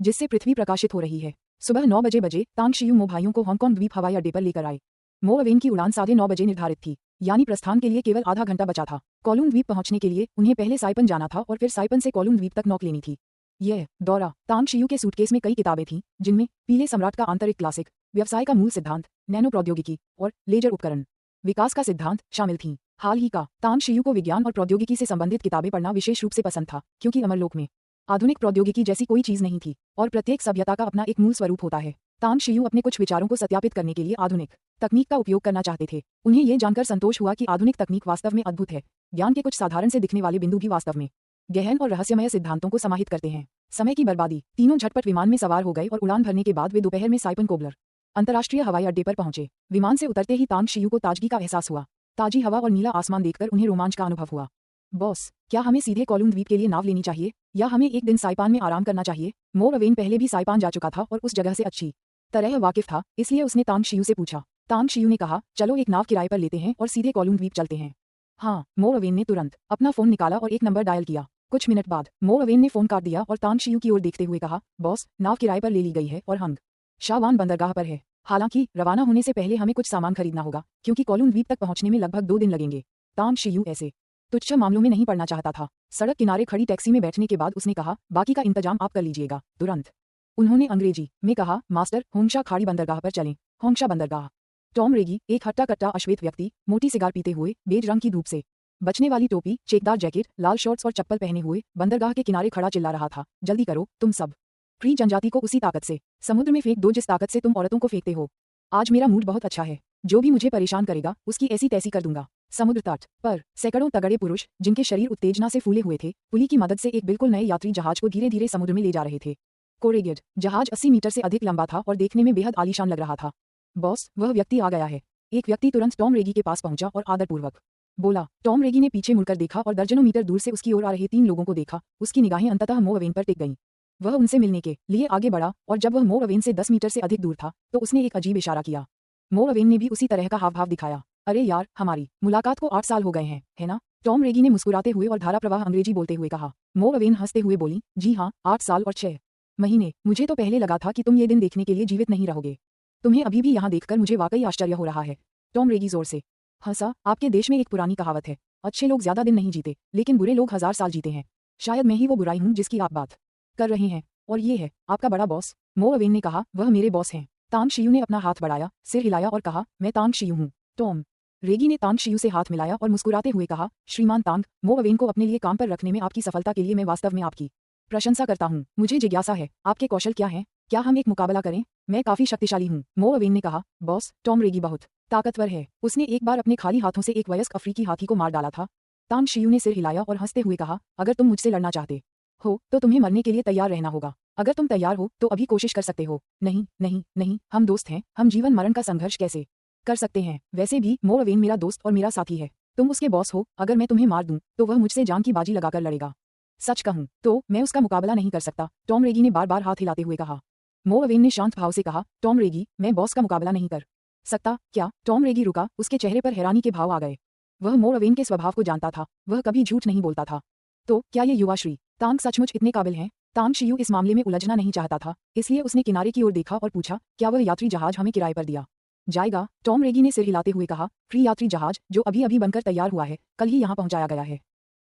जिससे पृथ्वी प्रकाशित हो रही है। सुबह 9 बजे तांग शियू मो भाइयों को हांगकांग द्वीप हवाई अड्डे पर लेकर आए। मो अवेन की उड़ान 9:30 बजे निर्धारित थी, यानी प्रस्थान के लिए केवल आधा घंटा बचा था। कोलुन द्वीप पहुंचने के लिए उन्हें पहले साइपन जाना था और फिर साइपन से कोलुन द्वीप तक नौक लेनी थी। यह दौरा, तांग शियू के सूटकेस में कई किताबें थीं, जिनमें पीले सम्राट का आंतरिक क्लासिक, व्यवसाय का मूल सिद्धांत, नैनो प्रौद्योगिकी और लेजर उपकरण विकास का सिद्धांत शामिल थीं। हाल ही का तांग शियू को विज्ञान और प्रौद्योगिकी से संबंधित किताबें पढ़ना विशेष रूप से पसंद था, क्योंकि अमरलोक में आधुनिक प्रौद्योगिकी जैसी कोई चीज नहीं थी और प्रत्येक सभ्यता का अपना एक मूल स्वरूप होता है। तांग शियू अपने कुछ विचारों को सत्यापित करने के लिए आधुनिक तकनीक का उपयोग करना चाहते थे। उन्हें यह जानकर संतोष हुआ कि आधुनिक तकनीक वास्तव में अद्भुत है। ज्ञान के कुछ साधारण से दिखने वाले बिंदु भी वास्तव में गहन और रहस्यमय सिद्धांतों को समाहित करते हैं। समय की बर्बादी। तीनों झटपट विमान में सवार हो गए और उड़ान भरने के बाद वे दोपहर में साइपन कोबलर अंतर्राष्ट्रीय हवाई अड्डे पर पहुंचे। विमान से उतरते ही तांग शियू को ताजगी का एहसास हुआ। ताजी हवा और नीला आसमान देखकर उन्हें रोमांच का अनुभव हुआ। बॉस, क्या हमें सीधे कोलुन द्वीप के लिए नाव लेनी चाहिए या हमें एक दिन साइपान में आराम करना चाहिए? मो अवेन पहले भी साइपान जा चुका था और उस जगह से अच्छी तरह वाकिफ था, इसलिए उसने तांग शियू से पूछा। तांग शियू ने कहा, चलो एक नाव किराए पर लेते हैं और सीधे कोलुन द्वीप चलते हैं। हाँ, मो अवेन ने तुरंत अपना फोन निकाला और एक नंबर डायल किया। कुछ मिनट बाद मो अवेन ने फोन काट दिया और तांग शियू की ओर देखते हुए कहा, बॉस, नाव किराए पर ले ली गई है और हंग शावान बंदरगाह पर है। हालांकि रवाना होने से पहले हमें कुछ सामान खरीदना होगा, क्योंकि कोलुन द्वीप तक पहुंचने में लगभग 2 दिन लगेंगे। तांग शियू ऐसे तुच्छ मामलों में नहीं पड़ना चाहता था। सड़क किनारे खड़ी टैक्सी में बैठने के बाद उसने कहा, बाकी का इंतजाम आप कर लीजिएगा। तुरंत उन्होंने अंग्रेजी में कहा, मास्टर, होंगशा खाड़ी बंदरगाह पर चलें। होंगशा बंदरगाह। टॉम रेगी, एक हट्टा कट्टा अश्वेत व्यक्ति, मोटी सिगार पीते हुए, बेज रंग की धूप से बचने वाली टोपी, चेकदार जैकेट, लाल शॉर्ट्स और चप्पल पहने हुए, बंदरगाह के किनारे खड़ा चिल्ला रहा था, जल्दी करो, तुम सब फ्री जनजाति को उसी ताकत से समुद्र में फेंक दो जिस ताकत से तुम औरतों को फेंकते हो। आज मेरा मूड बहुत अच्छा है। जो भी मुझे परेशान करेगा, उसकी ऐसी तैसी कर दूंगा। समुद्र तट पर सैकड़ों तगड़े पुरुष, जिनके शरीर उत्तेजना से फूले हुए थे, पुली की मदद से एक बिल्कुल नए यात्री जहाज को धीरे धीरे समुद्र में ले जा रहे थे। कोरेगेड जहाज 80 मीटर से अधिक लंबा था और देखने में बेहद आलीशान लग रहा था। बॉस, वह व्यक्ति आ गया है। एक व्यक्ति तुरंत टॉम रेगी के पास पहुंचा और आदरपूर्वक बोला। टॉम रेगी ने पीछे मुड़कर देखा और दर्जनों मीटर दूर से उसकी ओर आ रहे 3 लोगों को देखा। उसकी निगाहें अंततः मो अवेन पर टिक गईं। वह उनसे मिलने के लिए आगे बढ़ा और जब वह मो अवेन से 10 मीटर से अधिक दूर था, तो उसने एक अजीब इशारा किया। मो अवेन ने भी उसी तरह का हाव भाव दिखाया। अरे यार, हमारी मुलाकात को 8 साल हो गए हैं, है ना? टॉम रेगी ने मुस्कुराते हुए और धारा प्रवाह अंग्रेजी बोलते हुए कहा। मो अवेन हंसते हुए बोली, जी हाँ, 8 साल और 6 महीने। मुझे तो पहले लगा था कि तुम ये दिन देखने के लिए जीवित नहीं रहोगे। तुम्हें अभी भी यहाँ देखकर मुझे वाकई आश्चर्य हो रहा है। टॉम रेगी जोर से हंसा। आपके देश में एक पुरानी कहावत है, अच्छे लोग ज्यादा दिन नहीं जीते, लेकिन बुरे लोग 1000 साल जीते हैं। शायद मैं ही वो बुराई हूँ जिसकी आप बात कर रहे हैं, और ये है आपका बड़ा बॉस। मो अवेन ने कहा, वह मेरे बॉस हैं। तांग शियू ने अपना हाथ बढ़ाया, सिर हिलाया और कहा, मैं तांग शियू हूँ। टॉम रेगी ने तांग शियू से हाथ मिलाया और मुस्कुराते हुए कहा, श्रीमान तांग, मो अवेन को अपने लिए काम पर रखने में आपकी सफलता के लिए मैं वास्तव में आपकी प्रशंसा करता हूँ। मुझे जिज्ञासा है, आपके कौशल क्या हैं? क्या हम एक मुकाबला करें? मैं काफी शक्तिशाली हूँ। मो अवेन ने कहा, बॉस, टॉम रेगी बहुत ताकतवर है। उसने एक बार अपने खाली हाथों से एक वयस्क अफ्रीकी हाथी को मार डाला था। तांग शियू ने सिर हिलाया और हंसते हुए कहा, अगर तुम मुझसे लड़ना चाहते हो तो तुम्हें मरने के लिए तैयार रहना होगा। अगर तुम तैयार हो तो अभी कोशिश कर सकते हो। नहीं नहीं नहीं, हम दोस्त हैं, हम जीवन मरण का संघर्ष कैसे कर सकते हैं? वैसे भी मो अवेन मेरा दोस्त और मेरा साथी है। तुम उसके बॉस हो। अगर मैं तुम्हें मार दूं तो वह मुझसे जान की बाजी लगाकर लड़ेगा। सच कहूं तो मैं उसका मुकाबला नहीं कर सकता। टॉम रेगी ने बार बार हाथ हिलाते हुए कहा। मो अवेन ने शांत भाव से कहा, टॉम रेगी, मैं बॉस का मुकाबला नहीं कर सकता। क्या? टॉम रेगी रुका, उसके चेहरे पर हैरानी के भाव आ गए। वह मो अवेन के स्वभाव को जानता था, वह कभी झूठ नहीं बोलता था। तो क्या ये युवा श्री तांग सचमुच इतने काबिल हैं? तांग शियू इस मामले में उलझना नहीं चाहता था, इसलिए उसने किनारे की ओर देखा और पूछा, क्या वह यात्री जहाज हमें किराए पर दिया जाएगा? टॉम रेगी ने सिर हिलाते हुए कहा, फ्री यात्री जहाज जो अभी अभी बनकर तैयार हुआ है, कल ही यहाँ पहुंचाया गया है।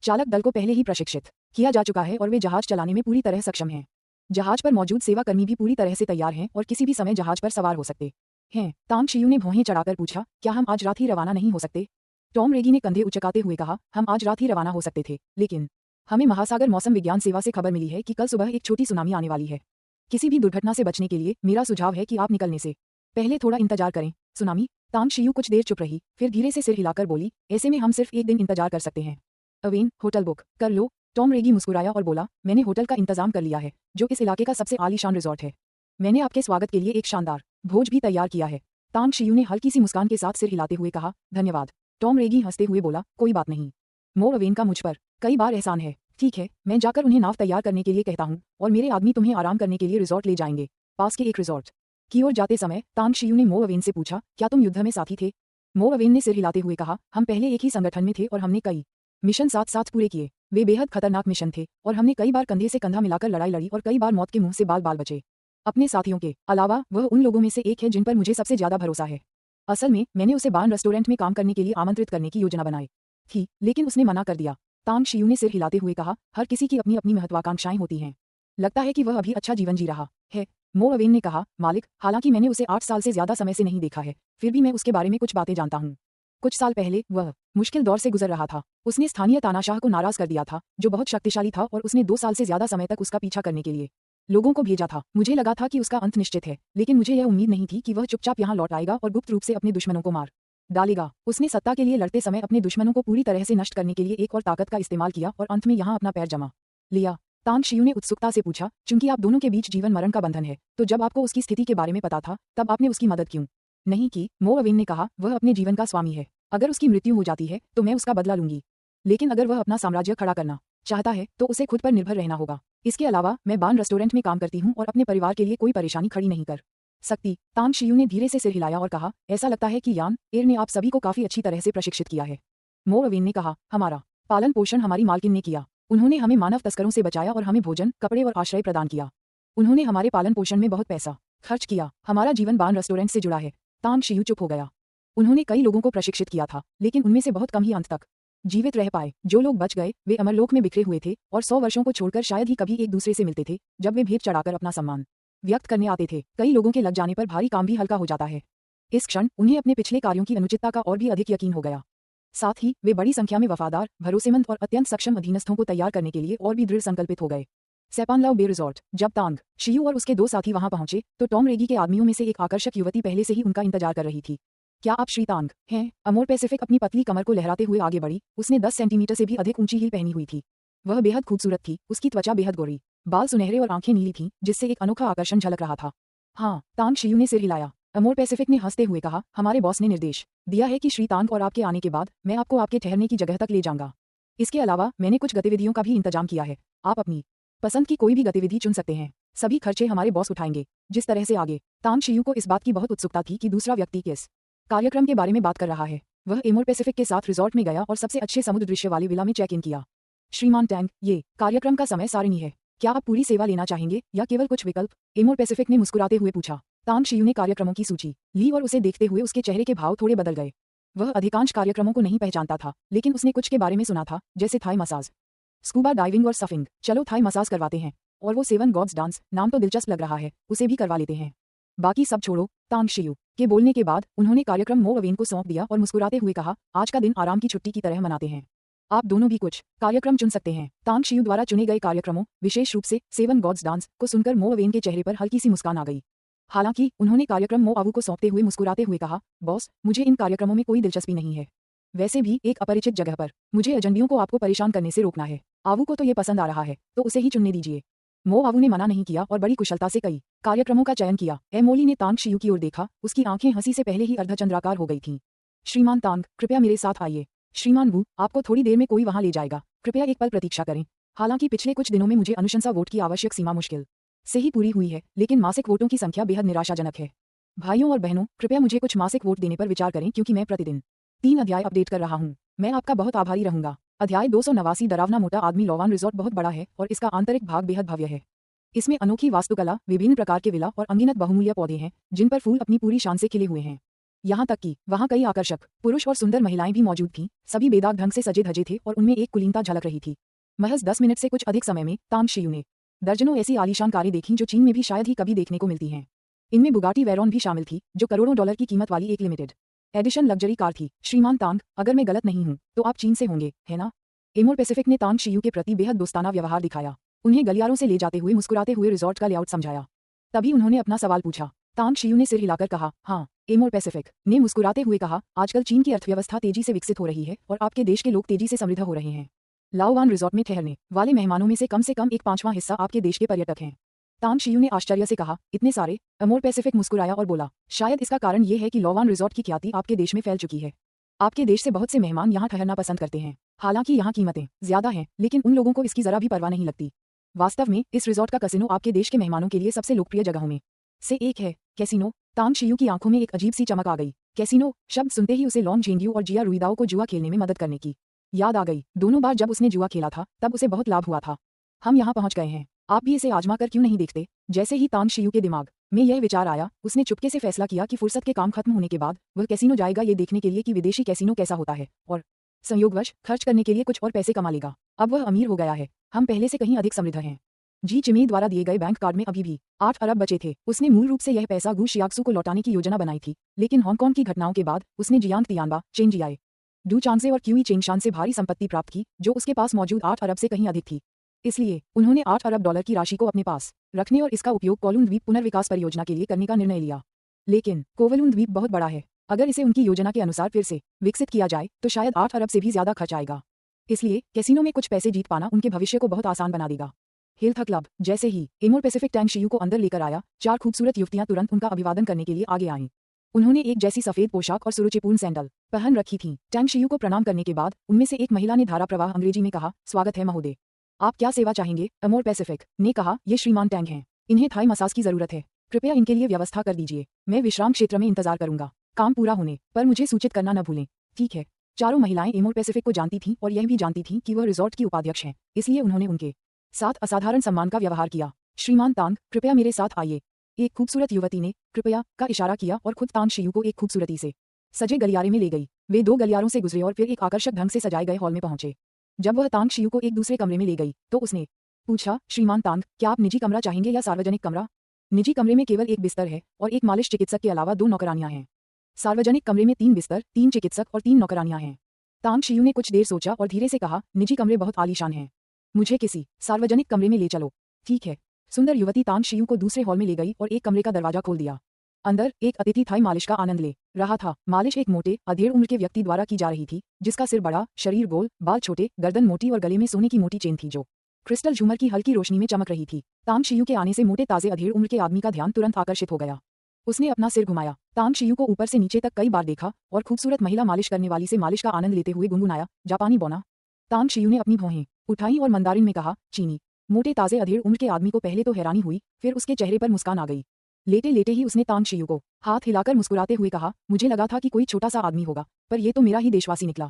चालक दल को पहले ही प्रशिक्षित किया जा चुका है और वे जहाज चलाने में पूरी तरह सक्षम हैं। जहाज पर मौजूद सेवा कर्मी भी पूरी तरह से तैयार हैं और किसी भी समय जहाज पर सवार हो सकते हैं। तांग शियू ने भौहें चढ़ाकर पूछा, क्या हम आज रात ही रवाना नहीं हो सकते? टॉम रेगी ने कंधे उचकाते हुए कहा, हम आज रात ही रवाना हो सकते थे, लेकिन हमें महासागर मौसम विज्ञान सेवा से खबर मिली है कि कल सुबह एक छोटी सुनामी आने वाली है। किसी भी दुर्घटना से बचने के लिए मेरा सुझाव है कि आप निकलने से पहले थोड़ा इंतजार करें। सुनामी। तांग शियू कुछ देर चुप रही, फिर धीरे से सिर हिलाकर बोली, ऐसे में हम सिर्फ एक दिन इंतजार कर सकते हैं। अवेन, होटल बुक कर लो। टॉम रेगी मुस्कुराया और बोला, मैंने होटल का इंतजाम कर लिया है, जो इस इलाके का सबसे आलीशान रिजॉर्ट है। मैंने आपके स्वागत के लिए एक शानदार भोज भी तैयार किया है। तांग शियू ने हल्की सी मुस्कान के साथ सिर हिलाते हुए कहा, धन्यवाद। टॉम रेगी हंसते हुए बोला, कोई बात नहीं। मो अवेन का मुझ पर कई बार एहसान है। ठीक है, मैं जाकर उन्हें नाव तैयार करने के लिए कहता हूँ और मेरे आदमी तुम्हें आराम करने के लिए रिजॉर्ट ले जाएंगे। पास के एक रिजॉर्ट की ओर जाते समय तांग शियू ने मो अवेन से पूछा, क्या तुम युद्ध में साथी थे? मो अवेन ने सिर हिलाते हुए कहा, हम पहले एक ही संगठन में थे और हमने कई मिशन साथ साथ पूरे किए। वे बेहद खतरनाक मिशन थे और हमने कई बार कंधे से कंधा मिलाकर लड़ाई लड़ी और कई बार मौत के मुंह से बाल बाल बचे। अपने साथियों के अलावा वह उन लोगों में से एक है जिन पर मुझे सबसे ज्यादा भरोसा है। असल में मैंने उसे बान रेस्टोरेंट में काम करने के लिए आमंत्रित करने की योजना बनाई थी, लेकिन उसने मना कर दिया। तांग शियू ने सिर हिलाते हुए कहा, हर किसी की अपनी अपनी महत्वाकांक्षाएं होती हैं। लगता है कि वह अभी अच्छा जीवन जी रहा है। मो अवेन ने कहा, मालिक, हालांकि मैंने उसे 8 साल से ज्यादा समय से नहीं देखा है, फिर भी मैं उसके बारे में कुछ बातें जानता हूँ। कुछ साल पहले वह मुश्किल दौर से गुजर रहा था। उसने स्थानीय तानाशाह को नाराज कर दिया था, जो बहुत शक्तिशाली था, और उसने 2 साल से ज्यादा समय तक उसका पीछा करने के लिए लोगों को भेजा था। मुझे लगा था कि उसका अंत निश्चित है, लेकिन मुझे यह उम्मीद नहीं थी कि वह चुपचाप यहाँ लौट आएगा और गुप्त रूप से अपने दुश्मनों को मार डालेगा। उसने सत्ता के लिए लड़ते समय अपने दुश्मनों को पूरी तरह से नष्ट करने के लिए एक और ताकत का इस्तेमाल किया और अंत में यहाँ अपना पैर जमा लिया। तांग शियू ने उत्सुकता से पूछा, चूंकि आप दोनों के बीच जीवन मरण का बंधन है, तो जब आपको उसकी स्थिति के बारे में पता था, तब आपने उसकी मदद क्यों नहीं की? मो अवेन ने कहा, वह अपने जीवन का स्वामी है। अगर उसकी मृत्यु हो जाती है तो मैं उसका बदला लूंगी, लेकिन अगर वह अपना साम्राज्य खड़ा करना चाहता है तो उसे खुद पर निर्भर रहना होगा। इसके अलावा मैं बान रेस्टोरेंट में काम करती हूँ और अपने परिवार के लिए कोई परेशानी खड़ी नहीं कर सकती। तांग शियू ने धीरे से सिर हिलाया और कहा, ऐसा लगता है कि यान एयर ने आप सभी को काफी अच्छी तरह से प्रशिक्षित किया है। मो अवेन ने कहा, हमारा पालन पोषण हमारी मालकिन ने किया। उन्होंने हमें मानव तस्करों से बचाया और हमें भोजन, कपड़े और आश्रय प्रदान किया। उन्होंने हमारे पालन पोषण में बहुत पैसा खर्च किया। हमारा जीवन बान रेस्टोरेंट से जुड़ा है। तांग शियू चुप हो गया। उन्होंने कई लोगों को प्रशिक्षित किया था, लेकिन उनमें से बहुत कम ही अंत तक जीवित रह पाए। जो लोग बच गए वे अमरलोक में बिखरे हुए थे और 100 वर्षों को छोड़कर शायद ही कभी एक दूसरे से मिलते थे, जब वे भेंट चढ़ाकर अपना सम्मान व्यक्त करने आते थे। कई लोगों के लग जाने पर भारी काम भी हल्का हो जाता है। इस क्षण उन्हें अपने पिछले कार्यों की अनुचितता का और भी अधिक यकीन हो गया। साथ ही वे बड़ी संख्या में वफादार, भरोसेमंद और अत्यंत सक्षम अधीनस्थों को तैयार करने के लिए और भी दृढ़ संकल्पित हो गए। सेपानलाओ बे रिजॉर्ट। जब तांग शियू और उसके 2 साथी वहां पहुंचे, तो टॉम रेगी के आदमियों में से एक आकर्षक युवती पहले से ही उनका इंतजार कर रही थी। क्या आप श्री तांग हैं? अमोर पैसिफिक अपनी पतली कमर को लहराते हुए आगे बढ़ी। उसने 10 सेंटीमीटर से भी अधिक ऊंची हील पहनी हुई थी। वह बेहद खूबसूरत थी। उसकी त्वचा बेहद गोरी, बाल सुनहरे और आंखें नीली थीं, जिससे एक अनोखा आकर्षण झलक रहा था। हाँ, तांग शियू ने सिर हिलाया। अमोर पैसिफिक ने हंसते हुए कहा, हमारे बॉस ने निर्देश दिया है कि श्री तांग और आपके आने के बाद मैं आपको आपके ठहरने की जगह तक ले जाऊंगा। इसके अलावा मैंने कुछ गतिविधियों का भी इंतजाम किया है। आप अपनी पसंद की कोई भी गतिविधि चुन सकते हैं। सभी खर्चे हमारे बॉस उठाएंगे। जिस तरह से आगे। तांग शियू को इस बात की बहुत उत्सुकता थी कि दूसरा व्यक्ति किस कार्यक्रम के बारे में बात कर रहा है। वह एमोर पैसिफिक के साथ रिजॉर्ट में गया और सबसे अच्छे समुद्र दृश्य वाले विला में चेक इन किया। श्रीमान टैंग, ये कार्यक्रम का समय सारिणी है। क्या आप पूरी सेवा लेना चाहेंगे या केवल कुछ विकल्प? एमोर पैसिफिक ने मुस्कुराते हुए पूछा। तांग शियू ने कार्यक्रमों की सूची ली और उसे देखते हुए उसके चेहरे के भाव थोड़े बदल गए। वह अधिकांश कार्यक्रमों को नहीं पहचानता था, लेकिन उसने कुछ के बारे में सुना था, जैसे थाई मसाज, स्कूबा डाइविंग और सफिंग। चलो थाई मसाज करवाते हैं। और वो 7 गॉड्स डांस, नाम तो दिलचस्प लग रहा है, उसे भी करवा लेते हैं। बाकी सब छोड़ो। तांग शियू के बोलने के बाद उन्होंने कार्यक्रम मो अवेन को सौंप दिया और मुस्कुराते हुए कहा, आज का दिन आराम की छुट्टी की तरह मनाते हैं। आप दोनों भी कुछ कार्यक्रम चुन सकते हैं। तांग शियू द्वारा चुने गए कार्यक्रमों, विशेष रूप से 7 गॉड्स डांस को सुनकर मो अवेन के चेहरे पर हल्की सी मुस्कान आ गई। हालांकि उन्होंने कार्यक्रम मो आवू को सौंपते हुए मुस्कुराते हुए कहा, बॉस, मुझे इन कार्यक्रमों में कोई दिलचस्पी नहीं है। वैसे भी एक अपरिचित जगह पर मुझे अजनबियों को आपको परेशान करने से रोकना है। आवू को तो ये पसंद आ रहा है, तो उसे ही चुनने दीजिए। मो आवू ने मना नहीं किया और बड़ी कुशलता से कई कार्यक्रमों का चयन किया। एमोली ने तांग शियू की ओर देखा। उसकी आंखें हंसी से पहले ही अर्धचंद्राकार हो गई थीं। श्रीमान तांग, कृपया मेरे साथ आइए। श्रीमान वू, आपको थोड़ी देर में कोई वहां ले जाएगा। कृपया एक पल प्रतीक्षा करें। हालांकि पिछले कुछ दिनों में मुझे अनुशंसा वोट की आवश्यक सीमा मुश्किल से ही पूरी हुई है, लेकिन मासिक वोटों की संख्या बेहद निराशाजनक है। भाइयों और बहनों, कृपया मुझे कुछ मासिक वोट देने पर विचार करें, क्योंकि मैं प्रतिदिन 3 अध्याय अपडेट कर रहा हूँ। मैं आपका बहुत आभारी रहूंगा। अध्याय 289, डरावना मोटा आदमी। लोवान रिजॉर्ट बहुत बड़ा है और इसका आंतरिक भाग बेहद भव्य है। इसमें अनोखी वास्तुकला, विभिन्न प्रकार के विला और अनगिनत बहुमूल्य पौधे हैं, जिन पर फूल अपनी पूरी शान से खिले हुए हैं। यहाँ तक कि वहाँ कई आकर्षक पुरुष और सुंदर महिलाएं भी मौजूद थीं। सभी बेदाग ढंग से सजे धजे थे और उनमें एक कुलीनता झलक रही थी। महज 10 मिनट से कुछ अधिक समय में तांग शियू ने दर्जनों ऐसी आलीशान कारें देखीं जो चीन में भी शायद ही कभी देखने को मिलती हैं। इनमें बुगाटी वैरॉन भी शामिल थी, जो करोड़ों डॉलर की कीमत वाली एक लिमिटेड एडिशन लग्जरी कार थी। श्रीमान तांग, अगर मैं गलत नहीं हूँ तो आप चीन से होंगे, है ना? एमोर पैसिफिक ने तांग शियू के प्रति बेहद दोस्ताना व्यवहार दिखाया, उन्हें गलियारों से ले जाते हुए मुस्कुराते हुए रिजॉर्ट का लेआउट समझाया। तभी उन्होंने अपना सवाल पूछा। तांग शियू ने सिर हिलाकर कहा, हाँ। एमोर पैसिफिक ने मुस्कुराते हुए कहा, आजकल चीन की अर्थव्यवस्था तेजी से विकसित हो रही है और आपके देश के लोग तेजी से समृद्ध हो रहे हैं। लाओवान रिजॉर्ट में ठहरने वाले मेहमानों में से कम 1/5वां हिस्सा आपके देश के पर्यटक हैं। तांग शियू ने आश्चर्य से कहा, इतने सारे? एमोर पैसिफिक मुस्कुराया और बोला, शायद इसका कारण ये है कि लाओवान रिजॉर्ट की ख्याति आपके देश में फैल चुकी है। आपके देश से बहुत से मेहमान यहाँ ठहरना पसंद करते हैं। हालांकि यहाँ कीमतें ज्यादा हैं, लेकिन उन लोगों को इसकी जरा भी परवाह नहीं लगती। वास्तव में इस रिजॉर्ट का कैसीनो आपके देश के मेहमानों के लिए सबसे लोकप्रिय जगहों में से एक है। कैसीनो? तांग शियू की आंखों में एक अजीब सी चमक आ गई। कैसीनो शब्द सुनते ही उसे लॉन्ग झेंग्यू और जिया रुइदाओ को जुआ खेलने में मदद करने की याद आ गई। दोनों बार जब उसने जुआ खेला था तब उसे बहुत लाभ हुआ था। हम यहाँ पहुंच गए हैं, आप भी इसे आजमा कर क्यों नहीं देखते? जैसे ही तांग शियू के दिमाग में यह विचार आया, उसने चुपके से फैसला किया कि फुर्सत के काम खत्म होने के बाद वह कैसीनो जाएगा ये देखने के लिए कि विदेशी कैसीनो कैसा होता है, और संयोगवश खर्च करने के लिए कुछ और पैसे कमा लेगा। अब वह अमीर हो गया है, हम पहले से कहीं अधिक समृद्ध हैं। जी चिमी द्वारा दिए गए बैंक कार्ड में अभी भी 8 अरब बचे थे। उसने मूल रूप से यह पैसा गू शियाक्सू को लौटाने की योजना बनाई थी, लेकिन हांगकांग की घटनाओं के बाद उसने जियांग तियानबा, चेन जियाए डू चांगसे और क्यूई चेंगशान से भारी संपत्ति प्राप्त की, जो उसके पास मौजूद 8 अरब से कहीं अधिक थी। इसलिए उन्होंने 8 अरब डॉलर की राशि को अपने पास रखने और इसका उपयोग कोलून द्वीप पुनर्विकास परियोजना के लिए करने का निर्णय लिया। लेकिन कोवलून द्वीप बहुत बड़ा है, अगर इसे उनकी योजना के अनुसार फिर से विकसित किया जाए तो शायद 8 अरब से भी ज्यादा खर्च आएगा। इसलिए कैसीनो में कुछ पैसे जीत पाना उनके भविष्य को बहुत आसान बना देगा। हेल्थ क्लब जैसे ही एमोर पैसिफिक टैंग शियू को अंदर लेकर आया, 4 खूबसूरत युवतियां तुरंत उनका अभिवादन करने के लिए आगे आईं। उन्होंने एक जैसी सफेद पोशाक और सुरुचिपूर्ण सैंडल पहन रखी थीं। टैंग शियू को प्रणाम करने के बाद उनमें से एक महिला ने धारा प्रवाह अंग्रेजी में कहा, स्वागत है महोदय, आप क्या सेवा चाहेंगे? एमोर पैसिफिक ने कहा, ये श्रीमान टैंग हैं, इन्हें थाई मसाज की जरूरत है, कृपया इनके लिए व्यवस्था कर दीजिए। मैं विश्राम क्षेत्र में इंतजार करूंगा, काम पूरा होने पर मुझे सूचित करना न भूलें। ठीक है। चारों महिलाएं एमोर पैसिफिक को जानती थीं और यह भी जानती थीं कि वह रिजॉर्ट की उपाध्यक्ष हैं, इसलिए उन्होंने उनके साथ असाधारण सम्मान का व्यवहार किया। श्रीमान तांग, कृपया मेरे साथ आइए, एक खूबसूरत युवती ने कृपया का इशारा किया और खुद तांग शियू को एक खूबसूरती से सजे गलियारे में ले गई। वे 2 गलियारों से गुजरे और फिर एक आकर्षक ढंग से सजाए गए हॉल में पहुंचे। जब वह तांग शियू को एक दूसरे कमरे में ले गई तो उसने पूछा, श्रीमान तांग, क्या आप निजी कमरा चाहेंगे या सार्वजनिक कमरा? निजी कमरे में केवल एक बिस्तर है और एक मालिश चिकित्सक के अलावा 2 नौकरानियां हैं। सार्वजनिक कमरे में 3 बिस्तर, 3 चिकित्सक और 3 नौकरानियां हैं। तांग शियू ने कुछ देर सोचा और धीरे से कहा, निजी कमरे बहुत आलीशान हैं, मुझे किसी सार्वजनिक कमरे में ले चलो। ठीक है। सुंदर युवती तांग शियू को दूसरे हॉल में ले गई और एक कमरे का दरवाजा खोल दिया। अंदर एक अतिथि थाई मालिश का आनंद ले रहा था। मालिश एक मोटे अधेड़ उम्र के व्यक्ति द्वारा की जा रही थी, जिसका सिर बड़ा, शरीर गोल, बाल छोटे, गर्दन मोटी और गले में सोने की मोटी चेन थी जो क्रिस्टल झूमर की हल्की रोशनी में चमक रही थी। तांग शियू के आने से मोटे ताजे अधेड़ उम्र के आदमी का ध्यान तुरंत आकर्षित हो गया। उसने अपना सिर घुमाया, तांग शियू को ऊपर से नीचे तक कई बार देखा और खूबसूरत महिला मालिश करने वाली से मालिश का आनंद लेते हुए गुनगुनाया, जापानी बोना। तांग शियू ने अपनी भौहें उठाई और मंदारिन में कहा, चीनी। मोटे ताजे अधेड़ उम्र के आदमी को पहले तो हैरानी हुई, फिर उसके चेहरे पर मुस्कान आ गई। लेटे लेटे ही उसने तांग शियू को हाथ हिलाकर मुस्कुराते हुए कहा, मुझे लगा था कि कोई छोटा सा आदमी होगा, पर ये तो मेरा ही देशवासी निकला।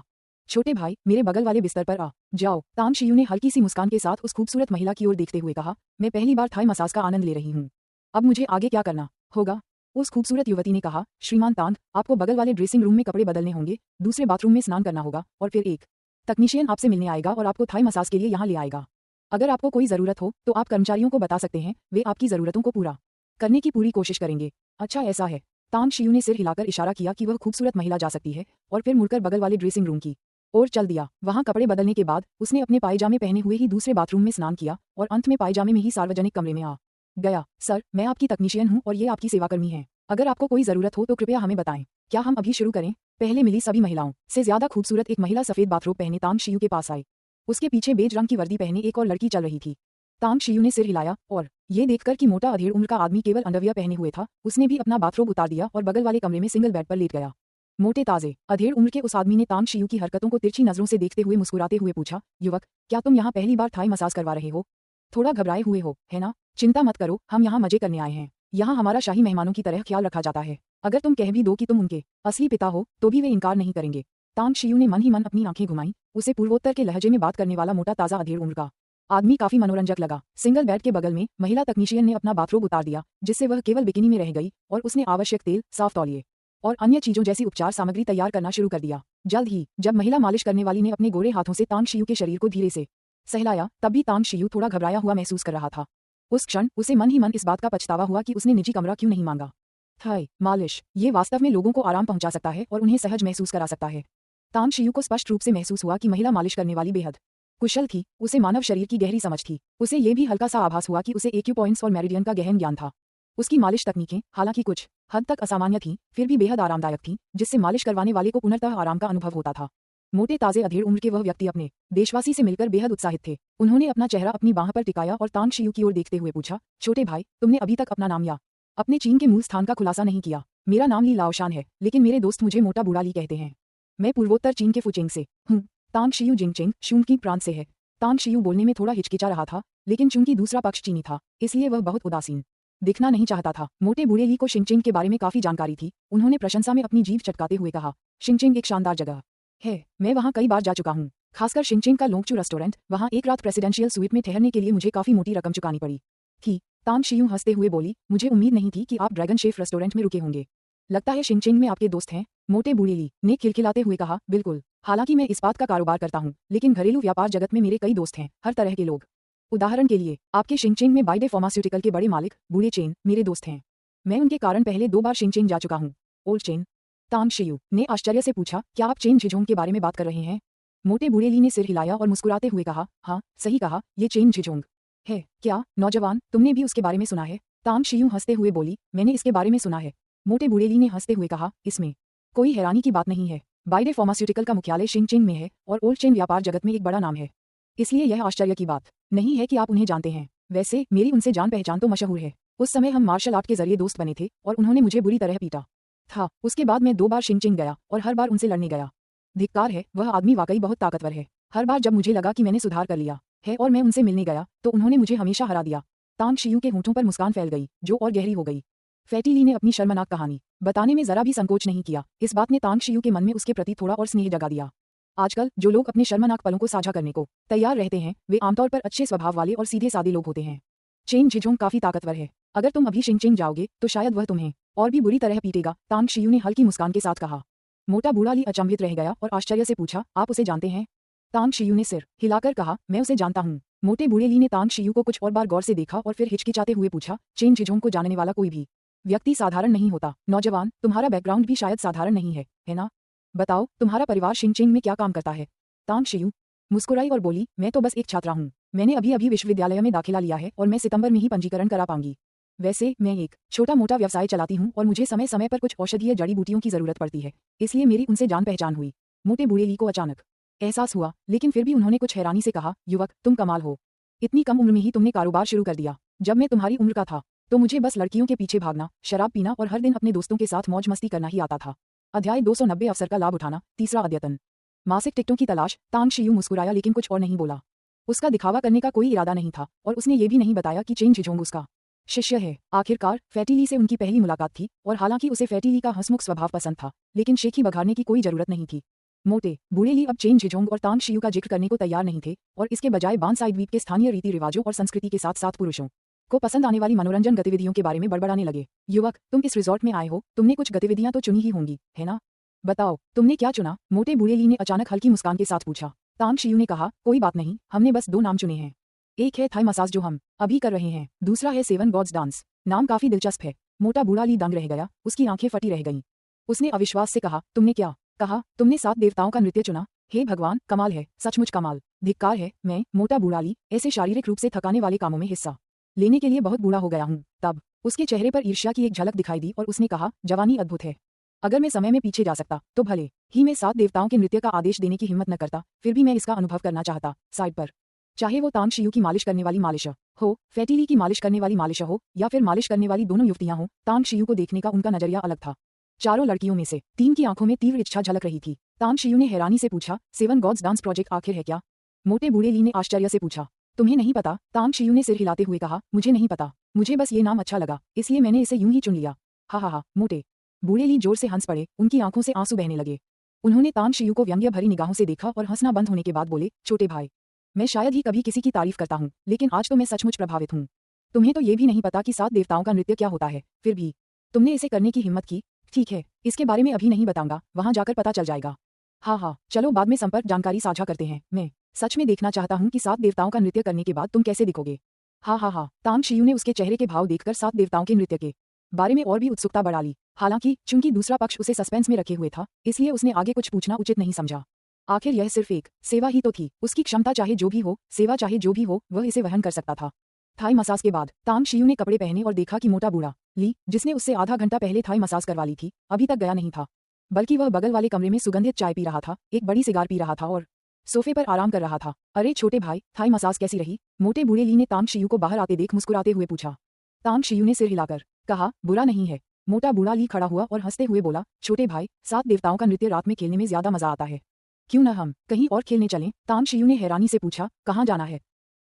छोटे भाई, मेरे बगल वाले बिस्तर पर आ जाओ। तांग शियू ने हल्की सी मुस्कान के साथ उस खूबसूरत महिला की ओर देखते हुए कहा, मैं पहली बार थाई मसाज का आनंद ले रही हूँ, अब मुझे आगे क्या करना होगा? उस खूबसूरत युवती ने कहा, श्रीमान तांग, आपको बगल वाले ड्रेसिंग रूम में कपड़े बदलने होंगे, दूसरे बाथरूम में स्नान करना होगा और फिर एक तकनीशियन आपसे मिलने आएगा और आपको थाई मसाज के लिए यहाँ ले आएगा। अगर आपको कोई जरूरत हो तो आप कर्मचारियों को बता सकते हैं, वे आपकी जरूरतों को पूरा करने की पूरी कोशिश करेंगे। अच्छा ऐसा है। तांग शियू ने सिर हिलाकर इशारा किया कि वह खूबसूरत महिला जा सकती है और फिर मुड़कर बगल वाले ड्रेसिंग रूम की ओर चल दिया। वहां कपड़े बदलने के बाद उसने अपने पायजामे पहने हुए ही दूसरे बाथरूम में स्नान किया और अंत में पायजामे में ही सार्वजनिक कमरे में आ गया। सर, मैं आपकी तकनीशियन हूँ और ये आपकी सेवाकर्मी है। अगर आपको कोई जरूरत हो तो कृपया हमें बताएं। क्या हम अभी शुरू करें? पहले मिली सभी महिलाओं से ज्यादा खूबसूरत एक महिला सफेद बाथरोब पहने तांग शियू के पास आई। उसके पीछे बेज रंग की वर्दी पहने एक और लड़की चल रही थी। तांग शियू ने सिर हिलाया और ये देखकर कि मोटा अधेड़ उम्र का आदमी केवल अंडरवियर पहने हुए था, उसने भी अपना बाथरोब उतार दिया और बगल वाले कमरे में सिंगल बेड पर लेट गया। मोटे ताजे अधेड़ उम्र के उस आदमी ने तांग शियू की हरकतों को तिरछी नजरों से देखते हुए मुस्कुराते हुए पूछा, युवक, क्या तुम यहाँ पहली बार थाई मसाज करवा रहे हो? थोड़ा घबराए हुए हो, है ना? चिंता मत करो, हम यहाँ मजे करने आए हैं। यहाँ हमारा शाही मेहमानों की तरह ख्याल रखा जाता है। अगर तुम कह भी दो कि तुम उनके असली पिता हो तो भी वे इनकार नहीं करेंगे। तांग शियू ने मन ही मन अपनी आंखें घुमाई। उसे पूर्वोत्तर के लहजे में बात करने वाला मोटा ताजा अधेड़ उम्र का आदमी काफी मनोरंजक लगा। सिंगल बेड के बगल में महिला तकनीशियन ने अपना बाथरोब उतार दिया, जिससे वह केवल बिकिनी में रह गई और उसने आवश्यक तेल, साफ तौलिए और अन्य चीजों जैसी उपचार सामग्री तैयार करना शुरू कर दिया। जल्द ही जब महिला मालिश करने वाली ने अपने गोरे हाथों से तांग शियू के शरीर को धीरे से सहलाया, तब भी तांग शियू थोड़ा घबराया हुआ महसूस कर रहा था। उस क्षण उसे मन ही मन इस बात का पछतावा हुआ कि उसने निजी कमरा क्यों नहीं मांगा। थाई मालिश, ये वास्तव में लोगों को आराम पहुंचा सकता है और उन्हें सहज महसूस करा सकता है। तांग शियू को स्पष्ट रूप से महसूस हुआ कि महिला मालिश करने वाली बेहद कुशल थी, उसे मानव शरीर की गहरी समझ थी। उसे ये भी हल्का सा आभास हुआ कि उसे एक्यू पॉइंट्स और मेरिडियन का गहन ज्ञान था। उसकी मालिश तकनीकें हालांकि कुछ हद तक असामान्य थीं, फिर भी बेहद आरामदायक थीं, जिससे मालिश करवाने वाले को पुनर्तः आराम का अनुभव होता था। मोटे ताजे अधेड़ उम्र के वह व्यक्ति अपने देशवासी से मिलकर बेहद उत्साहित थे। उन्होंने अपना चेहरा अपनी बाह पर टिकाया और तांग शियू की ओर देखते हुए पूछा, छोटे भाई, तुमने अभी तक अपना नाम या अपने चीन के मूल स्थान का खुलासा नहीं किया। मेरा नाम ली लाओशान है, लेकिन मेरे दोस्त मुझे मोटा बूढ़ा ली कहते हैं। मैं पूर्वोत्तर चीन के फुचेंग से हूँ। तांग शियू जिंगचेंग शूनकी प्रांत से है। तांग शियू बोलने में थोड़ा हिचकिचा रहा था, लेकिन चूंकि दूसरा पक्ष चीनी था, इसलिए वह बहुत उदासीन दिखना नहीं चाहता था। मोटे बूढ़े ली को शिंगचेंग के बारे में काफी जानकारी थी। उन्होंने प्रशंसा में अपनी जीभ चटकाते हुए कहा, शिंगचेंग एक शानदार जगह है, मैं वहाँ कई बार जा चुका हूँ। खासकर शिंगचेंग का लोंगचू रेस्टोरेंट, वहाँ एक रात प्रेसिडेंशियल स्वीट में ठहरने के लिए मुझे काफी मोटी रकम चुकानी पड़ी थी। तांग शियू हंसते हुए बोली, मुझे उम्मीद नहीं थी कि आप ड्रैगन शेफ रेस्टोरेंट में रुके होंगे। लगता है शिंगचेंग में आपके दोस्त हैं। मोटे बूढ़े ली ने खिलखिलाते हुए कहा, बिल्कुल। हालांकि मैं इस्पात का कारोबार करता हूँ, लेकिन घरेलू व्यापार जगत में मेरे कई दोस्त हैं, हर तरह के लोग। उदाहरण के लिए, आपके शिंगचेंग में बाइडे फार्मास्यूटिकल के बड़े मालिक बूढ़े चेन मेरे दोस्त हैं। मैं उनके कारण पहले 2 बार शिंगचेंग जा चुका हूँ। Old chain? तांग शियू ने आश्चर्य से पूछा, क्या आप चेन झिझोंग के बारे में बात कर रहे हैं? मोटे बूढ़े ली ने सिर हिलाया और मुस्कुराते हुए कहा, हाँ, सही कहा, ये चेन झिझोंग है। क्या, नौजवान, तुमने भी उसके बारे में सुना है? तांग शियू हंसते हुए बोली, मैंने इसके बारे में सुना है। मोटे बूढ़े ली ने हंसते हुए कहा, इसमें कोई हैरानी की बात नहीं है। बाइडे फार्मास्यूटिकल का मुख्यालय शिंगचेंग में है और ओल्ड चेन व्यापार जगत में एक बड़ा नाम है। इसलिए यह आश्चर्य की बात नहीं है कि आप उन्हें जानते हैं। वैसे मेरी उनसे जान पहचान तो मशहूर है। उस समय हम मार्शल आर्ट के जरिए दोस्त बने थे और उन्होंने मुझे बुरी तरह पीटा था। उसके बाद मैं 2 बार शिंगचेंग गया और हर बार उनसे लड़ने गया। धिक्कार है, वह आदमी वाकई बहुत ताकतवर है। हर बार जब मुझे लगा कि मैंने सुधार कर लिया है और मैं उनसे मिलने गया, तो उन्होंने मुझे हमेशा हरा दिया। तांग शियू के होंठों पर मुस्कान फैल गई, जो और गहरी हो गई। फैटी ली ने अपनी शर्मनाक कहानी बताने में जरा भी संकोच नहीं किया। इस बात ने तांग शियू के मन में उसके प्रति थोड़ा और स्नेह जगा दिया। आजकल जो लोग अपने शर्मनाक पलों को साझा करने को तैयार रहते हैं, वे आमतौर पर अच्छे स्वभाव वाले और सीधे सादे लोग होते हैं। चेन झिझोंग काफी ताकतवर है। अगर तुम अभी शिंगचेंग जाओगे तो शायद वह तुम्हें और भी बुरी तरह पीटेगा, तांग शियू ने हल्की मुस्कान के साथ कहा। मोटा बूढ़ा ली अचंभित रह गया और आश्चर्य से पूछा, आप उसे जानते हैं? तांग शियू ने सिर हिलाकर कहा, मैं उसे जानता हूँ। मोटे बूढ़े ली ने तांग शियू को कुछ और बार गौर से देखा और फिर हिचकिचाते हुए पूछा, चेन झिझोंग को जानने वाला कोई भी व्यक्ति साधारण नहीं होता। नौजवान, तुम्हारा बैकग्राउंड भी शायद साधारण नहीं है ना? बताओ, तुम्हारा परिवार शिंगचेंग में क्या काम करता है? तांग शियू मुस्कुराई और बोली, मैं तो बस एक छात्रा हूँ। मैंने अभी विश्वविद्यालय में दाखिला लिया है और मैं सितंबर में ही पंजीकरण करा पाऊंगी। वैसे मैं एक छोटा मोटा व्यवसाय चलाती हूँ और मुझे समय समय पर कुछ औषधीय जड़ी बूटियों की जरूरत पड़ती है, इसलिए मेरी उनसे जान पहचान हुई। मोटे बूढ़े ली को अचानक एहसास हुआ, लेकिन फिर भी उन्होंने कुछ हैरानी से कहा, युवक, तुम कमाल हो। इतनी कम उम्र में ही तुमने कारोबार शुरू कर दिया। जब मैं तुम्हारी उम्र का था तो मुझे बस लड़कियों के पीछे भागना, शराब पीना और हर दिन अपने दोस्तों के साथ मौज मस्ती करना ही आता था। अध्याय 290 अवसर का लाभ उठाना, तीसरा अद्यतन। मासिक टिकटों की तलाश। तांग शियू मुस्कुराया लेकिन कुछ और नहीं बोला। उसका दिखावा करने का कोई इरादा नहीं था और उसने ये भी नहीं बताया कि चेन झिझोंग उसका शिष्य है। आखिरकार फैटी ली से उनकी पहली मुलाकात थी और हालांकि उसे फैटी ली का हंसमुख स्वभाव पसंद था, लेकिन शेखी बघाड़ने की कोई जरूरत नहीं थी। मोटे बूढ़े ली अब चेन झिझोंग और तांग शियू का जिक्र करने को तैयार नहीं थे और इसके बजाय बानसाई द्वीप के स्थानीय रीति रिवाजों और संस्कृति के साथ साथ पुरुषों को पसंद आने वाली मनोरंजन गतिविधियों के बारे में बड़बड़ाने लगे। युवक, तुम इस रिजॉर्ट में आए हो, तुमने कुछ गतिविधियां तो चुनी ही होंगी, है ना? बताओ, तुमने क्या चुना? मोटे बूढ़े ली ने अचानक हल्की मुस्कान के साथ पूछा। तांग शियू ने कहा, कोई बात नहीं, हमने बस 2 नाम चुने हैं। एक है थाई मसाज जो हम अभी कर रहे हैं, दूसरा है 7 गॉड्स डांस। नाम काफी दिलचस्प है। मोटा बूढ़ा ली दंग रह गया, उसकी आंखें फटी रह गईं। उसने अविश्वास से कहा, तुमने क्या कहा? तुमने 7 देवताओं का नृत्य चुना? हे भगवान, कमाल है, सचमुच कमाल। धिक्कार है, मैं, मोटा बूढ़ा ली, ऐसे शारीरिक रूप से थकाने वाले कामों में हिस्सा लेने के लिए बहुत बूढ़ा हो गया हूँ। तब उसके चेहरे पर ईर्ष्या की एक झलक दिखाई दी और उसने कहा, जवानी अद्भुत है। अगर मैं समय में पीछे जा सकता तो भले ही मैं 7 देवताओं के नृत्य का आदेश देने की हिम्मत न करता, फिर भी मैं इसका अनुभव करना चाहता। साइड पर, चाहे वो तांग शियू की मालिश करने वाली मालिश हो, फैटी ली की मालिश करने वाली मालिश हो, या फिर मालिश करने वाली दोनों युवतियां हो, तांग शियू को देखने का उनका नजरिया अलग था। चारों लड़कियों में से 3 की आंखों में तीव्र इच्छा झलक रही थी। तांग शियू ने हैरानी से पूछा, 7 गॉड्स डांस प्रोजेक्ट आखिर है क्या? मोटे बूढ़े ली ने आश्चर्य से पूछा, तुम्हें नहीं पता? तांग शियू ने सिर हिलाते हुए कहा, मुझे नहीं पता, मुझे बस ये नाम अच्छा लगा, इसलिए मैंने इसे यूं ही चुन लिया। हा। मोटे बूढ़े ली जोर से हंस पड़े, उनकी आंखों से आंसू बहने लगे। उन्होंने तांग शियू को व्यंग्य भरी निगाहों से देखा और हंसना बंद होने के बाद बोले, छोटे भाई, मैं शायद ही कभी किसी की तारीफ करता हूँ, लेकिन आज तो मैं सचमुच प्रभावित हूँ। तुम्हें तो ये भी नहीं पता कि 7 देवताओं का नृत्य क्या होता है, फिर भी तुमने इसे करने की हिम्मत की। ठीक है, इसके बारे में अभी नहीं बताऊंगा, वहां जाकर पता चल जाएगा। हाँ, चलो बाद में संपर्क जानकारी साझा करते हैं। मैं सच में देखना चाहता हूँ कि 7 देवताओं का नृत्य करने के बाद तुम कैसे दिखोगे। हाँ। तांग शियू ने उसके चेहरे के भाव देखकर 7 देवताओं के नृत्य के बारे में और भी उत्सुकता बढ़ा ली। हालांकि चूंकि दूसरा पक्ष उसे सस्पेंस में रखे हुए था, इसलिए उसने आगे कुछ पूछना उचित नहीं समझा। आखिर यह सिर्फ एक सेवा ही तो थी। उसकी क्षमता चाहे जो भी हो, सेवा चाहे जो भी हो, वह इसे वहन कर सकता था। थाई मसाज के बाद तांग शियू ने कपड़े पहने और देखा कि मोटा बूढ़ा ली, जिसने उससे आधा घंटा पहले थाई मसाज करवा ली थी, अभी तक गया नहीं था, बल्कि वह बगल वाले कमरे में सुगंधित चाय पी रहा था, एक बड़ी सिगार पी रहा था और सोफे पर आराम कर रहा था। अरे छोटे भाई, थाई मसाज कैसी रही? मोटे बूढ़े ली ने तांग शियू को बाहर आते देख मुस्कुराते हुए पूछा। तांग शियू ने सिर हिलाकर कहा, बुरा नहीं है। मोटा बूढ़ा ली खड़ा हुआ और हंसते हुए बोला, छोटे भाई, 7 देवताओं का नृत्य रात में खेलने में ज्यादा मजा आता है। क्यों न हम कहीं और खेलने चलें? तांग शियू ने हैरानी से पूछा, कहाँ जाना है?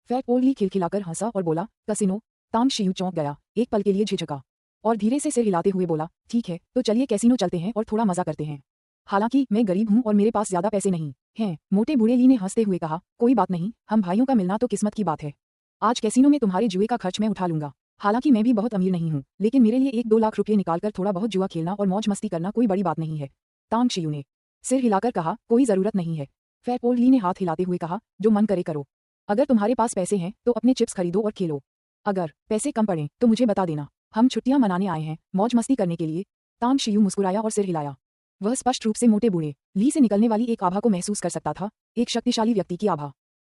फैट ओल्ड ली खिलखिलाकर हंसा और बोला, कैसीनो। तांग शियू चौंक गया, एक पल के लिए झिझका और धीरे से सिर हिलाते हुए बोला, ठीक है, तो चलिए कैसीनो चलते हैं और थोड़ा मजा करते हैं। हालांकि मैं गरीब हूँ और मेरे पास ज्यादा पैसे नहीं हैं। मोटे बूढ़े ली ने हंसते हुए कहा, कोई बात नहीं, हम भाइयों का मिलना तो किस्मत की बात है। आज कैसीनो में तुम्हारे जुए का खर्च मैं उठा लूंगा। हालांकि मैं भी बहुत अमीर नहीं हूँ, लेकिन मेरे लिए 1-2 लाख रुपये निकालकर थोड़ा बहुत जुआ खेलना और मौज मस्ती करना कोई बड़ी बात नहीं है। तांग शियू ने सिर हिलाकर कहा, कोई जरूरत नहीं है। फैट ओल्ड ली ने हाथ हिलाते हुए कहा, जो मन करे करो। अगर तुम्हारे पास पैसे हैं तो अपने चिप्स खरीदो और खेलो। अगर पैसे कम पड़े तो मुझे बता देना, हम छुट्टियां मनाने आए हैं, मौज मस्ती करने के लिए। तांग शियू मुस्कुराया और सिर हिलाया। वह स्पष्ट रूप से मोटे बूढ़े ली से निकलने वाली एक आभा को महसूस कर सकता था, एक शक्तिशाली व्यक्ति की आभा।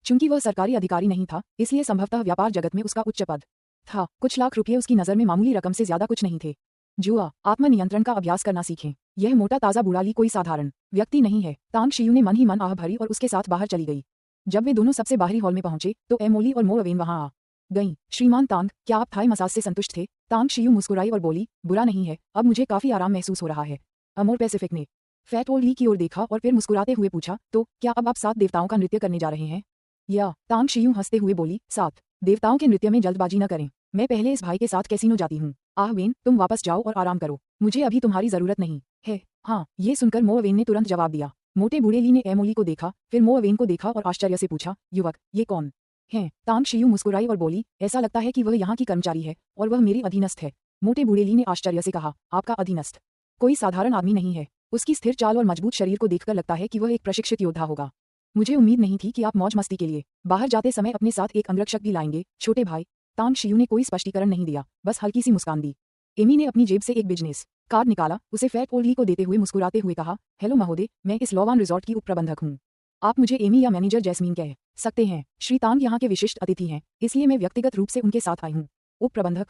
चूंकि वह सरकारी अधिकारी नहीं था, इसलिए संभवतः व्यापार जगत में उसका उच्च पद था। कुछ लाख रुपये उसकी नजर में मामूली रकम से ज्यादा कुछ नहीं थे। जुआ, आत्मनियंत्रण का अभ्यास करना सीखें। यह मोटा ताजा बूढ़ा ली कोई साधारण व्यक्ति नहीं है। तांग शियू ने मन ही मन आह भरी और उसके साथ बाहर चली गई। जब वे दोनों सबसे बाहरी हॉल में पहुंचे तो एमोली और मो अवेन वहां आ गईं। श्रीमान तांग, क्या आप थाई मसाज से संतुष्ट थे? तांग शियू मुस्कुराई और बोली, बुरा नहीं है, अब मुझे काफी आराम महसूस हो रहा है। अमोर पैसिफिक ने फैट ओल्ड ली की ओर देखा और फिर मुस्कुराते हुए पूछा, तो क्या अब आप 7 देवताओं का नृत्य करने जा रहे हैं? या तांग शियू हंसते हुए बोली, 7 देवताओं के नृत्य में जल्दबाजी न करें। मैं पहले इस भाई के साथ कैसीनो जाती हूँ। आह वेन, तुम वापस जाओ और आराम करो, मुझे अभी तुम्हारी जरूरत नहीं है। हाँ, ये सुनकर मो अवेन ने तुरंत जवाब दिया। मोटे बूढ़े ली ने एमोली को देखा, फिर मो अवेन को देखा और आश्चर्य से पूछा, युवक, ये कौन हैं? तांग शियू मुस्कुराई और बोली, ऐसा लगता है कि वह यहाँ की कर्मचारी है और वह मेरी अधीनस्थ है। मोटे बूढ़े ली ने आश्चर्य से कहा, आपका अधीनस्थ? कोई साधारण आदमी नहीं है। उसकी स्थिर चाल और मजबूत शरीर को देखकर लगता है कि वह एक प्रशिक्षित योद्धा होगा। मुझे उम्मीद नहीं थी कि आप मौज मस्ती के लिए बाहर जाते समय अपने साथ एक अंगरक्षक भी लाएंगे, छोटे भाई। तांग शियू ने कोई स्पष्टीकरण नहीं दिया, बस हल्की सी मुस्कान दी। एमी ने अपनी जेब से एक बिजनेस कार्ड निकाला, उसे फैट ओल्ड ली को देते हुए मुस्कुराते हुए कहा, हेलो महोदय, मैं इस लॉवान रिजॉर्ट की उपप्रबंधक हूँ। आप मुझे एमी या मैनेजर जैस्मीन कह सकते हैं। श्री तांग यहाँ के विशिष्ट अतिथि हैं, इसलिए मैं व्यक्तिगत रूप से उनके साथ आई हूँ। उपप्रबंधक,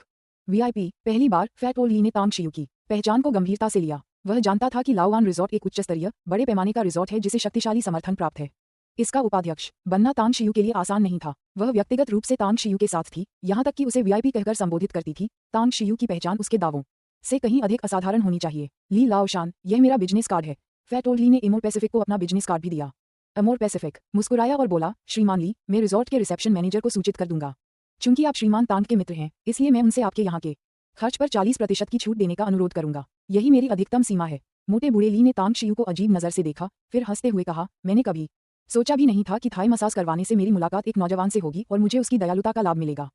वीआईपी। पहली बार फैट ओल्ड ली ने तांग शियू की पहचान को गंभीरता से लिया। वह जानता था कि लाओवान रिजॉर्ट एक उच्च स्तरीय, बड़े पैमाने का रिजॉर्ट है जिसे शक्तिशाली समर्थन प्राप्त है। इसका उपाध्यक्ष बनना तांग शियू के लिए आसान नहीं था। वह व्यक्तिगत रूप से तांग शियू के साथ थी, यहाँ तक कि उसे वीआईपी कहकर संबोधित करती थी। तांग शियू की पहचान उसके दावों से कहीं अधिक असाधारण होनी चाहिए। ली लाओशान, यह मेरा बिजनेस कार्ड है। फैट ओल्ड ली ने एमोर पैसिफिक को अपना बिजनेस कार्ड भी दिया। अमोर पैसिफिक मुस्कुराया और बोला, श्रीमान ली, मैं रिजॉर्ट के रिसेप्शन मैनेजर को सूचित कर दूंगा। चूंकि आप श्रीमान तांग के मित्र हैं, इसलिए मैं उनसे आपके यहाँ के खर्च पर 40% की छूट देने का अनुरोध करूंगा। यही मेरी अधिकतम सीमा है। मोटे बूढ़े ली ने तांग शियू को अजीब नजर से देखा, फिर हंसते हुए कहा, मैंने कभी सोचा भी नहीं था कि थाई मसाज करवाने से मेरी मुलाकात एक नौजवान से होगी और मुझे उसकी दयालुता का लाभ मिलेगा।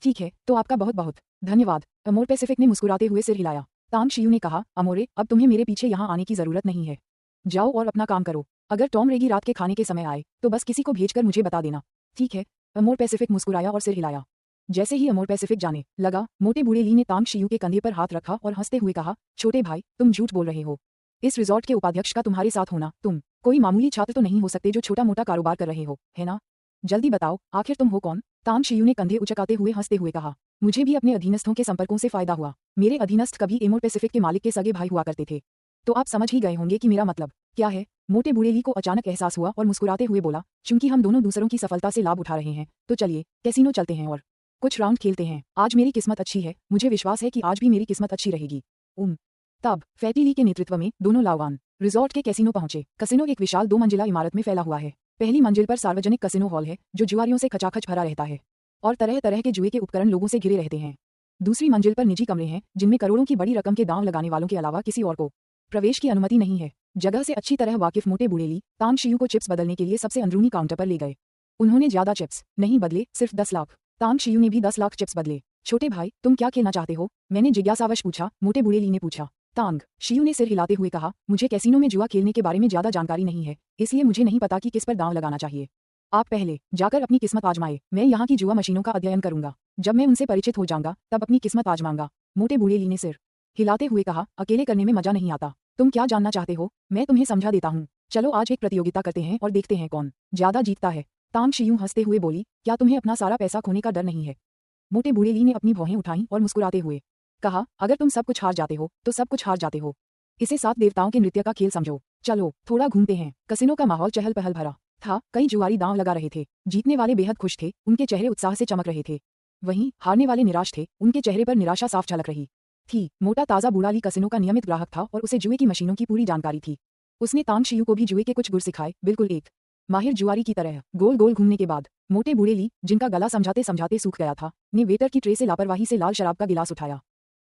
ठीक है, तो आपका बहुत बहुत धन्यवाद। अमोर पैसिफिक ने मुस्कुराते हुए सिर हिलाया। तांग शियू ने कहा, अमोरे, अब तुम्हें मेरे पीछे यहाँ आने की जरूरत नहीं है। जाओ और अपना काम करो। अगर टॉम रेगी रात के खाने के समय आए तो बस किसी को भेजकर मुझे बता देना। ठीक है। अमोर पैसिफिक मुस्कुराया और सिर हिलाया। जैसे ही अमोर पैसिफिक जाने लगा, मोटे बूढ़े ली ने तांग शियू के कंधे पर हाथ रखा और हंसते हुए कहा, छोटे भाई, तुम झूठ बोल रहे हो। इस रिजॉर्ट के उपाध्यक्ष का तुम्हारे साथ होना, तुम कोई मामूली छात्र तो नहीं हो सकते जो छोटा मोटा कारोबार कर रहे हो, है ना? जल्दी बताओ, आखिर तुम हो कौन? तांग शियू ने कंधे उचकाते हुए हंसते हुए कहा, मुझे भी अपने अधीनस्थों के संपर्कों से फायदा हुआ। मेरे अधीनस्थ कभी एमोर पैसिफिक के मालिक के सगे भाई हुआ करते थे। तो आप समझ ही गए होंगे कि मेरा मतलब क्या है। मोटे बूढ़े ली को अचानक एहसास हुआ और मुस्कुराते हुए बोला, चूंकि हम दोनों दूसरों की सफलता से लाभ उठा रहे हैं, तो चलिए कैसीनो चलते हैं और कुछ राउंड खेलते हैं। आज मेरी किस्मत अच्छी है, मुझे विश्वास है कि आज भी मेरी किस्मत अच्छी रहेगी। तब फैटी ली के नेतृत्व में दोनों लाओवान रिजॉर्ट के कैसीनो पहुंचे। कैसीनो एक विशाल 2 मंजिला इमारत में फैला हुआ है। पहली मंजिल पर सार्वजनिक कैसीनो हॉल है, जो जुआरियों से खचाखच भरा रहता है और तरह तरह के जुए के उपकरण लोगों से घिरे रहते हैं। दूसरी मंजिल पर निजी कमरे हैं, जिनमें करोड़ों की बड़ी रकम के दांव लगाने वालों के अलावा किसी और को प्रवेश की अनुमति नहीं है। जगह से अच्छी तरह वाकिफ मोटे बूढ़े ली तांग शियू को चिप्स बदलने के लिए सबसे अंदरूनी काउंटर पर ले गए। उन्होंने ज्यादा चिप्स नहीं बदले, सिर्फ 10 लाख। तांग शियू ने भी 10 लाख चिप्स बदले। छोटे भाई, तुम क्या खेलना चाहते हो? मैंने जिज्ञासावश पूछा। मोटे बूढ़े ली ने पूछा। तांग शियू ने सिर हिलाते हुए कहा, मुझे कैसीनो में जुआ खेलने के बारे में ज्यादा जानकारी नहीं है, इसलिए मुझे नहीं पता कि किस पर दांव लगाना चाहिए। आप पहले जाकर अपनी किस्मत आजमाए। मैं यहाँ की जुआ मशीनों का अध्ययन करूंगा। जब मैं उनसे परिचित हो जाऊंगा तब अपनी किस्मत आजमाऊंगा। मोटे बूढ़े ली ने सिर हिलाते हुए कहा, अकेले करने में मजा नहीं आता। तुम क्या जानना चाहते हो? मैं तुम्हें समझा देता हूँ। चलो आज एक प्रतियोगिता करते हैं और देखते हैं कौन ज्यादा जीतता है। तांग शियू हंसते हुए बोली, क्या तुम्हें अपना सारा पैसा खोने का डर नहीं है? मोटे बूढ़े ली ने अपनी भौहें उठाईं और मुस्कुराते हुए कहा, अगर तुम सब कुछ हार जाते हो तो सब कुछ हार जाते हो। इसे 7 देवताओं के नृत्य का खेल समझो। चलो थोड़ा घूमते हैं। कसिनो का माहौल चहल पहल भरा था। कई जुआरी दांव लगा रहे थे। जीतने वाले बेहद खुश थे, उनके चेहरे उत्साह से चमक रहे थे। वहीं हारने वाले निराश थे, उनके चेहरे पर निराशा साफ झलक रही थी। मोटा ताजा बूढ़ा ली कसिनो का नियमित ग्राहक था और उसे जुए की मशीनों की पूरी जानकारी थी। उसने तांग शियू को भी जुए के कुछ गुर सिखाए, बिल्कुल एक माहिर जुआरी की तरह। गोल गोल घूमने के बाद मोटे बूढ़े ली, जिनका गला समझाते समझाते सूख गया था, ने वेटर की ट्रे से लापरवाही से लाल शराब का गिलास उठाया,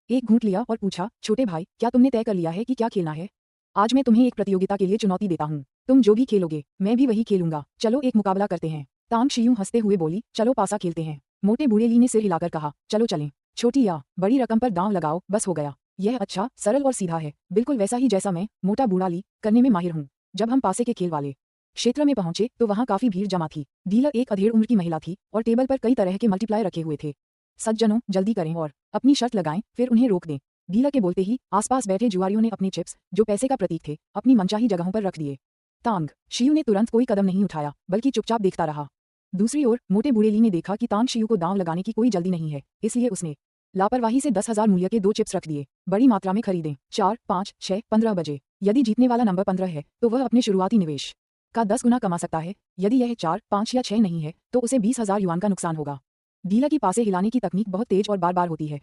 एक घूंट लिया और पूछा, छोटे भाई, क्या तुमने तय कर लिया है कि क्या खेलना है? आज मैं तुम्हें एक प्रतियोगिता के लिए चुनौती देता हूँ। तुम जो भी खेलोगे मैं भी वही खेलूंगा। चलो एक मुकाबला करते हैं। तांग शियू हंसते हुए बोली, चलो पासा खेलते हैं। मोटे बूढ़े ली ने सिर हिलाकर कहा, चलो चलें। छोटी या बड़ी रकम पर दांव लगाओ, बस हो गया। यह अच्छा, सरल और सीधा है, बिल्कुल वैसा ही जैसा मैं, मोटा बूढ़ा ली, करने में माहिर हूँ। जब हम पासे के खेल वाले क्षेत्र में पहुंचे तो वहां काफी भीड़ जमा थी। डीलर एक अधेड़ उम्र की महिला थी और टेबल पर कई तरह के मल्टीप्लाई रखे हुए थे। सज्जनों, जल्दी करें और अपनी शर्त लगाएं, फिर उन्हें रोक दें। डीलर के बोलते ही आसपास बैठे जुआरियों ने अपने चिप्स, जो पैसे का प्रतीक थे, अपनी मनचाही जगहों पर रख दिए। तांग शियू ने तुरंत कोई कदम नहीं उठाया, बल्कि चुपचाप देखता रहा। दूसरी ओर मोटे बूढ़े ली ने देखा कि तांग शियू को दांव लगाने की कोई जल्दी नहीं है, इसलिए उसने लापरवाही से 10,000 मूल्य के 2 चिप्स रख दिए। बड़ी मात्रा में खरीदें। 4, 5, 6, 15 बजे। यदि जीतने वाला नंबर 15 है तो वह अपने शुरुआती निवेश का 10 गुना कमा सकता है। यदि यह 4, 5 या 6 नहीं है तो उसे 20,000 युआन का नुकसान होगा। डीलर की पासे हिलाने की तकनीक बहुत तेज और बार बार होती है।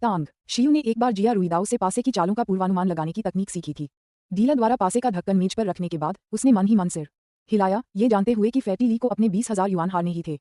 तांग शियू ने एक बार जिया रुईदाओ से पासे की चालों का पूर्वानुमान लगाने की तकनीक सीखी थी। डीलर द्वारा पासे का ढक्कन मेज पर रखने के बाद उसने मन ही मन सिर हिलाया, ये जानते हुए कि फैटी ली को अपने 20,000 युआन हारने ही थे।